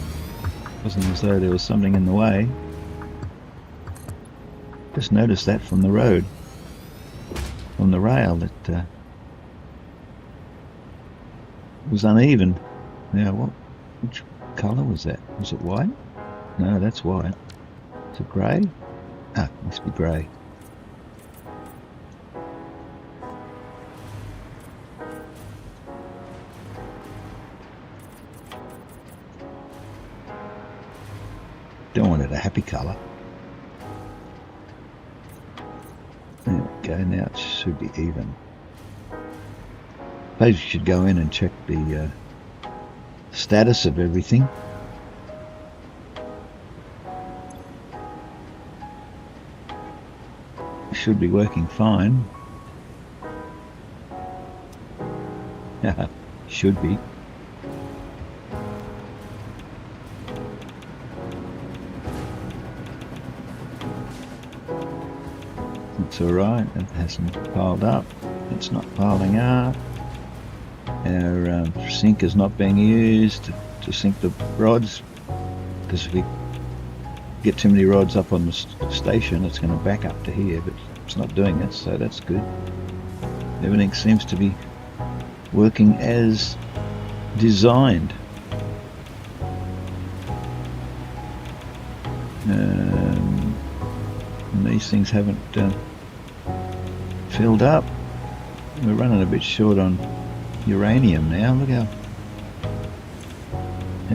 Wasn't as though there was something in the way. Just noticed that from the road, from the rail, that was uneven. Now, which colour was that? Was it white? No, that's white. Is it grey? Ah, it must be grey. Don't want it a happy colour. There we go, now it should be even. Suppose you should go in and check the status of everything. Should be working fine. Should be. It's alright, it hasn't piled up, it's not piling up. Our sink is not being used to sink the rods, because if we get too many rods up on the station, it's going to back up to here, but it's not doing it, so that's good. Everything seems to be working as designed. And these things haven't filled up. We're running a bit short on uranium now. Look how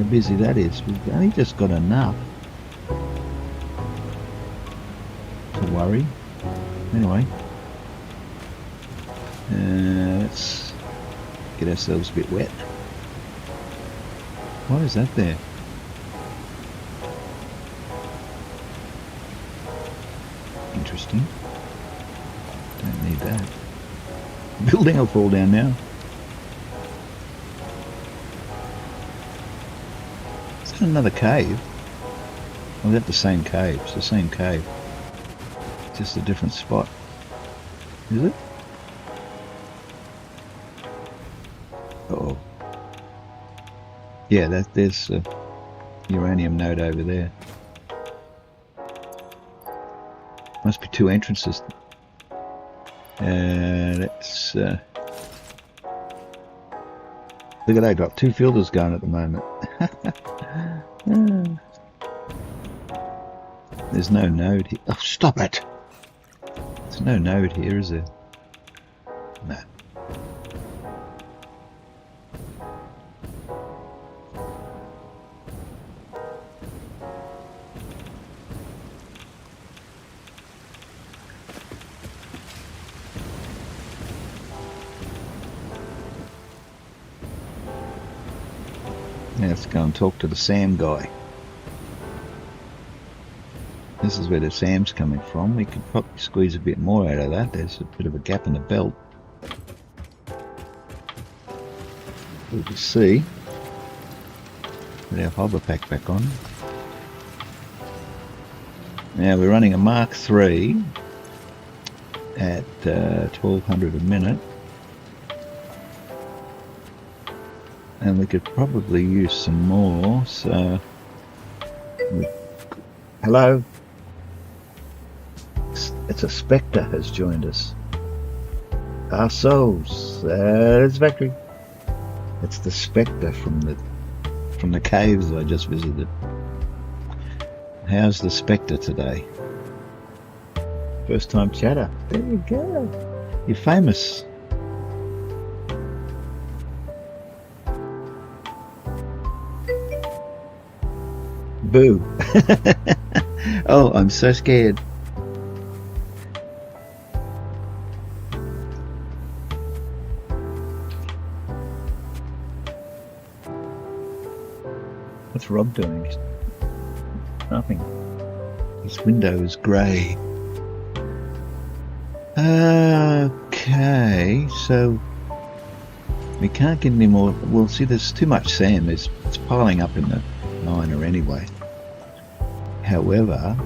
busy that is. We've only just got enough to worry. Anyway, let's get ourselves a bit wet. Why is that there? Interesting. Don't need that. The building will fall down now. Is that another cave? Or is that the same cave? It's the same cave. Just a different spot. Is it? Uh-oh. Yeah, there's a uranium node over there. Must be two entrances. Let's look at that, got two filters going at the moment. There's no node here. Oh, stop it! There's no node here, is there? No. Let's go and talk to the SAM guy. This is where the SAM's coming from. We could probably squeeze a bit more out of that. There's a bit of a gap in the belt. We'll just see. Put our hover pack back on. Now we're running a Mark III at 1200 a minute. And we could probably use some more, so... Hello? It's a Spectre has joined us. Our souls, Satisfactory. It's the spectre from the caves I just visited. How's the spectre today? First time chatter. There you go. You're famous. Boo. Oh, I'm so scared. What's Rob doing? Nothing. His window is grey. Okay, so we can't get any more. Well, see, there's too much sand. It's piling up in the miner anyway. However,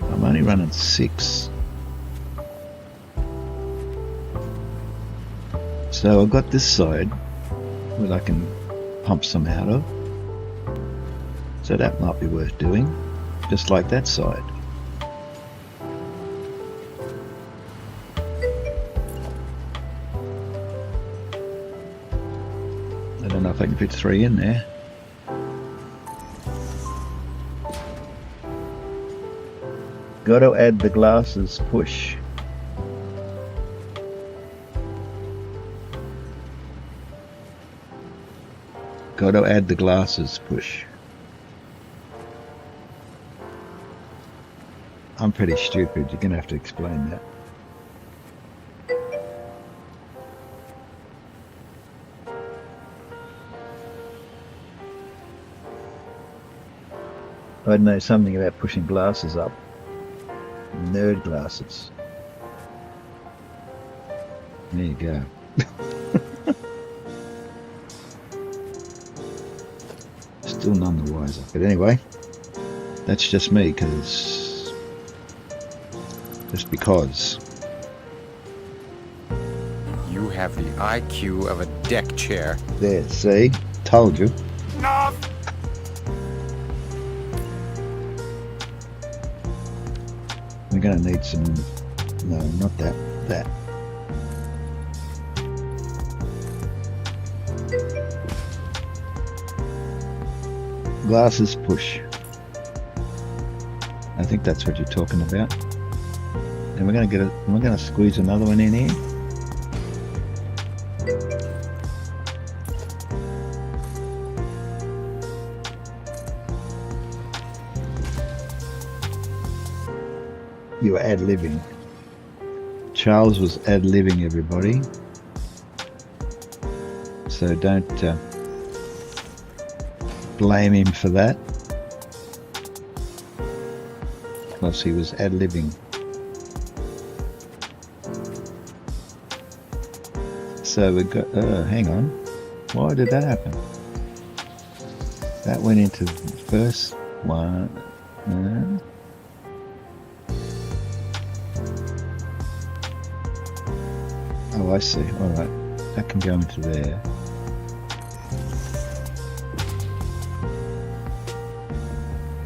I'm only running 6. So I've got this side that I can pump some out of. So that might be worth doing, just like that side. I don't know if I can fit 3 in there. Got to add the glasses push. Got to add the glasses push. I'm pretty stupid. You're gonna have to explain that. I know something about pushing glasses up. Nerd glasses. There you go. Still none the wiser. But anyway, that's just me, just because. You have the IQ of a deck chair. There, see? Told you. Enough! We're gonna need some... No, not that. That. Glasses push. I think that's what you're talking about. And we're gonna squeeze another one in here. You were ad-libbing. Charles was ad-libbing, everybody. So don't blame him for that. Plus he was ad-libbing. So we got, hang on. Why did that happen? That went into the first one. Oh, I see. Alright. That can go into there.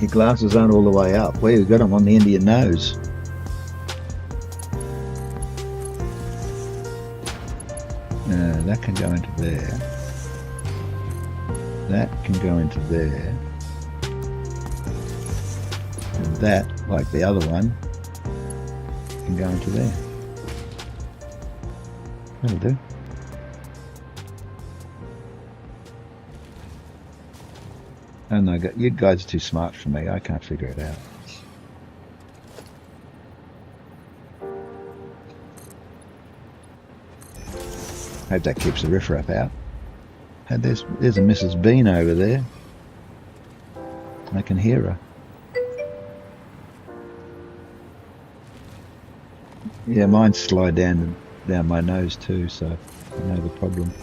Your glasses aren't all the way up. Well, you've got them on the end of your nose. That can go into there. That can go into there. And that, like the other one, can go into there. That'll do. Oh no, you guys are too smart for me. I can't figure it out. Hope that keeps the riffraff out. And there's a Mrs. Bean over there. I can hear her. Yeah, mine slide down my nose too, so I know the problem.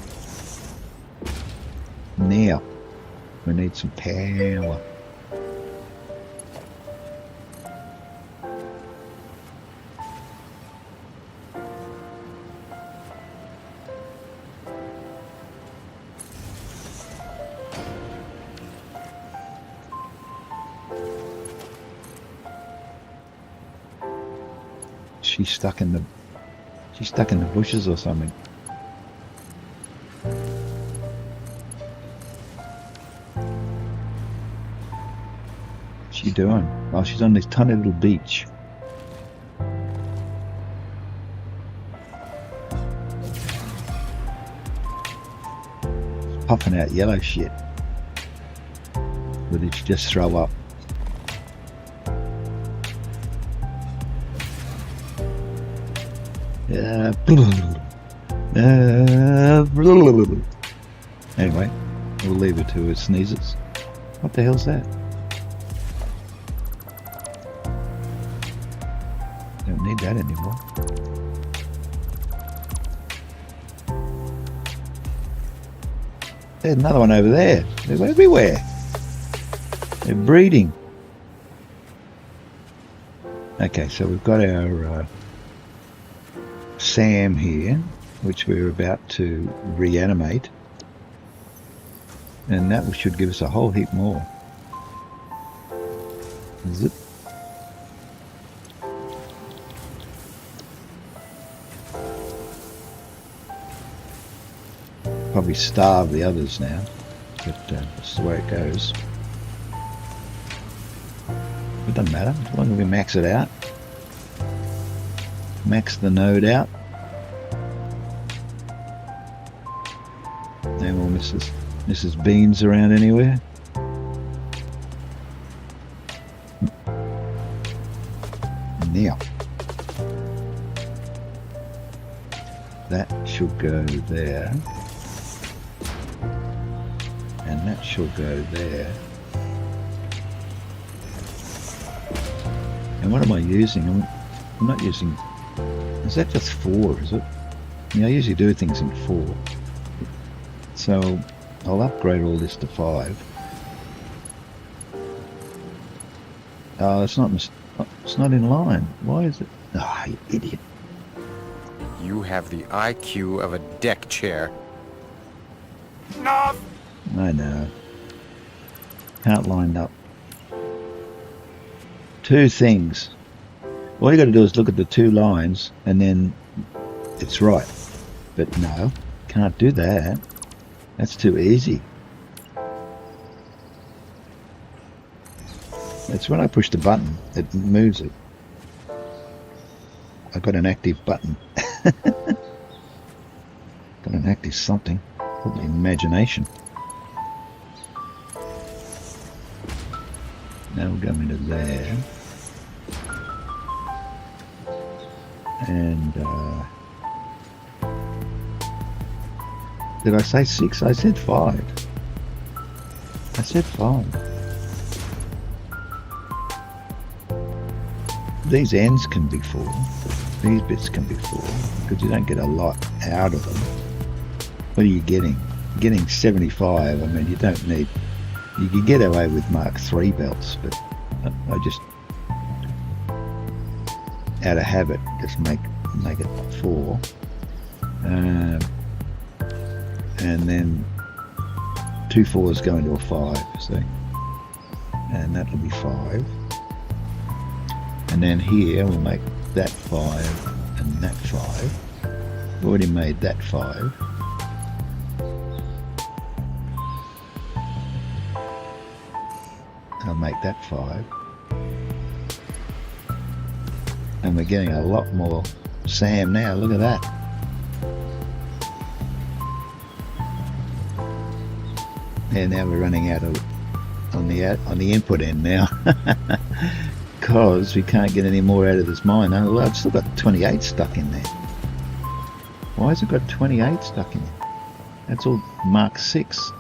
Now, we need some power. She's stuck in the bushes or something. doing? Oh, she's on this tiny little beach. Puffing out yellow shit. Or did she just throw up? Anyway, we'll leave her to her sneezes. What the hell's that? Don't need that anymore. There's another one over there. They're everywhere. They're breeding. Okay, so we've got our Sam here, which we're about to reanimate. And that should give us a whole heap more. Zip. Probably starve the others now, but that's the way it goes. It doesn't matter, as long as we max it out. Max the node out. No more Mrs. Beans around anywhere. Now, that should go there. And that should go there. And what am I using? I'm not using... Is that just 4, is it? Yeah, I usually do things in 4. So I'll upgrade all this to 5. Oh, it's not in line. Why is it? Ah, you idiot. You have the IQ of a deck chair. No. I know. Can't line up. 2 things. All you got to do is look at the 2 lines and then it's right. But no, can't do that. That's too easy. It's when I push the button, it moves it. I've got an active button. Got an active something. Probably imagination. Now we'll go into there. And did I say 6? I said 5. I said 5. These ends can be 4. These bits can be 4 because you don't get a lot out of them. What are you getting? You're getting 75. I mean, you don't need... You can get away with Mark III belts, but I just, out of habit, just make it 4, and then 2 4s go into a 5. See, and that'll be 5. And then here we'll make that 5 and that 5. We've already made that 5. I'll make that 5. And we're getting a lot more Sam now. Look at that. Yeah, now we're running out of on the input end now, because we can't get any more out of this mine. Oh, well, I've still got 28 stuck in there. Why has it got 28 stuck in it? That's all Mark 6.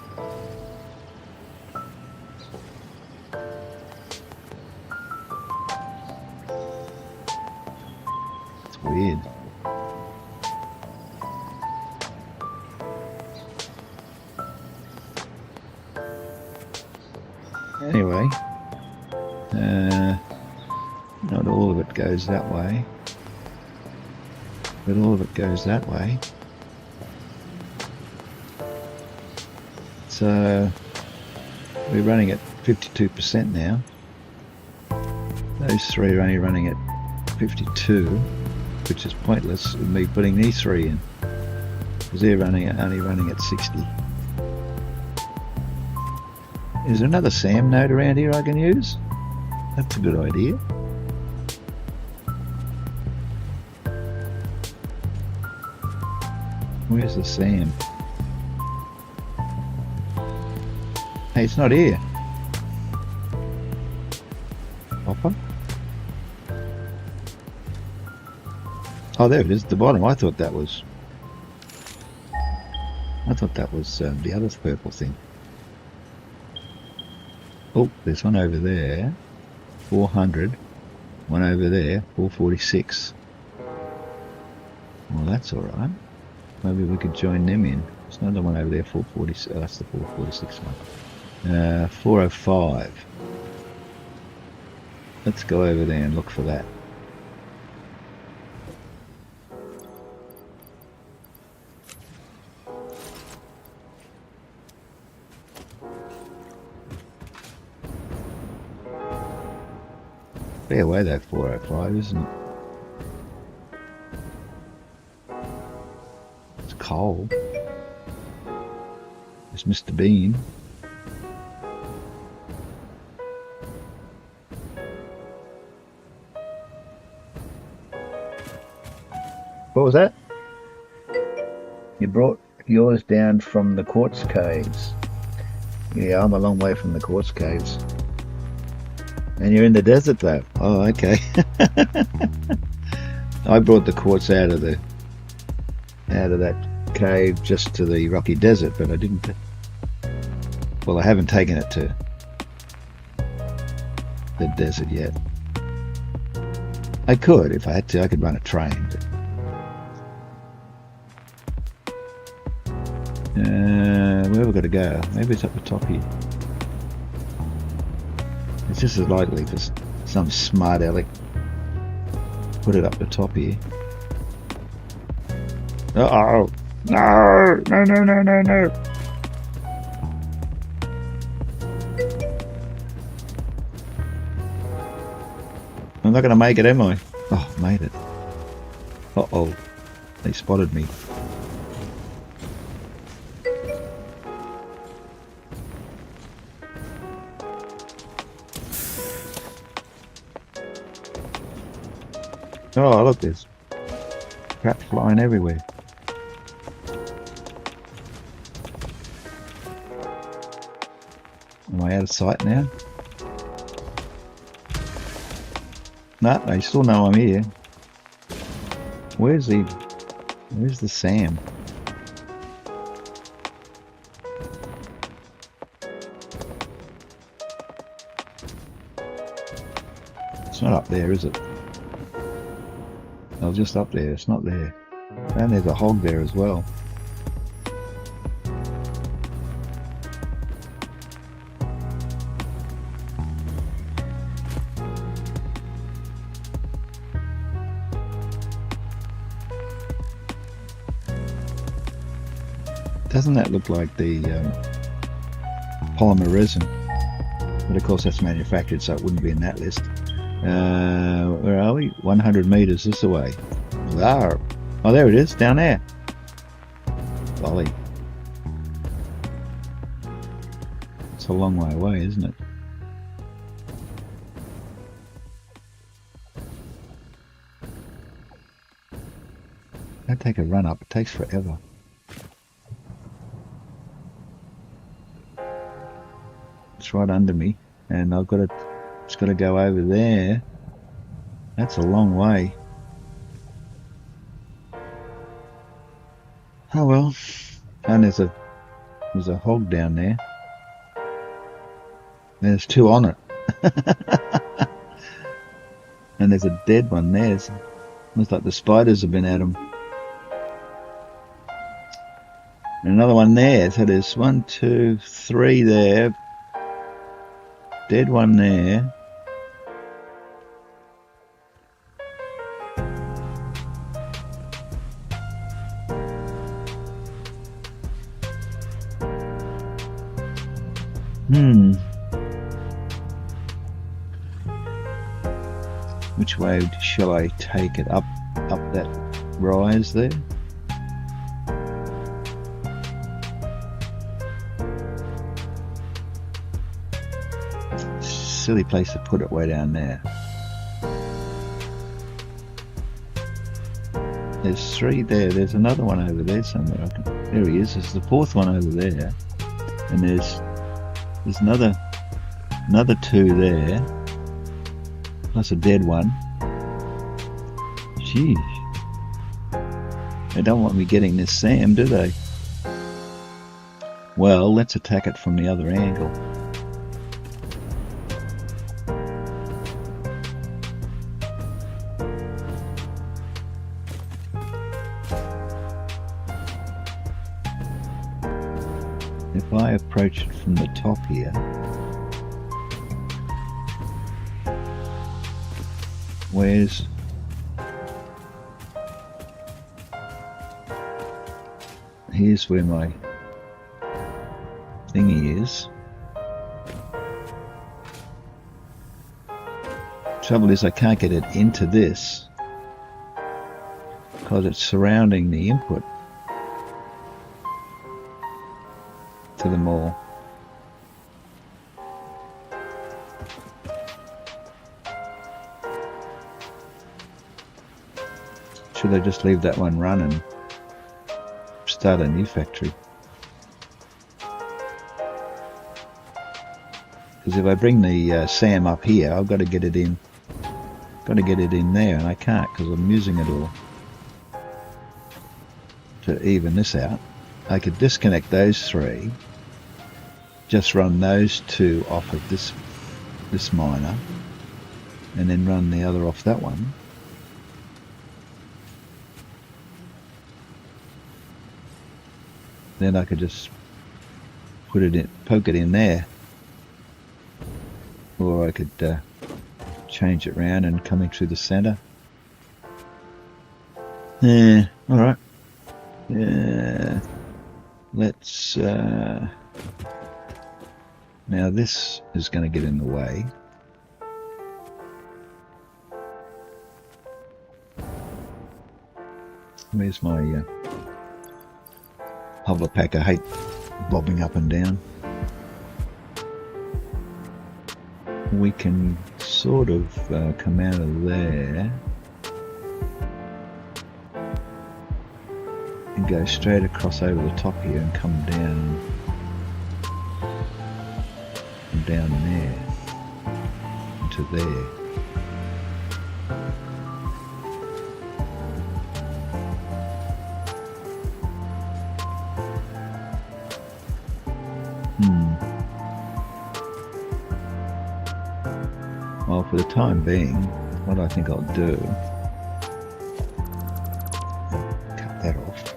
Weird. Anyway, not all of it goes that way, but all of it goes that way. So we're running at 52% now. Those 3 are only running at 52, which is pointless with me putting these 3 in, because they're only running at 60. Is there another SAM node around here I can use? That's a good idea. Where's the Sam? Hey, it's not here. Hopper? Oh, there it is at the bottom. I thought that was the other purple thing. Oh, there's one over there. 400. One over there. 446. Well, that's all right. Maybe we could join them in. There's another one over there. 446. Oh, that's the 446 one. 405. Let's go over there and look for that. Fair way that 405, isn't it? It's coal. It's Mr. Bean. What was that? You brought yours down from the quartz caves. Yeah, I'm a long way from the quartz caves. And you're in the desert though. Oh, okay. I brought the quartz out of that cave just to the rocky desert, but I didn't. Well, I haven't taken it to the desert yet. I could, if I had to. I could run a train. But where have we got to go? Maybe it's up the top here. It's just as likely for some smart aleck put it up the top here. Uh-oh! No! No, no, no, no, no! I'm not going to make it, am I? Oh, made it. Uh-oh. They spotted me. Oh, look, there's crap flying everywhere. Am I out of sight now? No, they still know I'm here. Where's the Sam? It's not up there, is it? I was just up there, it's not there. And there's a hog there as well. Doesn't that look like the polymer resin? But of course that's manufactured, so it wouldn't be in that list. Where are we? 100 meters this away. Wow. Oh, there it is, down there. Golly. It's a long way away, isn't it? Don't take a run up, it takes forever. It's right under me, and it's got to go over there. That's a long way. Oh well. And there's a hog down there. There's two on it. And there's a dead one there. Looks like the spiders have been at them. And another one there. So there's 1, 2, 3 there. Dead one there. Which way shall I take it? Up that rise there? silly place to put it way down there. There's 3 there. There's another one over there somewhere. There he is. There's the 4th one over there, and there's another 2 there, plus a dead one. Jeez, they don't want me getting this Sam, do they? Well, let's attack it from the other angle. If I approach it from the top here, here's where my thingy is. Trouble is I can't get it into this because it's surrounding the input to them all. Should I just leave that one run and start a new factory? Because if I bring the SAM up here, I've got to get it in. Got to get it in there, and I can't because I'm using it all to even this out. I could disconnect those 3, just run those 2 off of this miner, and then run the other off that one. Then I could just put it in, poke it in there, or I could change it round and coming through the center. Yeah, all right. Yeah, let's. Now this is going to get in the way. Where's my hover pack? I hate bobbing up and down. We can sort of come out of there and go straight across over the top here and come down and down there into there. Well, for the time being, what I think I'll do, cut that off.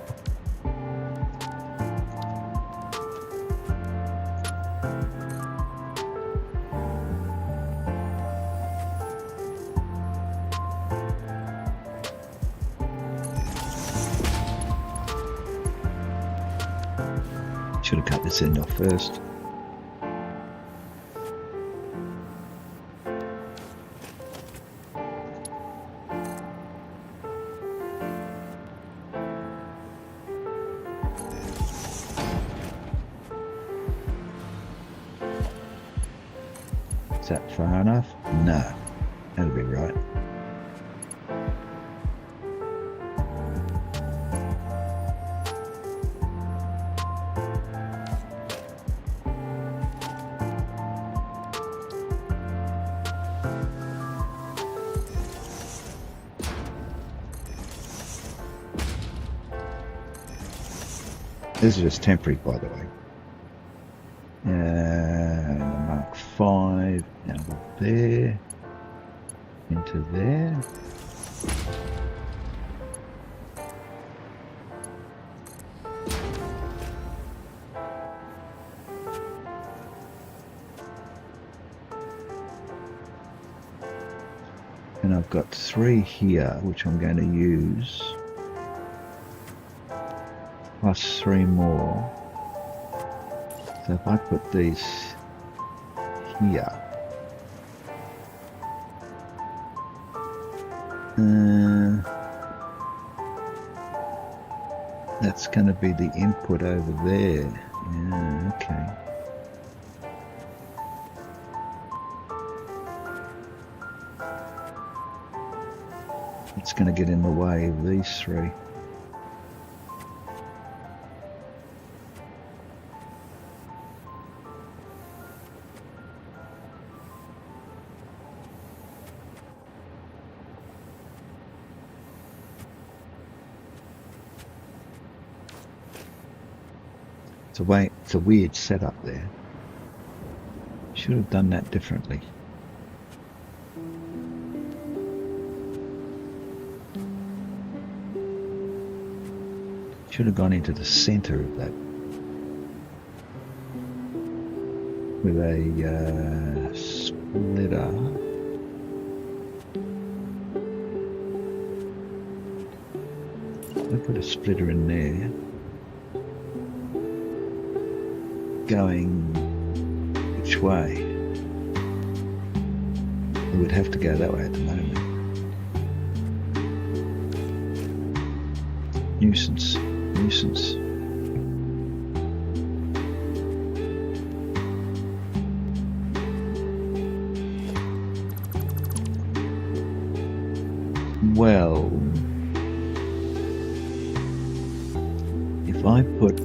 Should have cut this end off first. Is that far enough? No, that'll be right. This is just temporary, by the way. Mark 5, out of there, into there. And I've got 3 here, which I'm going to use, plus 3 more. So if I put these here, that's going to be the input over there. Yeah, okay. It's going to get in the way of these three. It's a weird setup there. Should have done that differently. Should have gone into the center of that with a splitter. I put a splitter in there, going which way? It would have to go that way at the moment. Nuisance. Well, if I put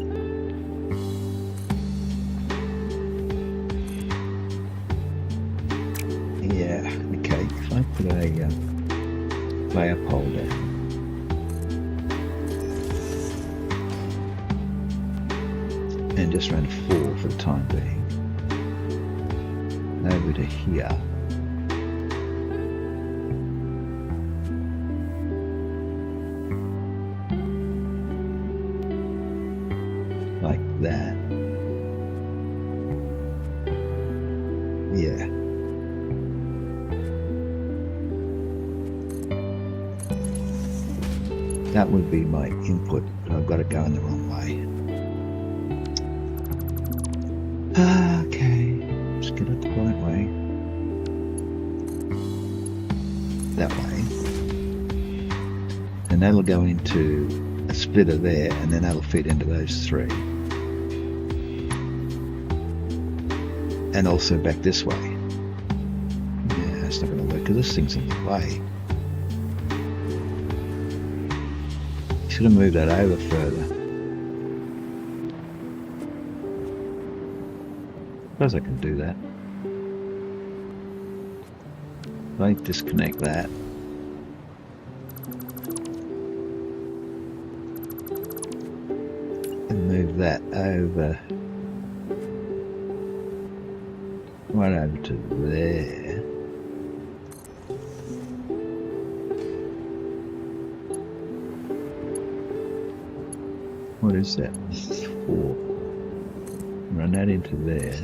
if I put a player pole down and just run 4 for the time being over to here, like that, yeah. That would be my input, but I've got it going the wrong way. Okay, just get it the right way. That way. And that'll go into a splitter there, and then that'll fit into those 3. And also back this way. Yeah, it's not going to work because this thing's in the way. Should have moved that over further. Suppose I can do that. If I disconnect that. And move that over. Right over to there. What is that? 4. Run that into there.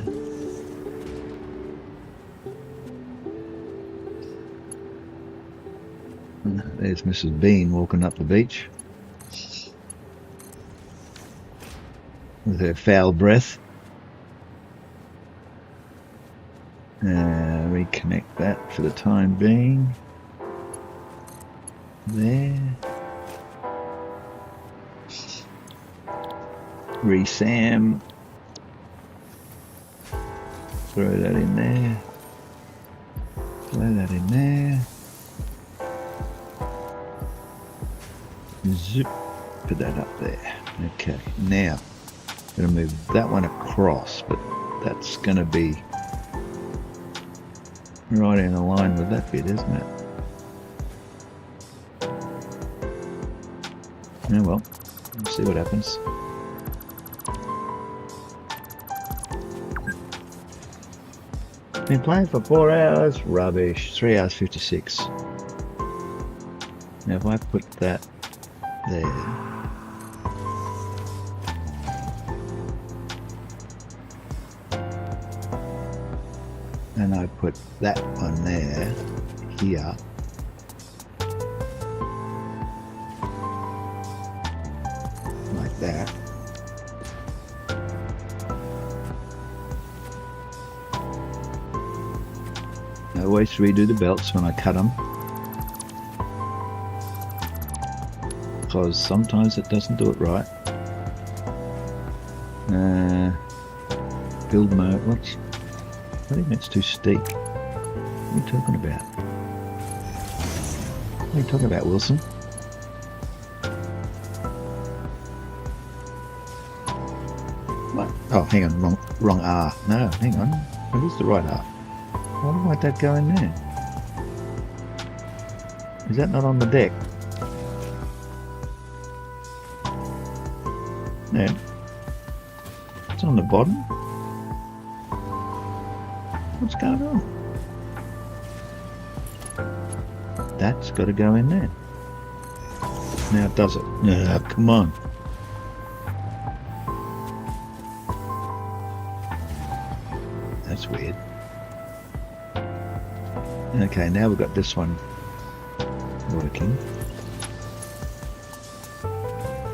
There's Mrs. Bean walking up the beach with her foul breath. Reconnect that for the time being. There. Re-Sam. Throw that in there. Throw that in there. Zip. Put that up there. Okay, now I'm going to move that one across, but that's going to be right in line with that bit, isn't it? Oh well, we'll see what happens. Been playing for 4 hours? Rubbish. 3 hours 56. Now if I put that there, and I put that one there, here, like that. I always redo the belts when I cut them, because sometimes it doesn't do it right. Build mode, what's... I think that's too steep. What are you talking about? are you talking about, Wilson? What? Oh, hang on, wrong R. No, hang on. It is the right R. Why might that go in there? Is that not on the deck? Yeah. It's on the bottom. What's going on? That's got to go in there. Now does it? No, come on. That's weird. Okay, now we've got this one working.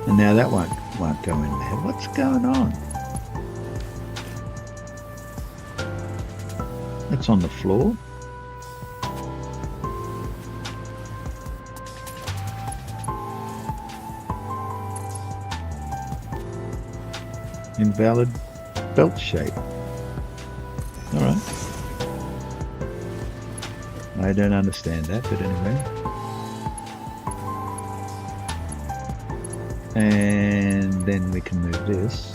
And now that one won't go in there. What's going on? That's on the floor. Invalid belt shape. Alright. I don't understand that, but anyway. And then we can move this.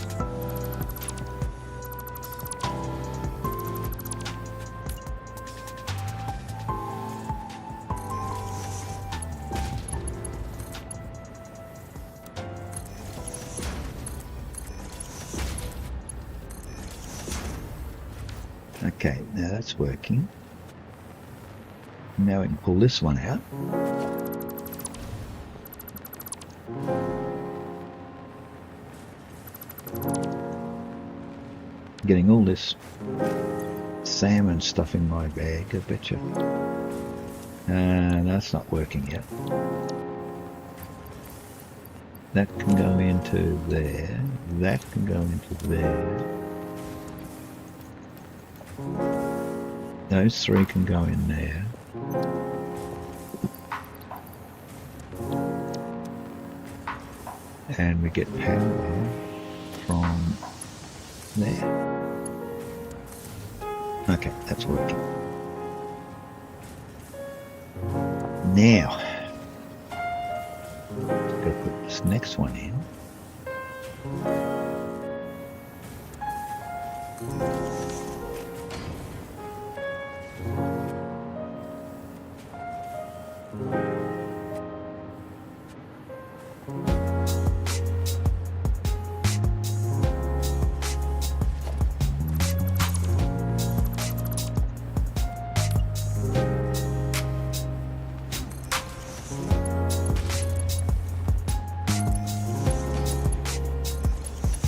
Okay, now that's working. Now we can pull this one out. Getting all this salmon stuff in my bag, I betcha. And that's not working yet. That can go into there. That can go into there. Those three can go in there. And we get power from there. Okay, that's working. Now, got to put this next one in.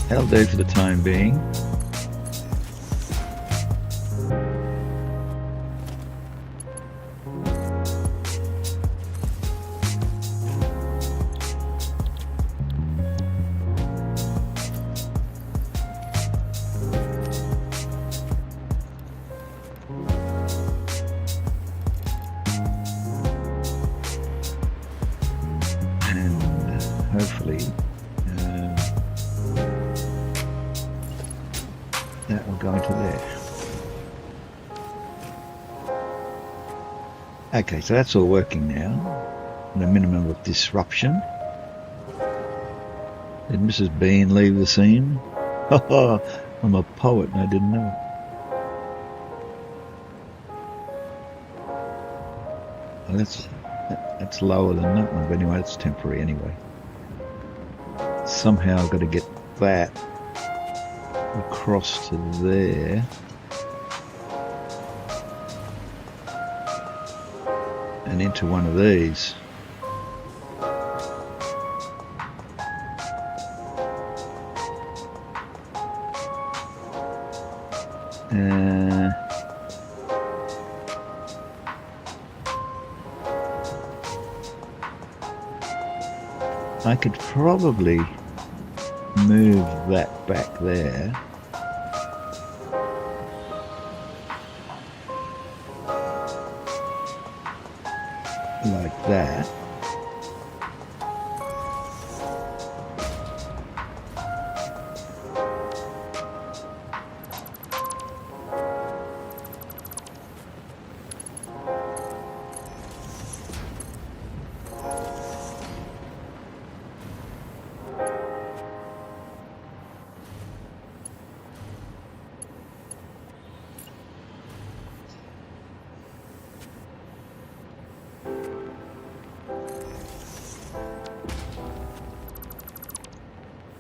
That'll do for the time being. And hopefully that will go into there. Okay, so that's all working now. The minimum of disruption. Did Mrs. Bean leave the scene? I'm a poet and I didn't know it. Well, that's lower than that one, but anyway, it's temporary anyway. Somehow I've got to get that across to there. And into one of these. I could probably move that back there. Like that.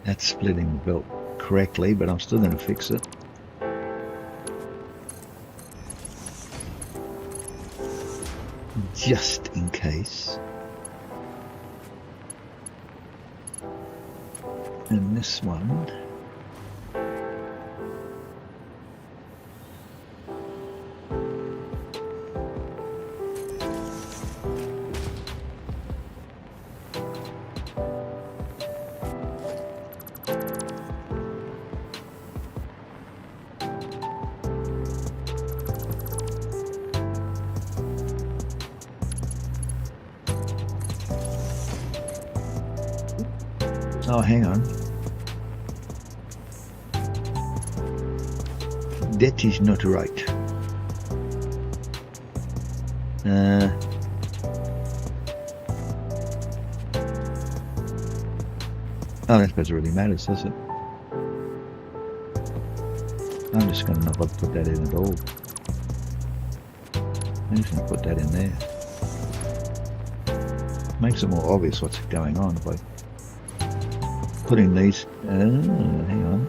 That's splitting the belt correctly, but I'm still going to fix it. Just in case. And this one. Oh, hang on. That is not right. Oh, that suppose it really matters, does it? I'm just going to not bother to put that in at all. I'm just going to put that in there. Makes it more obvious what's going on by putting these. Hang on.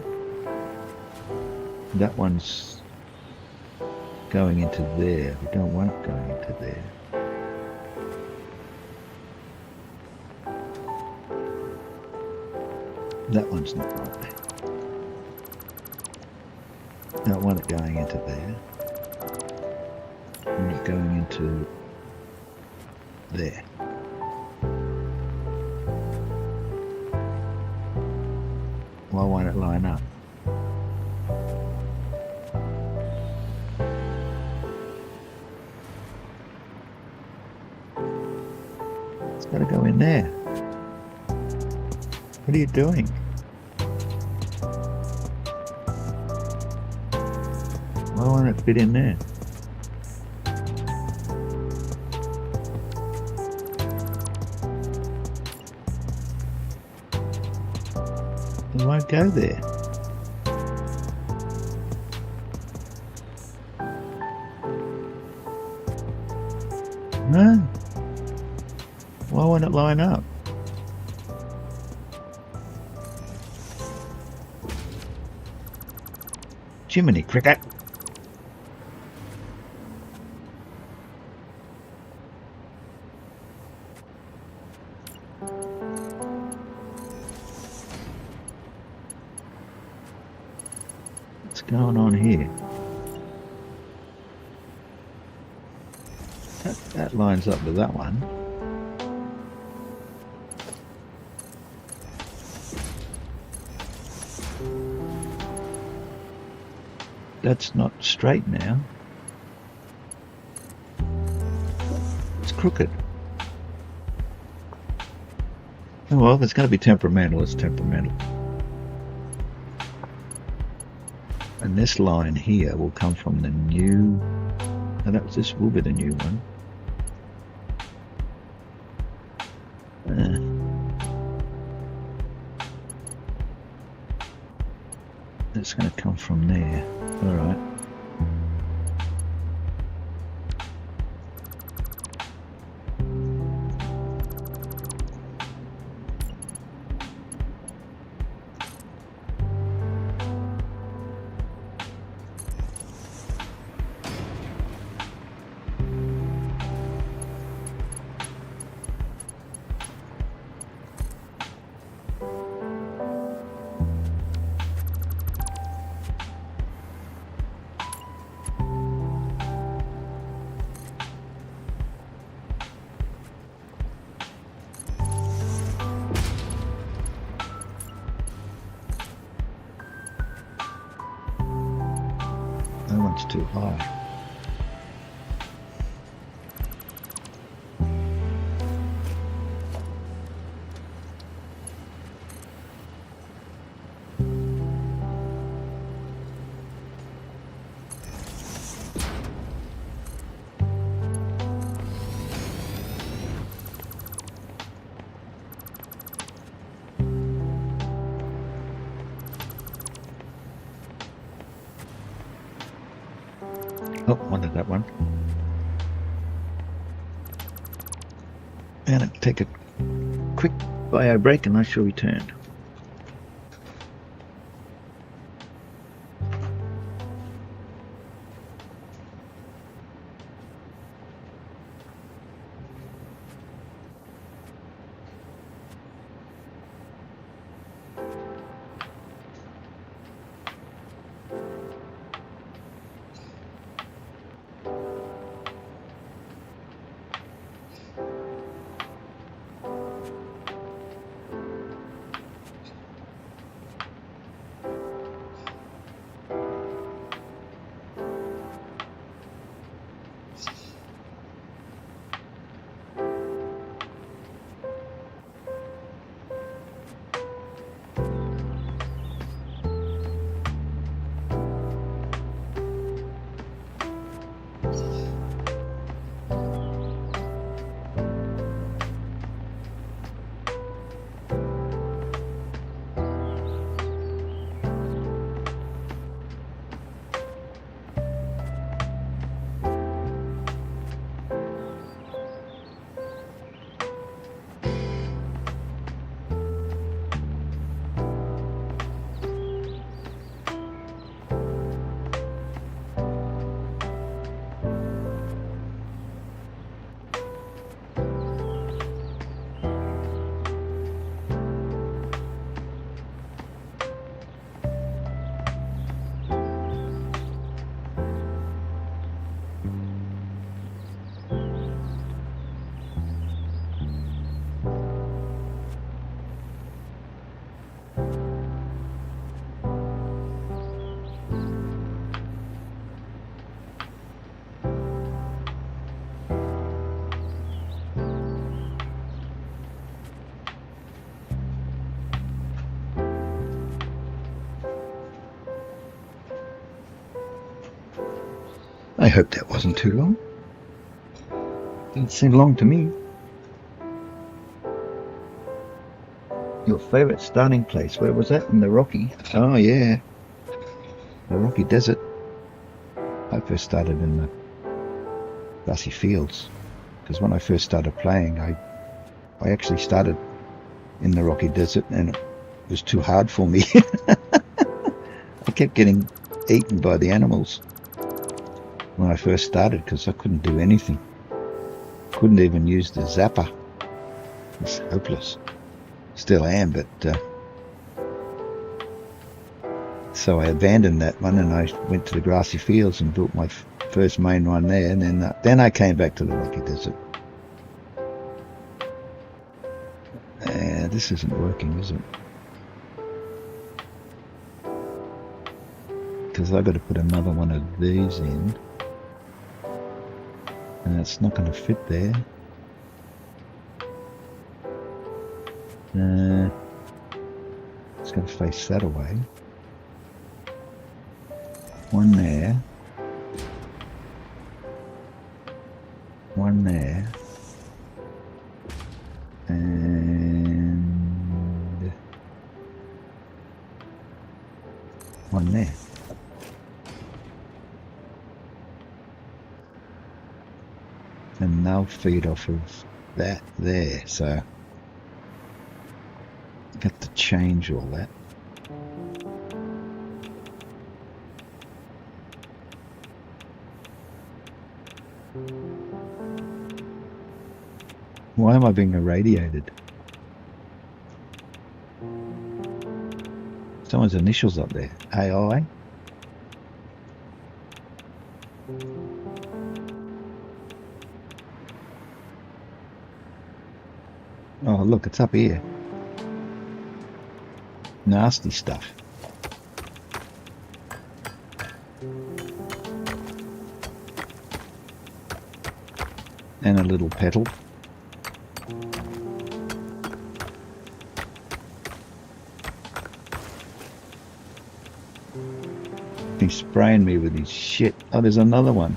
That one's going into there. We don't want it going into there. That one's not right. Don't want it going into there. And it going into there. Why won't it line up? It's got to go in there. What are you doing? Why won't it fit in there? It won't go there. No. Why won't it line up? Jiminy Cricket. What's going on here? That lines up with that one. That's not straight now. It's crooked. Oh well, it's going to be temperamental. It's temperamental. And this line here will come from the new. And this will be the new one. It's going to come from there. All right. That one's too high. Oh, wanted that one. And take a quick bio break and I shall return. I hope that wasn't too long. Didn't seem long to me. Your favourite starting place, where was that? In the Rocky? Oh yeah, the Rocky Desert. I first started in the grassy fields, because when I first started playing, I actually started in the Rocky Desert, and it was too hard for me. I kept getting eaten by the animals when I first started, because I couldn't do anything. Couldn't even use the zapper. It's hopeless. Still am, but so I abandoned that one, and I went to the grassy fields and built my first main one there, and then I came back to the Rocky Desert. This isn't working, is it? Because I've got to put another one of these in, and it's not going to fit there. It's going to face that away. One there. One there. And one there. And they'll feed off of that there, so got to change all that. Why am I being irradiated? Someone's initials up there. AI? Oh look, it's up here. Nasty stuff. And a little petal. He's spraying me with his shit. Oh, there's another one.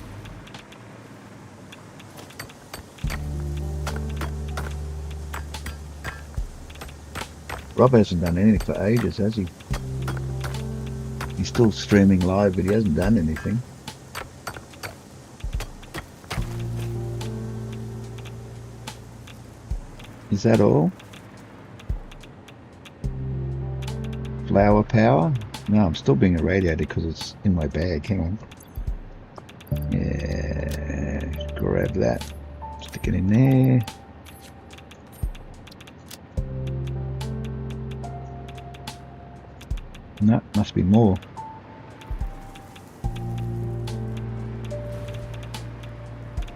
Rob hasn't done anything for ages, has he? He's still streaming live, but he hasn't done anything. Is that all? Flower power? No, I'm still being irradiated because it's in my bag. Hang on. Yeah, grab that. Stick it in there. No, must be more.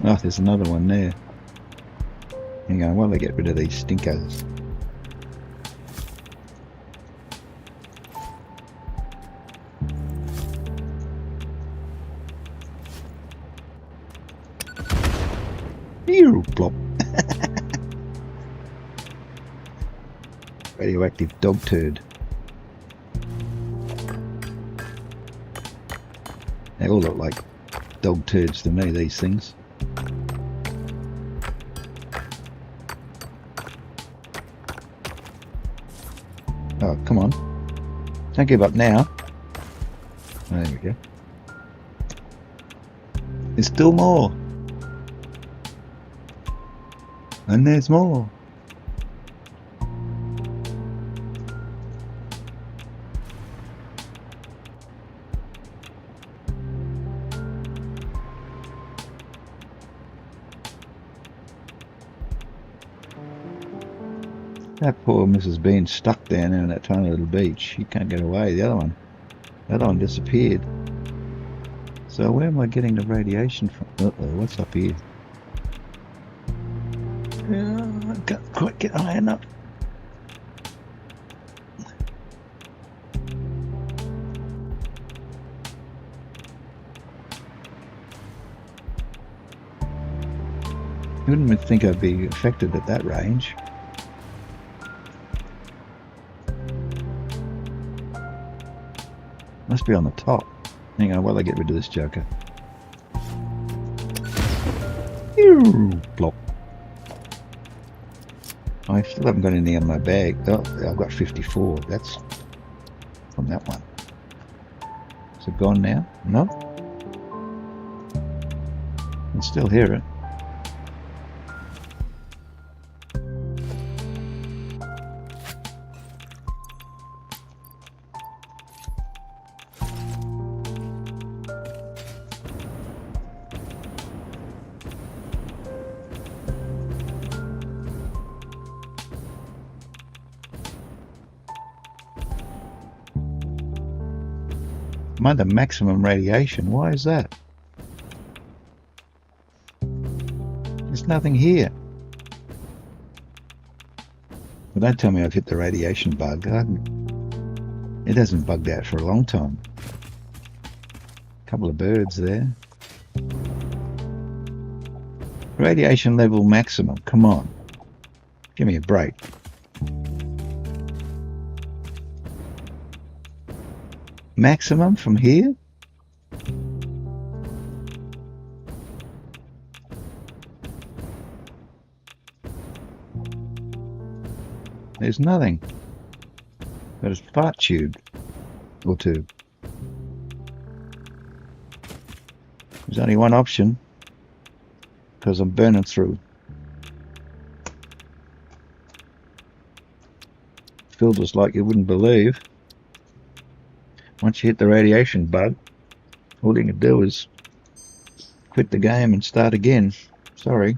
Oh, there's another one there. Hang on, while they get rid of these stinkers. Ew, plop. Radioactive dog turd. They all look like dog turds to me, these things. Oh, come on. Don't give up now. There we go. There's still more. And there's more. That poor Mrs. Bean's stuck down there in that tiny little beach. She can't get away. The other one disappeared. So where am I getting the radiation from? Uh-oh, what's up here? I can't quite get high enough. You wouldn't think I'd be affected at that range. Must be on the top. Hang on while I get rid of this joker. Plop. I still haven't got any on my bag. Oh, I've got 54. That's from that one. Is it gone now? No. I can still hear it. I'm under maximum radiation. Why is that? There's nothing here. Well, don't tell me I've hit the radiation bug. It hasn't bugged out for a long time. A couple of birds there. Radiation level maximum. Come on. Give me a break. Maximum from here? There's nothing. Got a fart tube or two. There's only one option because I'm burning through. Filters like you wouldn't believe. Once you hit the radiation bug, all you can do is quit the game and start again. Sorry.